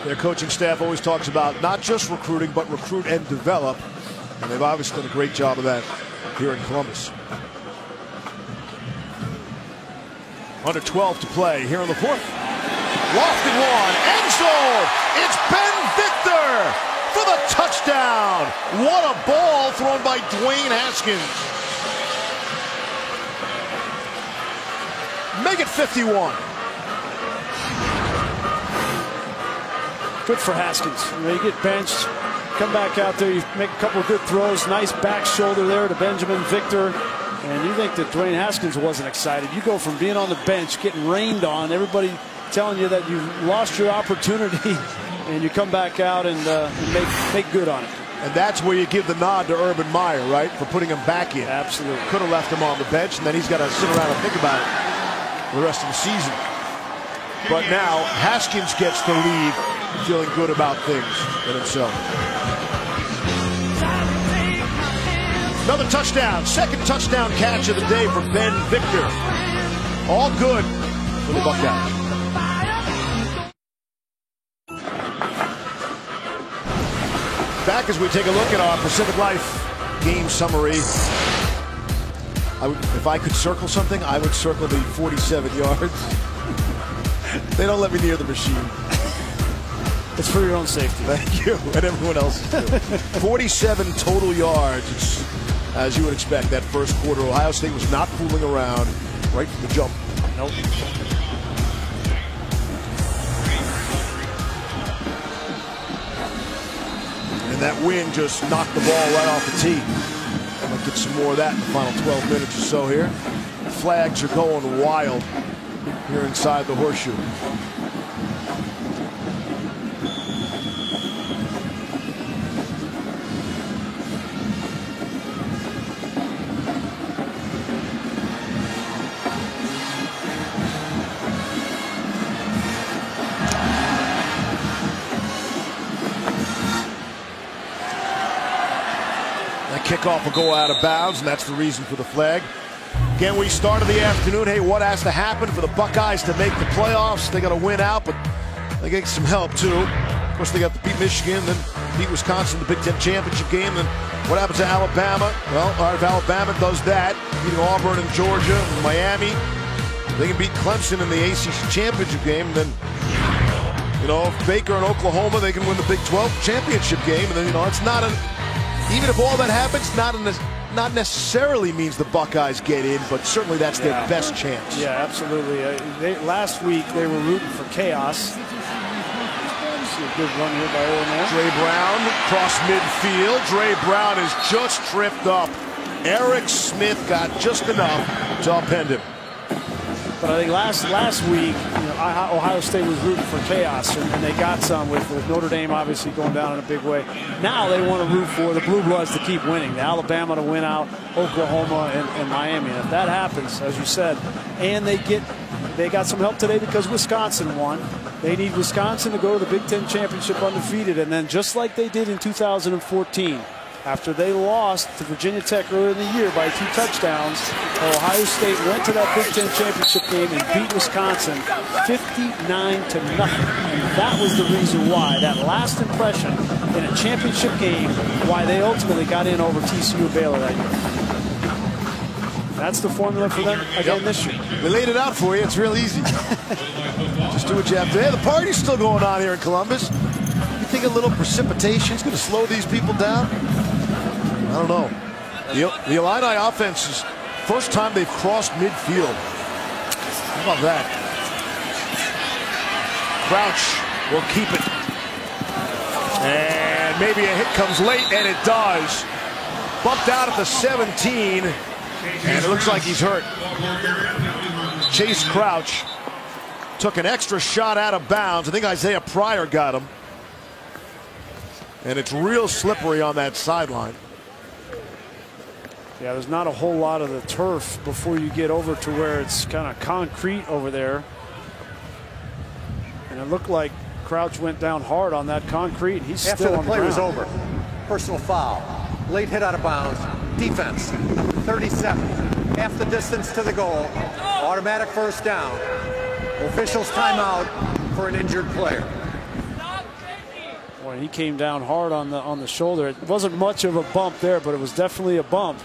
Their coaching staff always talks about not just recruiting, but recruit and develop. And they've obviously done a great job of that here in Columbus. Under 12 to play here in the 4th. Lofted one, end zone. It's Ben Victor for the touchdown. What a ball thrown by Dwayne Haskins. Make it 51. Good for Haskins. You get benched, come back out there, you make a couple of good throws. Nice back shoulder there to Benjamin Victor. And you think that Dwayne Haskins wasn't excited. You go from being on the bench, getting rained on, everybody telling you that you've lost your opportunity, and you come back out and make good on it. And that's where you give the nod to Urban Meyer, right, for putting him back in. Absolutely. Could have left him on the bench, and then he's got to sit around and think about it the rest of the season. But now Haskins gets the lead, feeling good about things in himself. Another touchdown, 2nd touchdown catch of the day for Ben Victor. All good for the Buckeyes. Back as we take a look at our Pacific Life game summary. If I could circle something, I would circle the 47 yards. They don't let me near the machine. It's for your own safety. Thank you, and everyone else too. 47 total yards. It's, as you would expect, that first quarter. Ohio State was not fooling around right from the jump. Nope. And that wind just knocked the ball right off the tee. I'm going to get some more of that in the final 12 minutes or so here. The flags are going wild here inside the horseshoe. Kickoff will go out of bounds, and that's the reason for the flag. Again, we started the afternoon. Hey, what has to happen for the Buckeyes to make the playoffs? They got to win out, but they get some help too. Of course, they got to beat Michigan, then beat Wisconsin, the Big Ten championship game. Then what happens to Alabama? Well, if Alabama does that, beating Auburn and Georgia and Miami, they can beat Clemson in the ACC championship game. Then, you know, if Baker and Oklahoma, they can win the Big 12 championship game. And then, you know, it's not a even if all that happens, not necessarily means the Buckeyes get in, but certainly that's their best chance. Yeah, absolutely. Last week they were rooting for chaos. See a good run here by Illinois. Dre Brown cross midfield. Dre Brown is just tripped up. Eric Smith got just enough to upend him. But I think last week, Ohio State was rooting for chaos, and they got some with Notre Dame obviously going down in a big way. Now they want to root for the Blue Bloods to keep winning, the Alabama to win out, Oklahoma and Miami. And if that happens, as you said, and they got some help today because Wisconsin won. They need Wisconsin to go to the Big Ten Championship undefeated, and then just like they did in 2014. After they lost to Virginia Tech earlier in the year by 2 touchdowns, Ohio State went to that Big Ten Championship game and beat Wisconsin 59-0. And that was the reason why, that last impression in a championship game, why they ultimately got in over TCU and Baylor that year. That's the formula for them again this year. We laid it out for you. It's real easy. Just do what you have to. Hey, the party's still going on here in Columbus. You think a little precipitation is going to slow these people down? I don't know. The Illini offense is first time they've crossed midfield. How about that? Crouch will keep it. And maybe a hit comes late, and it does. Bumped out at the 17, and it looks like he's hurt. Chase Crouch took an extra shot out of bounds. I think Isaiah Pryor got him. And it's real slippery on that sideline. Yeah, there's not a whole lot of the turf before you get over to where it's kind of concrete over there. And it looked like Crouch went down hard on that concrete. He's still on the ground. After the play was over, personal foul, late hit out of bounds, defense, 37, half the distance to the goal, automatic first down. Officials timeout for an injured player. Boy, he came down hard on the shoulder. It wasn't much of a bump there, but it was definitely a bump.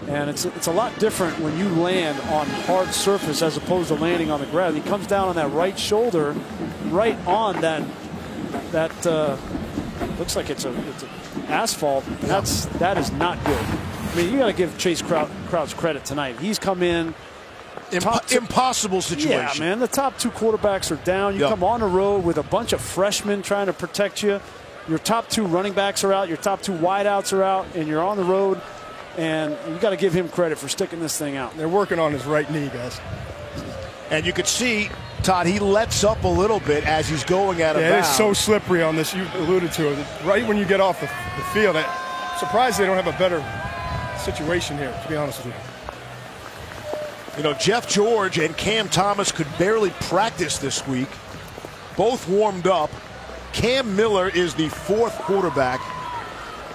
And it's a lot different when you land on hard surface as opposed to landing on the ground. He comes down on that right shoulder, right on that looks like it's asphalt. That is not good. I mean, you got to give Chase Crouch credit tonight. He's come in. Impossible situation. Yeah, man. The top 2 quarterbacks are down. You come on the road with a bunch of freshmen trying to protect you. Your top 2 running backs are out. Your top 2 wideouts are out, and you're on the road. And you got to give him credit for sticking this thing out. They're working on his right knee, guys. And you could see, Todd, he lets up a little bit as he's going out of bounds. Yeah, it is so slippery on this. You alluded to it. Right when you get off the field, I'm surprised they don't have a better situation here, to be honest with you. You know, Jeff George and Cam Thomas could barely practice this week. Both warmed up. Cam Miller is the 4th quarterback,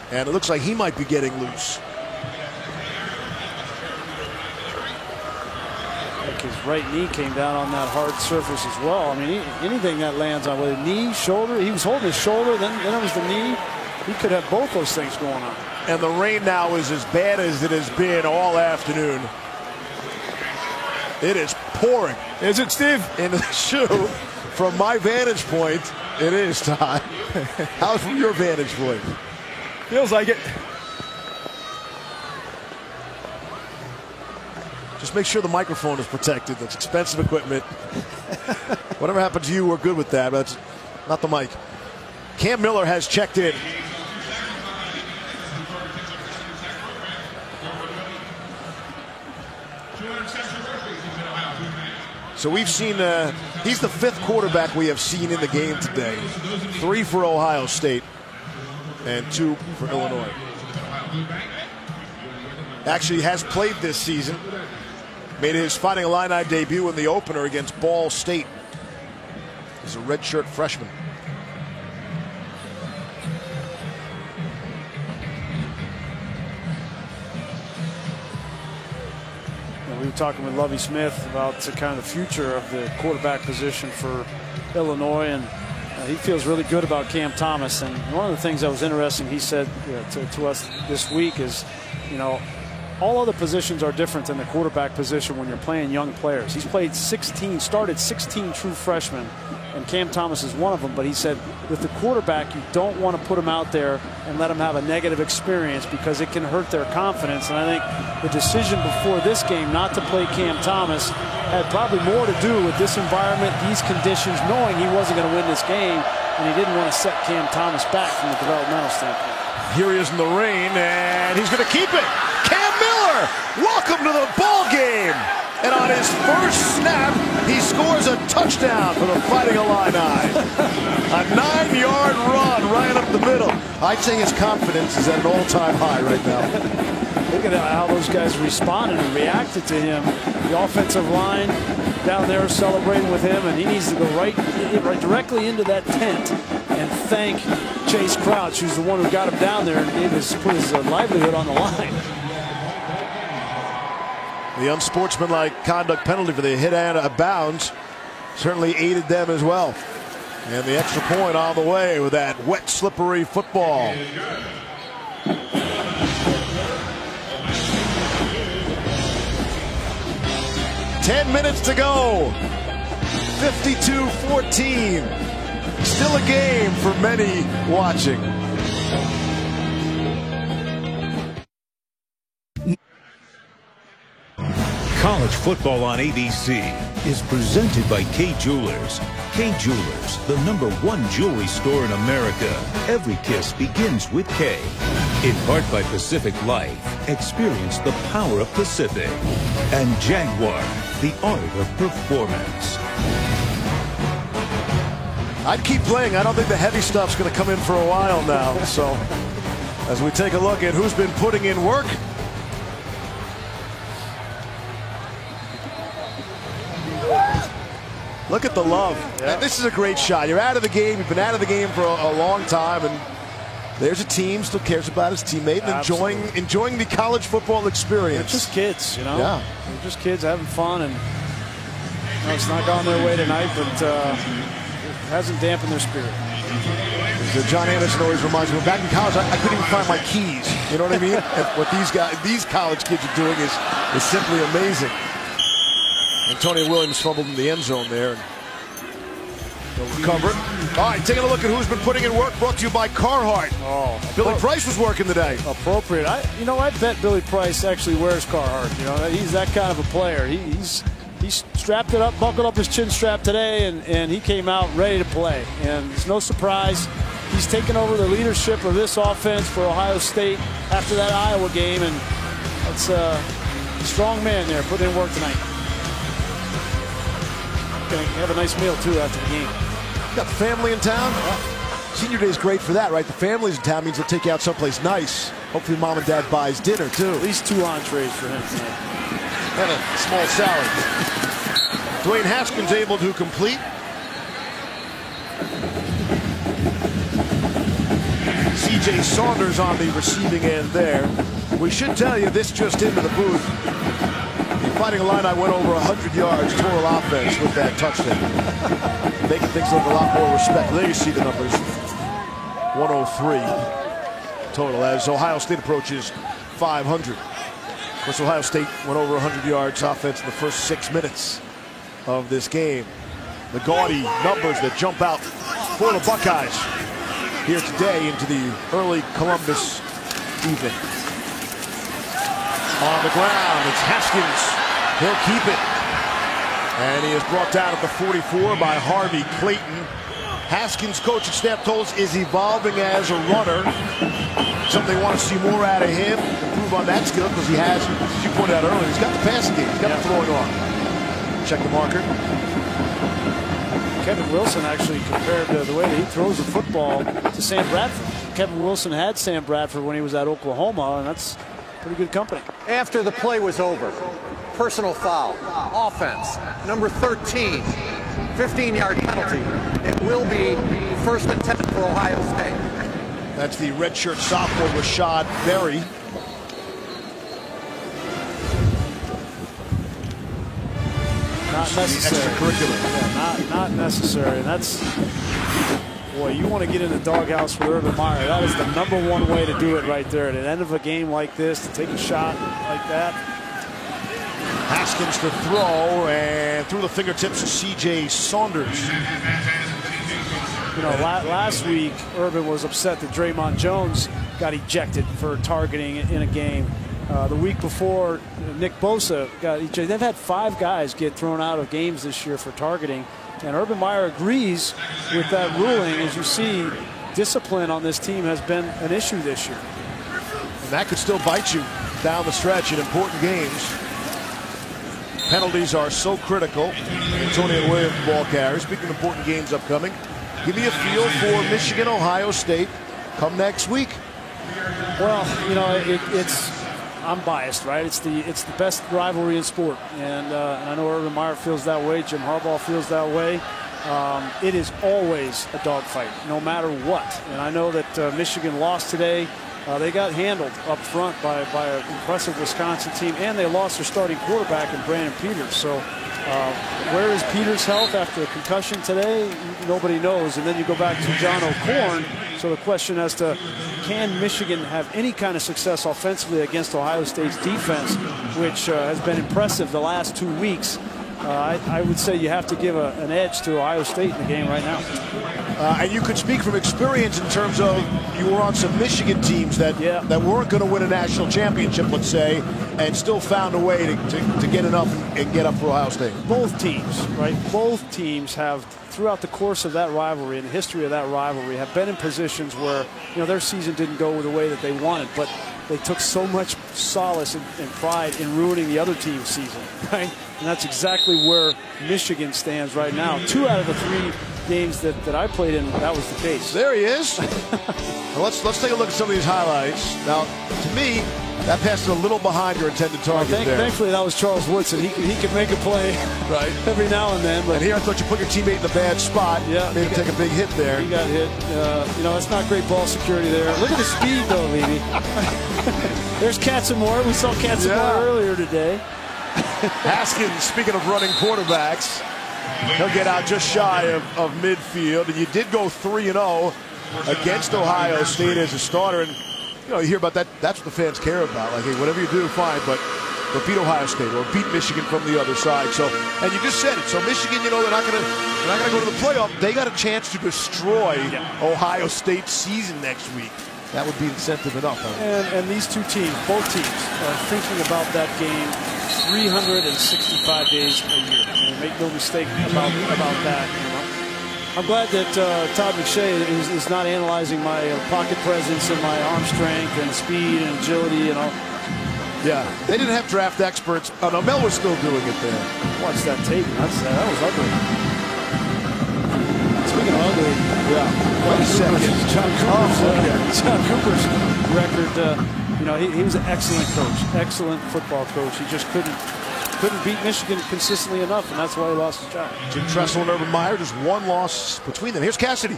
and it looks like he might be getting loose. His right knee came down on that hard surface as well. I mean, anything that lands on with a knee, shoulder, he was holding his shoulder, then it was the knee. He could have both those things going on. And the rain now is as bad as it has been all afternoon. It is pouring. Is it, Steve? In the shoe. From my vantage point, it is, Todd. How's from your vantage point? Feels like it. Just make sure the microphone is protected. That's expensive equipment. Whatever happened to you, we're good with that, but that's not the mic. Cam Miller has checked in. So we've seen, he's the 5th quarterback we have seen in the game today. 3 for Ohio State and 2 for Illinois. Actually has played this season. Made his Fighting Illini debut in the opener against Ball State. He's a redshirt freshman. We were talking with Lovie Smith about the kind of future of the quarterback position for Illinois, and he feels really good about Cam Thomas. And one of the things that was interesting he said to us this week is, you know, all other positions are different than the quarterback position when you're playing young players. He's played 16, started 16 true freshmen, and Cam Thomas is one of them. But he said with the quarterback, you don't want to put him out there and let him have a negative experience because it can hurt their confidence. And I think the decision before this game not to play Cam Thomas had probably more to do with this environment, these conditions, knowing he wasn't going to win this game, and he didn't want to set Cam Thomas back from a developmental standpoint. Here he is in the rain, and he's going to keep it. Cam Miller, welcome to the ball game. And on his first snap, he scores a touchdown for the Fighting Illini. A 9-yard run right up the middle. I'd say his confidence is at an all-time high right now. Look at how those guys responded and reacted to him. The offensive line down there celebrating with him, and he needs to go right directly into that tent and thank Chase Crouch, who's the one who got him down there and put his livelihood on the line. The unsportsmanlike conduct penalty for the hit out of bounds certainly aided them as well. And the extra point on the way with that wet, slippery football. Ten minutes to go. 52-14. Still a game for many watching. College football on ABC is presented by Kay Jewelers. Kay Jewelers, the #1 jewelry store in America. Every kiss begins with K. In part by Pacific Life, experience the power of Pacific. And Jaguar, the art of performance. I'd keep playing. I don't think the heavy stuff's going to come in for a while now. So as we take a look at who's been putting in work. Look at the love. Yeah. This is a great shot. You're out of the game. You've been out of the game for a long time, and there's a team still cares about his teammate and enjoying the college football experience. They're just kids, you know. Yeah, they're just kids having fun, and you know, it's not gone their way tonight, but it hasn't dampened their spirit. So John Anderson always reminds me, back in college, I couldn't even find my keys. You know what I mean? What these college kids are doing is simply amazing. Antonio Williams fumbled in the end zone there. They'll recover it. All right, taking a look at who's been putting in work. Brought to you by Carhartt. Oh, Billy Price was working today. Appropriate. I bet Billy Price actually wears Carhartt. You know, he's that kind of a player. He's strapped it up, buckled up his chin strap today, and he came out ready to play. And it's no surprise he's taken over the leadership of this offense for Ohio State after that Iowa game, and that's a strong man there putting in work tonight. Gonna have a nice meal too after the game. Got the family in town. Yeah. Senior Day is great for that, right? The family's in town means they'll take you out someplace nice. Hopefully mom and dad buys dinner too. At least 2 entrees for him tonight. And a small salad. Dwayne Haskins able to complete. C.J. Saunders on the receiving end there. We should tell you this just into the booth. Fighting Illini went over 100 yards total offense with that touchdown. Making things look a lot more respectful. There you see the numbers. 103 total as Ohio State approaches 500. Of course, Ohio State went over 100 yards offense in the first 6 minutes of this game. The gaudy numbers that jump out for the Buckeyes here today into the early Columbus evening. On the ground, it's Haskins. He'll keep it. And he is brought down at the 44 by Harvey Clayton. Haskins, coaching staff told us, is evolving as a runner. Something they want to see more out of him. Improve on that skill because he has, as you pointed out earlier, he's got the passing game. He's got the throwing arm. Check the marker. Kevin Wilson actually compared the way that he throws the football to Sam Bradford. Kevin Wilson had Sam Bradford when he was at Oklahoma, and that's pretty good company. After the play was over, personal foul, offense, number 13, 15-yard penalty. It will be first and 10 for Ohio State. That's the redshirt sophomore Rashad Berry. Not necessary. Extracurricular. Yeah, not necessary. And that's Boy, you want to get in the doghouse with Urban Meyer. That is the #1 way to do it right there. At the end of a game like this, to take a shot like that. Haskins to throw, and through the fingertips of C.J. Saunders. You know, last week, Urban was upset that Draymond Jones got ejected for targeting in a game. The week before, Nick Bosa got ejected. They've had 5 guys get thrown out of games this year for targeting. And Urban Meyer agrees with that ruling. As you see, discipline on this team has been an issue this year. And that could still bite you down the stretch in important games. Penalties are so critical. Antonio Williams, ball carrier. Speaking of important games upcoming, give me a feel for Michigan, Ohio State come next week. Well, you know, I'm biased, right? It's the best rivalry in sport, and I know Urban Meyer feels that way. Jim Harbaugh feels that way. It is always a dogfight, no matter what. And I know that Michigan lost today. They got handled up front by an impressive Wisconsin team, and they lost their starting quarterback in Brandon Peters. So where is Peters' health after a concussion today? Nobody knows. And then you go back to John O'Korn. So the question as to, can Michigan have any kind of success offensively against Ohio State's defense, which has been impressive the last 2 weeks? I would say you have to give an edge to Ohio State in the game right now. And you could speak from experience in terms of you were on some Michigan teams that weren't going to win a national championship, let's say, and still found a way to get enough and get up for Ohio State. Both teams, right? Both teams have, throughout the course of that rivalry and the history of that rivalry, have been in positions where, you know, their season didn't go the way that they wanted, but they took so much solace and pride in ruining the other team's season, right? And that's exactly where Michigan stands right now. 2 out of the 3 games that I played in, that was the case. There he is. Well, let's take a look at some of these highlights. Now, to me, that pass is a little behind your intended target there. Thankfully, that was Charles Woodson. He can make a play right every now and then. But and here I thought you put your teammate in the bad spot. Yeah, made him take a big hit there. He got hit. You know, it's not great ball security there. Look at the speed, though, Levy. There's Katzenmoyer. We saw Katzenmoyer earlier today. Haskins, speaking of running quarterbacks, he'll get out just shy of midfield. And you did go 3-0 against Ohio State as a starter. And you know, you hear about that. That's what the fans care about. Like, hey, whatever you do, fine, but beat Ohio State or beat Michigan from the other side. So, and you just said it. So Michigan, you know, they're not going to go to the playoff. They got a chance to destroy Ohio State's season next week. That would be incentive enough. Huh? And these two teams, both teams, are thinking about that game 365 days a year. And make no mistake about that. You know? I'm glad that Todd McShay is not analyzing my pocket presence and my arm strength and speed and agility and all. Yeah, they didn't have draft experts. Oh, no, Mel was still doing it there. Watch that tape. That was ugly. Speaking of ugly, Wait a second. John Cooper's record. You know, he was an excellent coach, excellent football coach. He just couldn't beat Michigan consistently enough, and that's why he lost his job. Jim Tressel and Urban Meyer, just one loss between them. Here's Cassidy.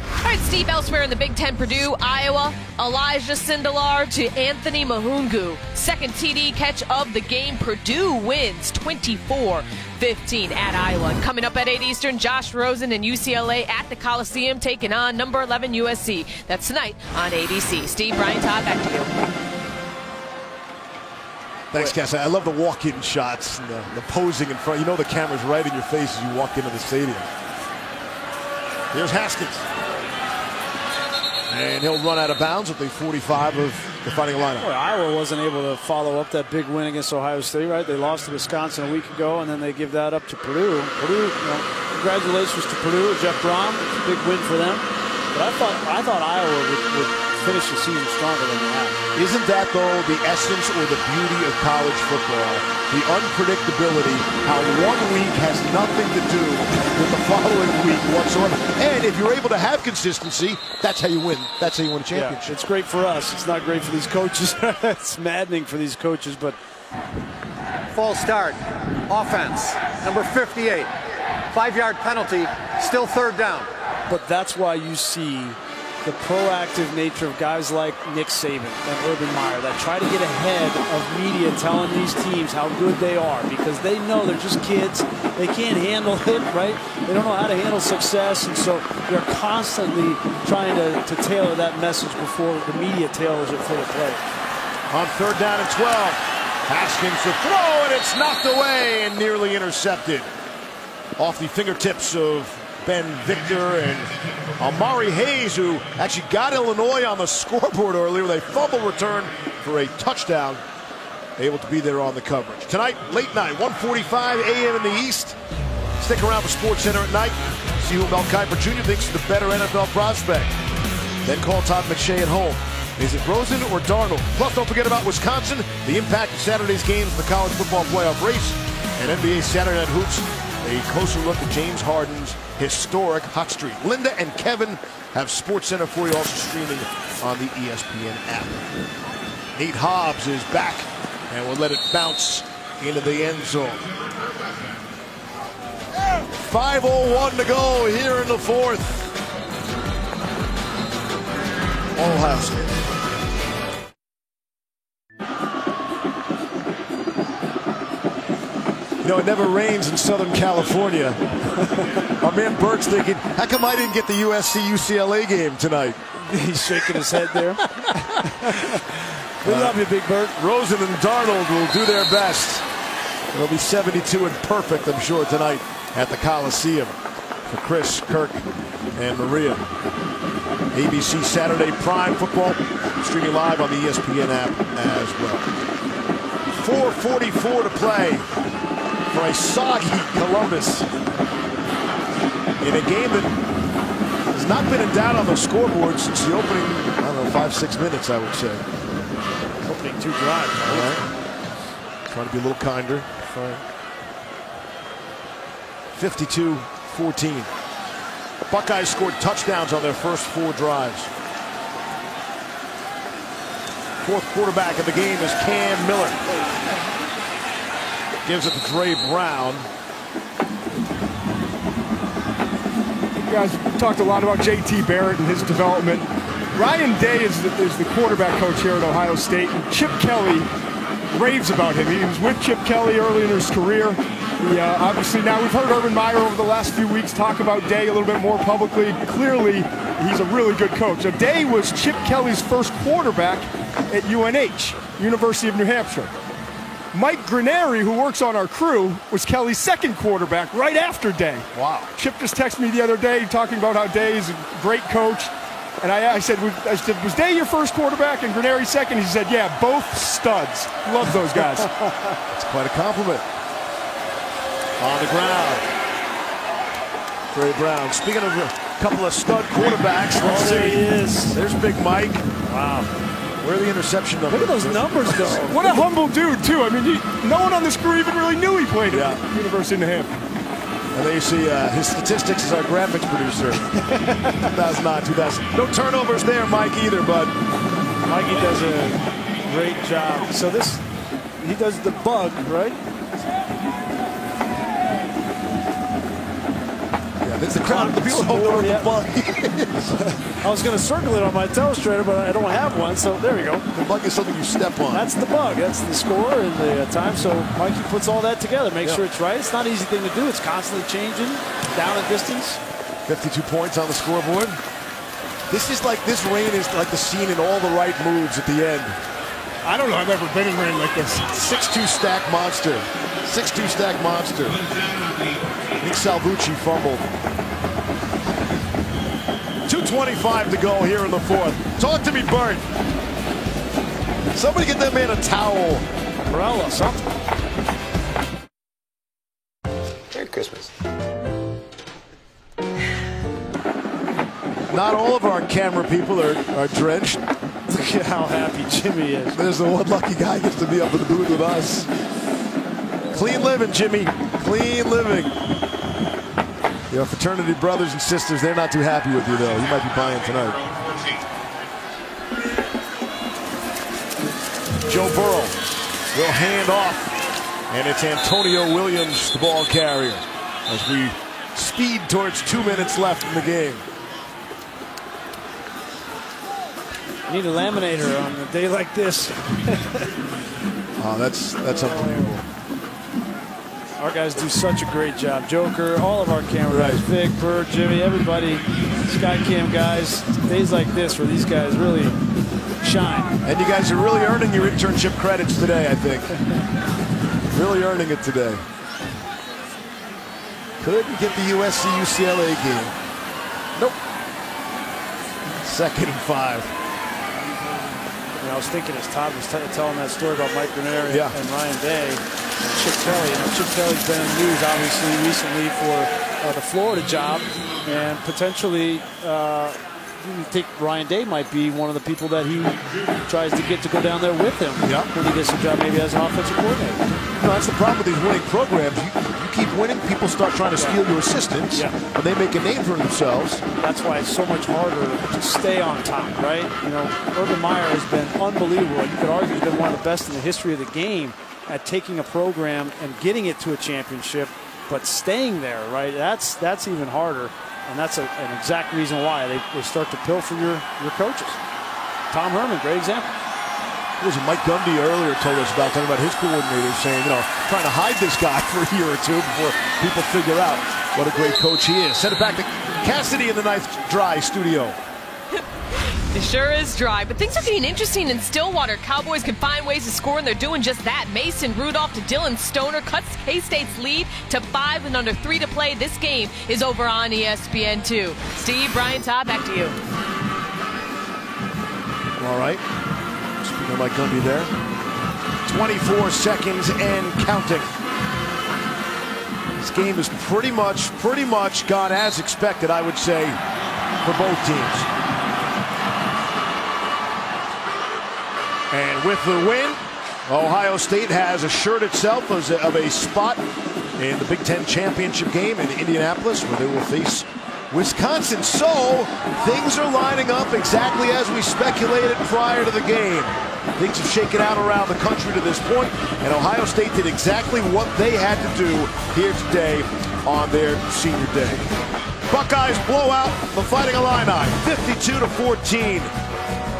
All right, Steve, elsewhere in the Big Ten, Purdue, Iowa, Elijah Sindelar to Anthony Mahungu. Second TD catch of the game. Purdue wins 24-15 at Iowa. And coming up at 8 Eastern, Josh Rosen and UCLA at the Coliseum taking on number 11 USC. That's tonight on ABC. Steve, Brian, Todd, back to you. Thanks, Cass. I love the walk-in shots and the posing in front. You know the camera's right in your face as you walk into the stadium. Here's Haskins. And he'll run out of bounds at the 45 of the Fighting Illini. Well, Iowa wasn't able to follow up that big win against Ohio State, right? They lost to Wisconsin a week ago, and then they give that up to Purdue. Purdue, you know, congratulations to Purdue, Jeff Brom. It's a big win for them. But I thought Iowa would finish the season stronger than they have. Isn't that, though, the essence or the beauty of college football? The unpredictability, how 1 week has nothing to do with the following week whatsoever. And if you're able to have consistency, that's how you win. That's how you win a championship. Yeah, it's great for us. It's not great for these coaches. It's maddening for these coaches, but... False start. Offense. Number 58. 5-yard penalty. Still third down. But that's why you see the proactive nature of guys like Nick Saban and Urban Meyer that try to get ahead of media telling these teams how good they are, because they know they're just kids. They can't handle it, right? They don't know how to handle success, and so they're constantly trying to tailor that message before the media tailors it for the play. On 3rd down and 12, Haskins to throw, and it's knocked away and nearly intercepted. Off the fingertips of Ben Victor and Amari Hayes, who actually got Illinois on the scoreboard earlier with a fumble return for a touchdown. Able to be there on the coverage. Tonight, late night, 1:45 a.m. in the East. Stick around for SportsCenter at night. See who Mel Kiper Jr. thinks is the better NFL prospect. Then call Todd McShay at home. Is it Rosen or Darnold? Plus, don't forget about Wisconsin, the impact of Saturday's games in the college football playoff race, and NBA Saturday Night Hoops, a closer look at James Harden's historic hot streak. Linda and Kevin have SportsCenter for you, also streaming on the ESPN app. Nate Hobbs is back, and we'll let it bounce into the end zone. 5:01 to go here in the 4th. Ohio State. You know, it never rains in Southern California. Our man Bert's thinking, how come I didn't get the USC-UCLA game tonight? He's shaking his head there. We love you, Big Bert. Rosen and Darnold will do their best. It'll be 72 and perfect, I'm sure, tonight at the Coliseum for Chris, Kirk, and Maria. ABC Saturday Prime Football, streaming live on the ESPN app as well. 4:44 to play for a soggy Columbus in a game that has not been in doubt on the scoreboard since the opening, I don't know, 5-6 minutes, I would say. Opening 2 drives. All right. Trying to be a little kinder. 52-14. Buckeyes scored touchdowns on their first 4 drives. 4th quarterback of the game is Cam Miller. Gives it to Dre Brown. You guys talked a lot about J.T. Barrett and his development. Ryan Day is the quarterback coach here at Ohio State, and Chip Kelly raves about him. He was with Chip Kelly early in his career. Obviously, now we've heard Urban Meyer over the last few weeks talk about Day a little bit more publicly. Clearly, he's a really good coach. Now, Day was Chip Kelly's first quarterback at UNH, University of New Hampshire. Mike Granary, who works on our crew, was Kelly's second quarterback right after Day. Wow. Chip just texted me the other day talking about how Day is a great coach. And I said, was Day your first quarterback and Granary second? He said, yeah, both studs. Love those guys. That's quite a compliment. On the ground, Dre Brown. Speaking of a couple of stud quarterbacks, let's see. There he is. There's Big Mike. Wow. Where are the interception numbers? Look at those numbers, though. What a humble dude, too. I mean, no one on this crew even really knew he played at University of New Hampshire. And there you see his statistics as our graphics producer. 2009, 2000. No turnovers there, Mike, either, but Mikey does a great job. So he does the bug, right? It's the crowd. The people don't know what the bug is. I was going to circle it on my illustrator, but I don't have one, so there we go. The bug is something you step on. That's the bug. That's the score and the time. So Mikey puts all that together, makes sure it's right. It's not an easy thing to do. It's constantly changing, down and distance. 52 points on the scoreboard. This rain is like the scene in All the Right Moves at the end. I don't know. I've never been in rain like this. 6-2 stack monster. 6-2 stack monster. Nick Salvucci fumbled. 2:25 to go here in the 4th. Talk to me, Bert. Somebody get that man a towel. Umbrella, something. Merry Christmas. Not all of our camera people are drenched. Look at how happy Jimmy is. There's the one lucky guy who gets to be up in the booth with us. Clean living, Jimmy. Clean living. Your fraternity brothers and sisters, they're not too happy with you, though. You might be buying tonight. Joe Burrow will hand off, and it's Antonio Williams, the ball carrier, as we speed towards 2 minutes left in the game. Need a laminator on a day like this. Oh, that's unbelievable. Our guys do such a great job. Joker, all of our camera guys, Vic, Bert, Jimmy, everybody, Skycam guys. Days like this where these guys really shine. And you guys are really earning your internship credits today, I think. Really earning it today. Couldn't get the USC-UCLA game. Nope. 2nd and 5. You know, I was thinking as Todd was telling that story about Mike Grenier and Ryan Day and Chip Kelly. You know, Chip Kelly's been in the news obviously recently for the Florida job, and potentially you think Ryan Day might be one of the people that he tries to get to go down there with him when he gets a job maybe as an offensive coordinator. No, that's the problem with these winning programs. You keep winning, people start trying to steal your assistants, and they make a name for themselves. That's why it's so much harder to stay on top, right? You know, Urban Meyer has been unbelievable. You could argue he's been one of the best in the history of the game at taking a program and getting it to a championship, but staying there, right? That's even harder. And that's an exact reason why they start to pilfer your coaches. Tom Herman, great example. It was Mike Gundy earlier told us about, talking about his coordinators, saying, you know, trying to hide this guy for a year or two before people figure out what a great coach he is. Send it back to Cassidy in the Ninth Dry studio. It sure is dry, but things are getting interesting in Stillwater. Cowboys can find ways to score, and they're doing just that. Mason Rudolph to Dylan Stoner cuts K-State's lead to 5 and under 3 to play. This game is over on ESPN2. Steve, Brian, Todd, back to you. All right. Speaking of Mike Gundy there. 24 seconds and counting. This game is pretty much gone as expected, I would say, for both teams. And with the win, Ohio State has assured itself of a spot in the Big Ten championship game in Indianapolis, where they will face Wisconsin. So things are lining up exactly as we speculated prior to the game. Things have shaken out around the country to this point, and Ohio State did exactly what they had to do here today on their senior day. Buckeyes blow out the Fighting Illini, 52-14.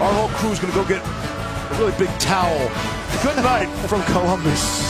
Our whole crew's going to go get a really big towel. Good night from Columbus.